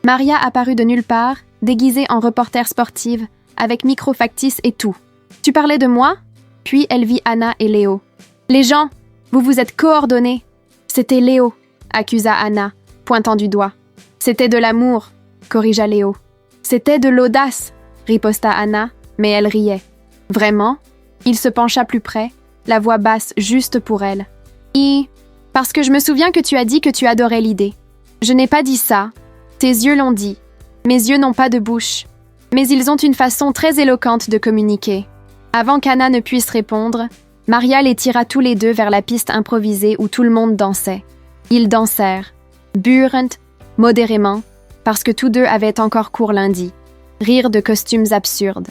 Maria apparut de nulle part, déguisée en reporter sportive, avec micro factice et tout. Tu parlais de moi ? Puis elle vit Anna et Léo. Les gens, vous vous êtes coordonnés. C'était Léo, accusa Anna, pointant du doigt. C'était de l'amour, corrigea Léo. C'était de l'audace, riposta Anna, mais elle riait. Vraiment ? Il se pencha plus près, la voix basse juste pour elle. Parce que je me souviens que tu as dit que tu adorais l'idée. Je n'ai pas dit ça. Tes yeux l'ont dit. Mes yeux n'ont pas de bouche. Mais ils ont une façon très éloquente de communiquer. Avant qu'Anna ne puisse répondre, Maria les tira tous les deux vers la piste improvisée où tout le monde dansait. Ils dansèrent, burent, modérément, parce que tous deux avaient encore cours lundi. Rirent de costumes absurdes.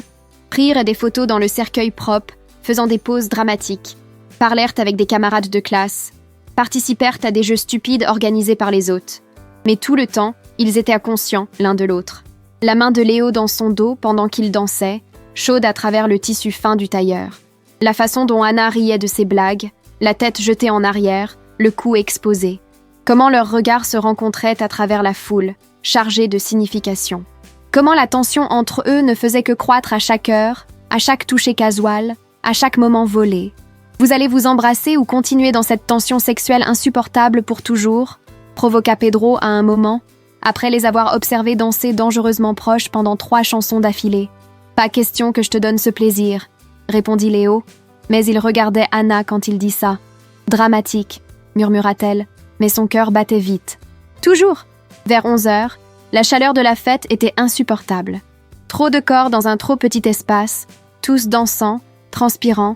Prirent des photos dans le cercueil propre, faisant des poses dramatiques. Parlèrent avec des camarades de classe. Participèrent à des jeux stupides organisés par les hôtes. Mais tout le temps, ils étaient inconscients l'un de l'autre. La main de Léo dans son dos pendant qu'il dansait, chaude à travers le tissu fin du tailleur. La façon dont Anna riait de ses blagues, la tête jetée en arrière, le cou exposé. Comment leurs regards se rencontraient à travers la foule, chargée de signification. Comment la tension entre eux ne faisait que croître à chaque heure, à chaque toucher casual, à chaque moment volé. Vous allez vous embrasser ou continuer dans cette tension sexuelle insupportable pour toujours ? Provoqua Pedro à un moment, après les avoir observés danser dangereusement proches pendant 3 chansons d'affilée. « Pas question que je te donne ce plaisir », répondit Léo, mais il regardait Anna quand il dit ça. « Dramatique », murmura-t-elle, mais son cœur battait vite. Toujours. Vers 11h, la chaleur de la fête était insupportable. Trop de corps dans un trop petit espace, tous dansant, transpirant,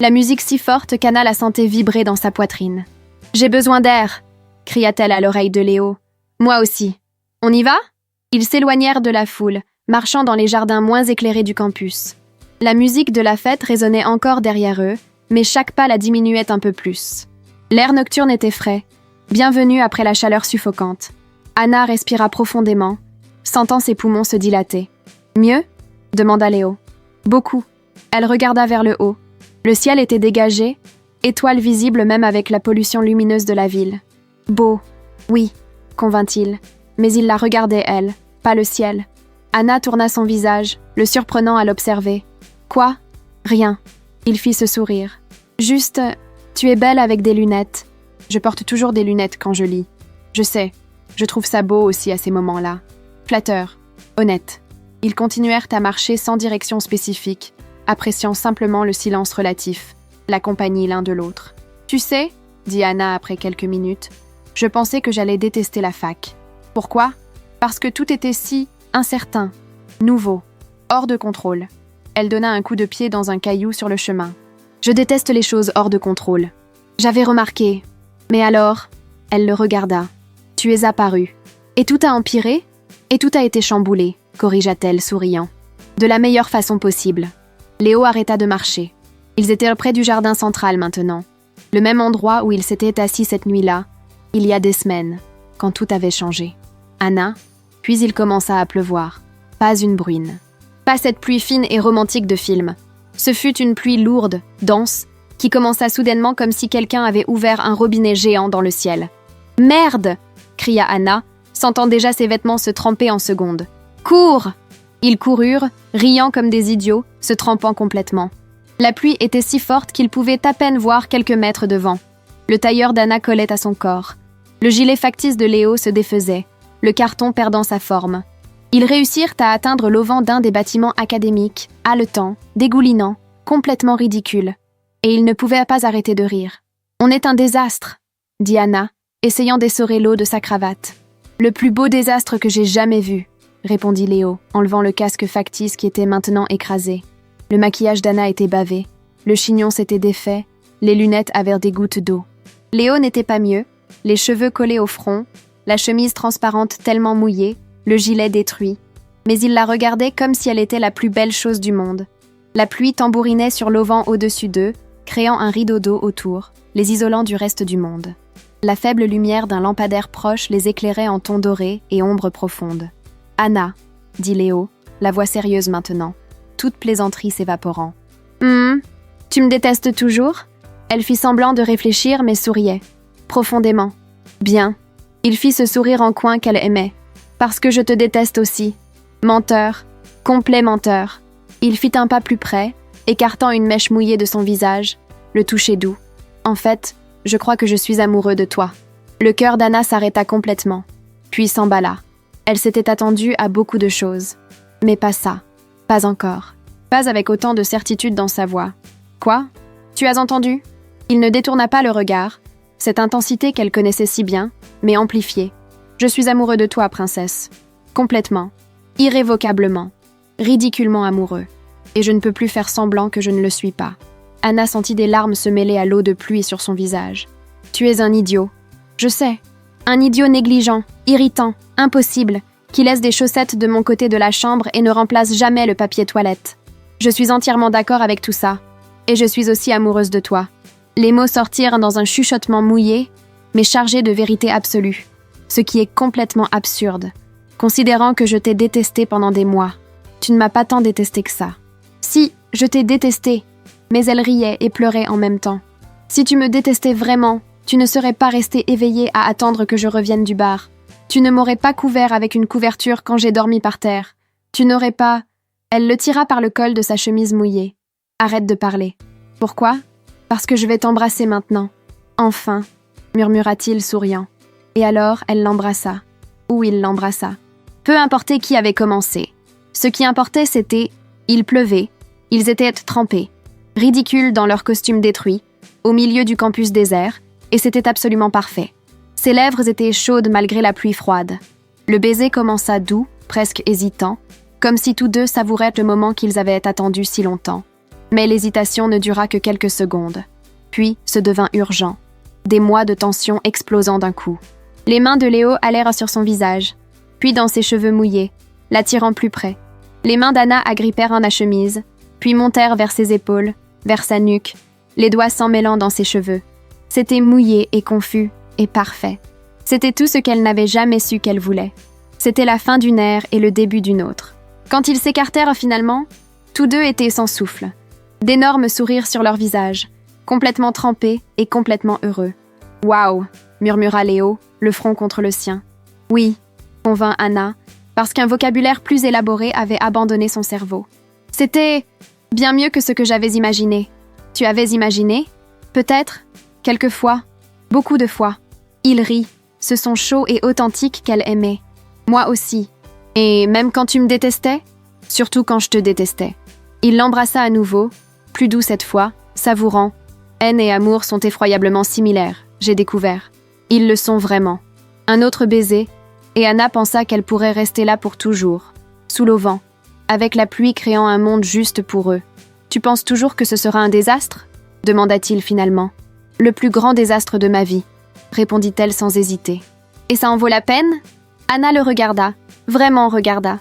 la musique si forte qu'Anna la sentait vibrer dans sa poitrine. « J'ai besoin d'air !» cria-t-elle à l'oreille de Léo. « Moi aussi. On y va ?» Ils s'éloignèrent de la foule, marchant dans les jardins moins éclairés du campus. La musique de la fête résonnait encore derrière eux, mais chaque pas la diminuait un peu plus. L'air nocturne était frais, bienvenu après la chaleur suffocante. Anna respira profondément, sentant ses poumons se dilater. « Mieux ?» demanda Léo. « Beaucoup. » Elle regarda vers le haut. Le ciel était dégagé, étoiles visibles même avec la pollution lumineuse de la ville. « Beau, oui, » convint-il, mais il la regardait elle, pas le ciel. Anna tourna son visage, le surprenant à l'observer. « Quoi ? Rien. » Il fit ce sourire. « Juste, tu es belle avec des lunettes. Je porte toujours des lunettes quand je lis. Je sais, je trouve ça beau aussi à ces moments-là. Flatteur, honnête. » Ils continuèrent à marcher sans direction spécifique, appréciant simplement le silence relatif, la compagnie l'un de l'autre. « Tu sais, » dit Anna après quelques minutes, « je pensais que j'allais détester la fac. Pourquoi ? Parce que tout était si incertain, nouveau, hors de contrôle. » Elle donna un coup de pied dans un caillou sur le chemin. « Je déteste les choses hors de contrôle. J'avais remarqué. Mais alors, elle le regarda. Tu es apparu. Et tout a empiré ? Et tout a été chamboulé, corrigea-t-elle, souriant. De la meilleure façon possible. » Léo arrêta de marcher. Ils étaient près du jardin central maintenant. Le même endroit où ils s'étaient assis cette nuit-là, il y a des semaines, quand tout avait changé. Anna, puis il commença à pleuvoir. Pas une bruine. Pas cette pluie fine et romantique de film. Ce fut une pluie lourde, dense, qui commença soudainement comme si quelqu'un avait ouvert un robinet géant dans le ciel. « Merde !» cria Anna, sentant déjà ses vêtements se tremper en secondes. « Cours !» Ils coururent, riant comme des idiots, se trempant complètement. La pluie était si forte qu'ils pouvaient à peine voir quelques mètres devant. Le tailleur d'Anna collait à son corps. Le gilet factice de Léo se défaisait, le carton perdant sa forme. Ils réussirent à atteindre l'auvent d'un des bâtiments académiques, haletant, dégoulinant, complètement ridicule. Et ils ne pouvaient pas arrêter de rire. « On est un désastre !» dit Anna, essayant d'essorer l'eau de sa cravate. « Le plus beau désastre que j'ai jamais vu !» répondit Léo, enlevant le casque factice qui était maintenant écrasé. Le maquillage d'Anna était bavé, le chignon s'était défait, les lunettes avaient des gouttes d'eau. Léo n'était pas mieux, les cheveux collés au front, la chemise transparente tellement mouillée, le gilet détruit. Mais il la regardait comme si elle était la plus belle chose du monde. La pluie tambourinait sur l'auvent au-dessus d'eux, créant un rideau d'eau autour, les isolant du reste du monde. La faible lumière d'un lampadaire proche les éclairait en tons dorés et ombres profondes. « Anna », dit Léo, la voix sérieuse maintenant, toute plaisanterie s'évaporant. « Tu me détestes toujours ?» Elle fit semblant de réfléchir mais souriait. Profondément. « Bien. » Il fit ce sourire en coin qu'elle aimait. « Parce que je te déteste aussi. Menteur. Complet menteur. » Il fit un pas plus près, écartant une mèche mouillée de son visage, le toucher doux. « En fait, je crois que je suis amoureux de toi. » Le cœur d'Anna s'arrêta complètement, puis s'emballa. Elle s'était attendue à beaucoup de choses. Mais pas ça. Pas encore. Pas avec autant de certitude dans sa voix. « Quoi ? Tu as entendu ?» Il ne détourna pas le regard, cette intensité qu'elle connaissait si bien, mais amplifiée. « Je suis amoureux de toi, princesse. Complètement. Irrévocablement. Ridiculement amoureux. Et je ne peux plus faire semblant que je ne le suis pas. » Anna sentit des larmes se mêler à l'eau de pluie sur son visage. « Tu es un idiot. Je sais. Un idiot négligent, irritant, impossible, qui laisse des chaussettes de mon côté de la chambre et ne remplace jamais le papier toilette. Je suis entièrement d'accord avec tout ça. Et je suis aussi amoureuse de toi. » Les mots sortirent dans un chuchotement mouillé, mais chargé de vérité absolue, ce qui est complètement absurde, considérant que je t'ai détesté pendant des mois. Tu ne m'as pas tant détesté que ça. Si, je t'ai détesté, mais elle riait et pleurait en même temps. Si tu me détestais vraiment, tu ne serais pas resté éveillé à attendre que je revienne du bar. Tu ne m'aurais pas couvert avec une couverture quand j'ai dormi par terre. Tu n'aurais pas... Elle le tira par le col de sa chemise mouillée. Arrête de parler. Pourquoi ? Parce que je vais t'embrasser maintenant. Enfin, murmura-t-il souriant. Et alors, elle l'embrassa. Ou il l'embrassa. Peu importait qui avait commencé. Ce qui importait, c'était... Il pleuvait. Ils étaient trempés. Ridicules dans leurs costumes détruits, au milieu du campus désert, et c'était absolument parfait. Ses lèvres étaient chaudes malgré la pluie froide. Le baiser commença doux, presque hésitant, comme si tous deux savouraient le moment qu'ils avaient attendu si longtemps. Mais l'hésitation ne dura que quelques secondes. Puis se devint urgent. Des mois de tension explosant d'un coup. Les mains de Léo allèrent sur son visage, puis dans ses cheveux mouillés, l'attirant plus près. Les mains d'Anna agrippèrent la chemise, puis montèrent vers ses épaules, vers sa nuque, les doigts s'en mêlant dans ses cheveux. C'était mouillé et confus, et parfait. C'était tout ce qu'elle n'avait jamais su qu'elle voulait. C'était la fin d'une ère et le début d'une autre. Quand ils s'écartèrent finalement, tous deux étaient sans souffle. D'énormes sourires sur leurs visages, complètement trempés et complètement heureux. « Waouh !» murmura Léo, le front contre le sien. « Oui !» convint Anna, parce qu'un vocabulaire plus élaboré avait abandonné son cerveau. « C'était bien mieux que ce que j'avais imaginé. » « Tu avais imaginé ? Peut-être ? Quelquefois ? Beaucoup de fois. » Il rit, ce son chaud et authentique qu'elle aimait. « Moi aussi. Et même quand tu me détestais ? Surtout quand je te détestais. » Il l'embrassa à nouveau, plus doux cette fois, savourant. Haine et amour sont effroyablement similaires, j'ai découvert. Ils le sont vraiment. Un autre baiser, et Anna pensa qu'elle pourrait rester là pour toujours, sous l'auvent, avec la pluie créant un monde juste pour eux. « Tu penses toujours que ce sera un désastre ?» demanda-t-il finalement. « Le plus grand désastre de ma vie, » répondit-elle sans hésiter. « Et ça en vaut la peine ?» Anna le regarda, vraiment regarda.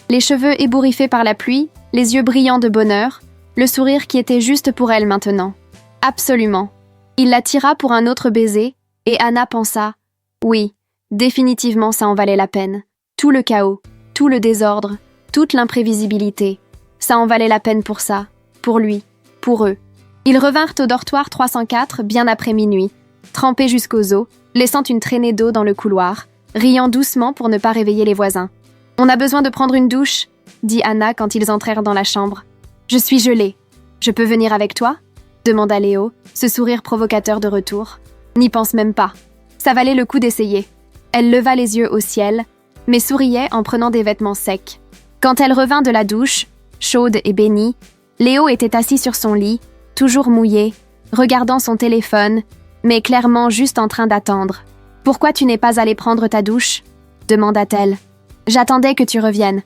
Les cheveux ébouriffés par la pluie, les yeux brillants de bonheur, le sourire qui était juste pour elle maintenant. Absolument. Il la tira pour un autre baiser, et Anna pensa « Oui, définitivement ça en valait la peine. Tout le chaos, tout le désordre, Toute l'imprévisibilité. Ça en valait la peine pour ça, pour lui, pour eux. Ils revinrent au dortoir 304 bien après minuit, trempés jusqu'aux os, laissant une traînée d'eau dans le couloir, riant doucement pour ne pas réveiller les voisins. « On a besoin de prendre une douche », dit Anna quand ils entrèrent dans la chambre. « Je suis gelée. Je peux venir avec toi ?» demanda Léo, ce sourire provocateur de retour. « N'y pense même pas. Ça valait le coup d'essayer. » Elle leva les yeux au ciel, mais souriait en prenant des vêtements secs. Quand elle revint de la douche, chaude et bénie, Léo était assis sur son lit, toujours mouillé, regardant son téléphone, mais clairement juste en train d'attendre. « Pourquoi tu n'es pas allé prendre ta douche ?» demanda-t-elle. « J'attendais que tu reviennes. »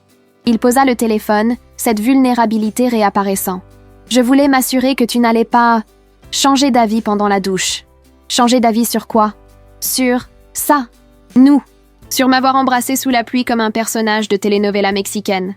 Il posa le téléphone, cette vulnérabilité réapparaissant. « Je voulais m'assurer que tu n'allais pas changer d'avis pendant la douche. » Changer d'avis sur quoi? Sur ça. Nous. Sur m'avoir embrassé sous la pluie comme un personnage de telenovela mexicaine.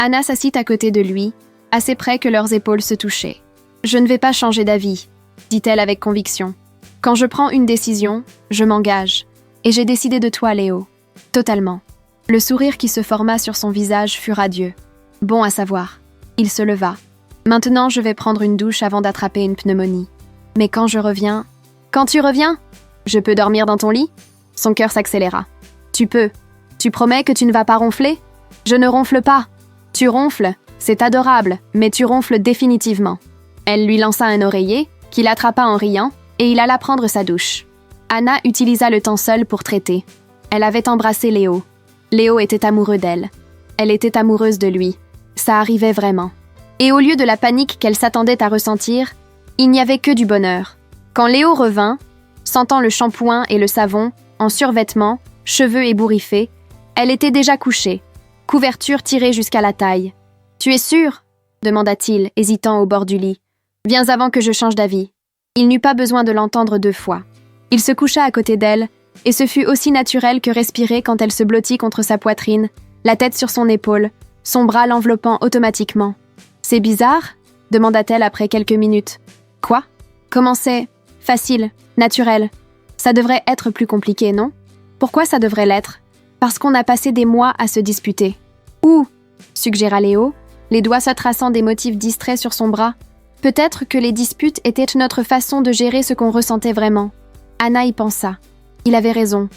Anna s'assit à côté de lui, assez près que leurs épaules se touchaient. « Je ne vais pas changer d'avis, » dit-elle avec conviction. « Quand je prends une décision, je m'engage. Et j'ai décidé de toi, Léo. Totalement. » Le sourire qui se forma sur son visage fut radieux. Bon à savoir. Il se leva. « Maintenant, je vais prendre une douche avant d'attraper une pneumonie. Mais quand je reviens... »« Quand tu reviens? Je peux dormir dans ton lit ?» Son cœur s'accéléra. « Tu peux. Tu promets que tu ne vas pas ronfler? » « Je ne ronfle pas. »« Tu ronfles. C'est adorable, mais tu ronfles définitivement. » Elle lui lança un oreiller, qu'il attrapa en riant, et il alla prendre sa douche. Anna utilisa le temps seul pour traiter. Elle avait embrassé Léo. Léo était amoureux d'elle. Elle était amoureuse de lui. Ça arrivait vraiment. Et au lieu de la panique qu'elle s'attendait à ressentir, il n'y avait que du bonheur. Quand Léo revint, sentant le shampoing et le savon, en survêtement, cheveux ébouriffés, elle était déjà couchée, couverture tirée jusqu'à la taille. « Tu es sûre ?» demanda-t-il, hésitant au bord du lit. « Viens avant que je change d'avis. » Il n'eut pas besoin de l'entendre 2 fois. Il se coucha à côté d'elle, et ce fut aussi naturel que respirer quand elle se blottit contre sa poitrine, la tête sur son épaule, son bras l'enveloppant automatiquement. « C'est bizarre ?» demanda-t-elle après quelques minutes. « Quoi ? Comment c'est ? Facile, naturel. Ça devrait être plus compliqué, non ? Pourquoi ça devrait l'être ? Parce qu'on a passé des mois à se disputer. »« Ouh !» suggéra Léo, les doigts se traçant des motifs distraits sur son bras. Peut-être que les disputes étaient notre façon de gérer ce qu'on ressentait vraiment. Anna y pensa. Il avait raison.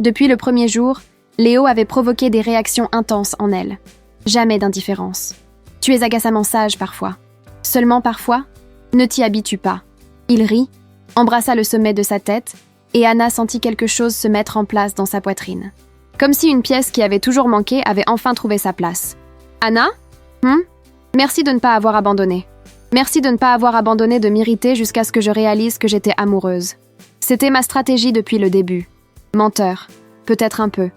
Depuis le premier jour, Léo avait provoqué des réactions intenses en elle. Jamais d'indifférence. Tu es agaçamment sage parfois. Seulement parfois, ne t'y habitue pas. Il rit, embrassa le sommet de sa tête, et Anna sentit quelque chose se mettre en place dans sa poitrine. Comme si une pièce qui avait toujours manqué avait enfin trouvé sa place. « Anna ? Merci de ne pas avoir abandonné. Merci de ne pas avoir abandonné de m'irriter jusqu'à ce que je réalise que j'étais amoureuse. C'était ma stratégie depuis le début. Menteur, peut-être un peu.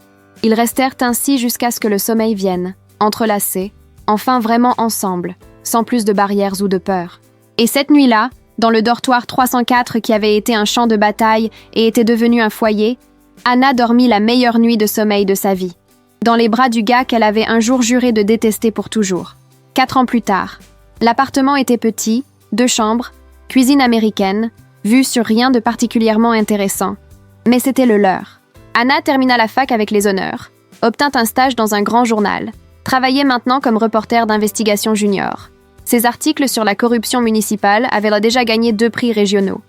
Ils restèrent ainsi jusqu'à ce que le sommeil vienne, entrelacés, enfin vraiment ensemble, sans plus de barrières ou de peur. Et cette nuit-là, dans le dortoir 304 qui avait été un champ de bataille et était devenu un foyer, Anna dormit la meilleure nuit de sommeil de sa vie, dans les bras du gars qu'elle avait un jour juré de détester pour toujours. 4 ans plus tard, l'appartement était petit, 2 chambres, cuisine américaine, vue sur rien de particulièrement intéressant. Mais c'était le leur. Anna termina la fac avec les honneurs, obtint un stage dans un grand journal, travaillait maintenant comme reporter d'investigation junior. Ses articles sur la corruption municipale avaient déjà gagné 2 prix régionaux.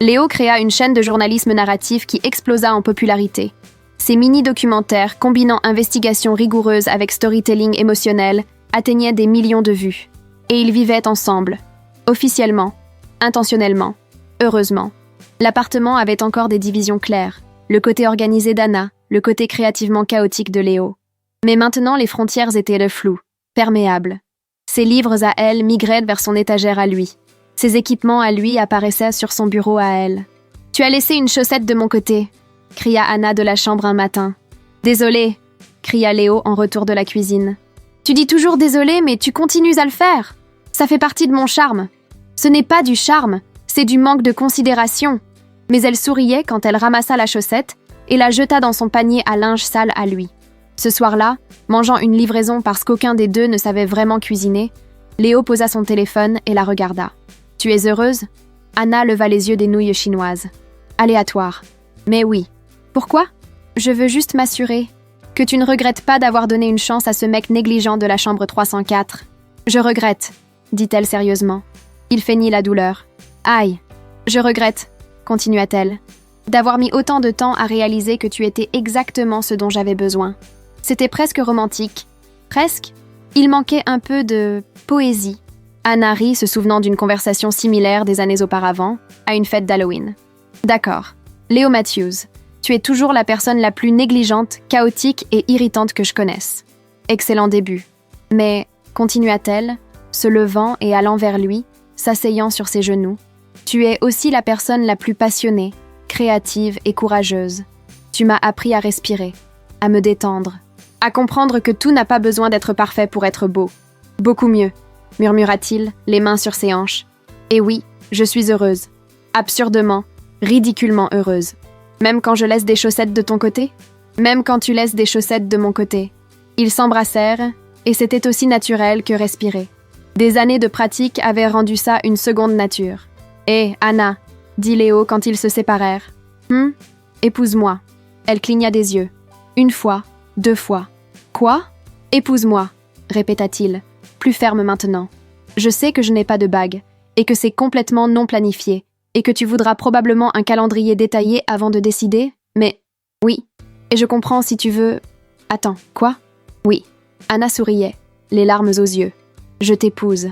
Léo créa une chaîne de journalisme narratif qui explosa en popularité. Ses mini-documentaires, combinant investigation rigoureuse avec storytelling émotionnel, atteignaient des millions de vues. Et ils vivaient ensemble. Officiellement. Intentionnellement. Heureusement. L'appartement avait encore des divisions claires. Le côté organisé d'Anna, le côté créativement chaotique de Léo. Mais maintenant, les frontières étaient floues, perméables. Ses livres à elle migraient vers son étagère à lui. Ses équipements à lui apparaissaient sur son bureau à elle. « Tu as laissé une chaussette de mon côté !» cria Anna de la chambre un matin. « Désolée !» cria Léo en retour de la cuisine. « Tu dis toujours désolé, mais tu continues à le faire. Ça fait partie de mon charme. Ce n'est pas du charme, c'est du manque de considération. » Mais elle souriait quand elle ramassa la chaussette et la jeta dans son panier à linge sale à lui. Ce soir-là, mangeant une livraison parce qu'aucun des deux ne savait vraiment cuisiner, Léo posa son téléphone et la regarda. « Tu es heureuse ?» Anna leva les yeux des nouilles chinoises. Aléatoire. « Mais oui. » « Pourquoi ? Je veux juste m'assurer. » Que tu ne regrettes pas d'avoir donné une chance à ce mec négligent de la chambre 304. Je regrette, dit-elle sérieusement. Il feignit la douleur. Aïe, je regrette, continua-t-elle, d'avoir mis autant de temps à réaliser que tu étais exactement ce dont j'avais besoin. C'était presque romantique. Presque. Il manquait un peu de poésie. Anna rit, se souvenant d'une conversation similaire des années auparavant, à une fête d'Halloween. D'accord. Léo Matthews, tu es toujours la personne la plus négligente, chaotique et irritante que je connaisse. Excellent début. Mais, continua-t-elle, se levant et allant vers lui, s'asseyant sur ses genoux, tu es aussi la personne la plus passionnée, créative et courageuse. Tu m'as appris à respirer, à me détendre, à comprendre que tout n'a pas besoin d'être parfait pour être beau. Beaucoup mieux, murmura-t-il, les mains sur ses hanches. Et oui, je suis heureuse. Absurdement, ridiculement heureuse. Même quand je laisse des chaussettes de ton côté? Même quand tu laisses des chaussettes de mon côté. Ils s'embrassèrent, et c'était aussi naturel que respirer. Des années de pratique avaient rendu ça une seconde nature. « Hé, Anna !» dit Léo quand ils se séparèrent. « Épouse-moi. » Elle cligna des yeux. Une fois, 2 fois. « Quoi ? Épouse-moi !» répéta-t-il, plus ferme maintenant. « Je sais que je n'ai pas de bague, et que c'est complètement non planifié, et que tu voudras probablement un calendrier détaillé avant de décider, mais... Oui, et je comprends si tu veux... Attends, quoi ? Oui. Anna souriait, les larmes aux yeux. Je t'épouse.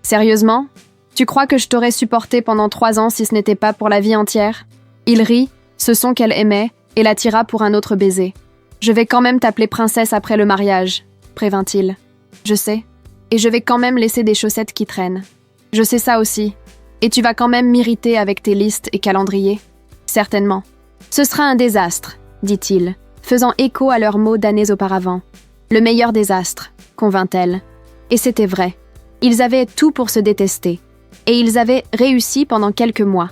Sérieusement ? Tu crois que je t'aurais supporté pendant 3 ans si ce n'était pas pour la vie entière ? Il rit, ce son qu'elle aimait, et l'attira pour un autre baiser. Je vais quand même t'appeler princesse après le mariage, prévint-il. Je sais. Et je vais quand même laisser des chaussettes qui traînent. Je sais ça aussi. Et tu vas quand même m'irriter avec tes listes et calendriers ? Certainement. Ce sera un désastre, dit-il, faisant écho à leurs mots d'années auparavant. Le meilleur désastre, convint-elle. Et c'était vrai. Ils avaient tout pour se détester. Et ils avaient réussi pendant quelques mois.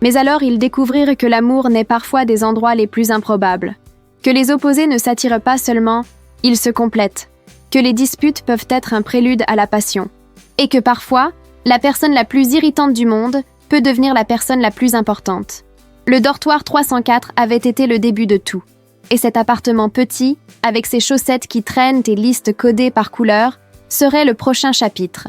Mais alors ils découvrirent que l'amour naît parfois des endroits les plus improbables. Que les opposés ne s'attirent pas seulement, ils se complètent. Que les disputes peuvent être un prélude à la passion. Et que parfois, la personne la plus irritante du monde peut devenir la personne la plus importante. Le dortoir 304 avait été le début de tout. Et cet appartement petit, avec ses chaussettes qui traînent et listes codées par couleur, serait le prochain chapitre.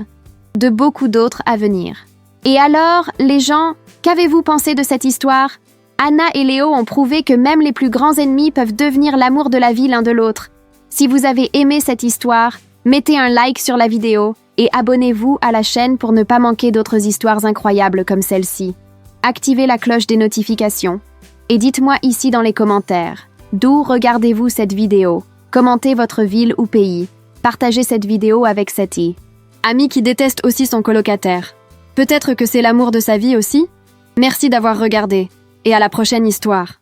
De beaucoup d'autres à venir. Et alors, les gens, qu'avez-vous pensé de cette histoire ? Anna et Léo ont prouvé que même les plus grands ennemis peuvent devenir l'amour de la vie l'un de l'autre. Si vous avez aimé cette histoire, mettez un like sur la vidéo et abonnez-vous à la chaîne pour ne pas manquer d'autres histoires incroyables comme celle-ci. Activez la cloche des notifications. Et dites-moi ici dans les commentaires, d'où regardez-vous cette vidéo ? Commentez votre ville ou pays. Partagez cette vidéo avec Seti. Ami qui déteste aussi son colocataire. Peut-être que c'est l'amour de sa vie aussi ? Merci d'avoir regardé, et à la prochaine histoire.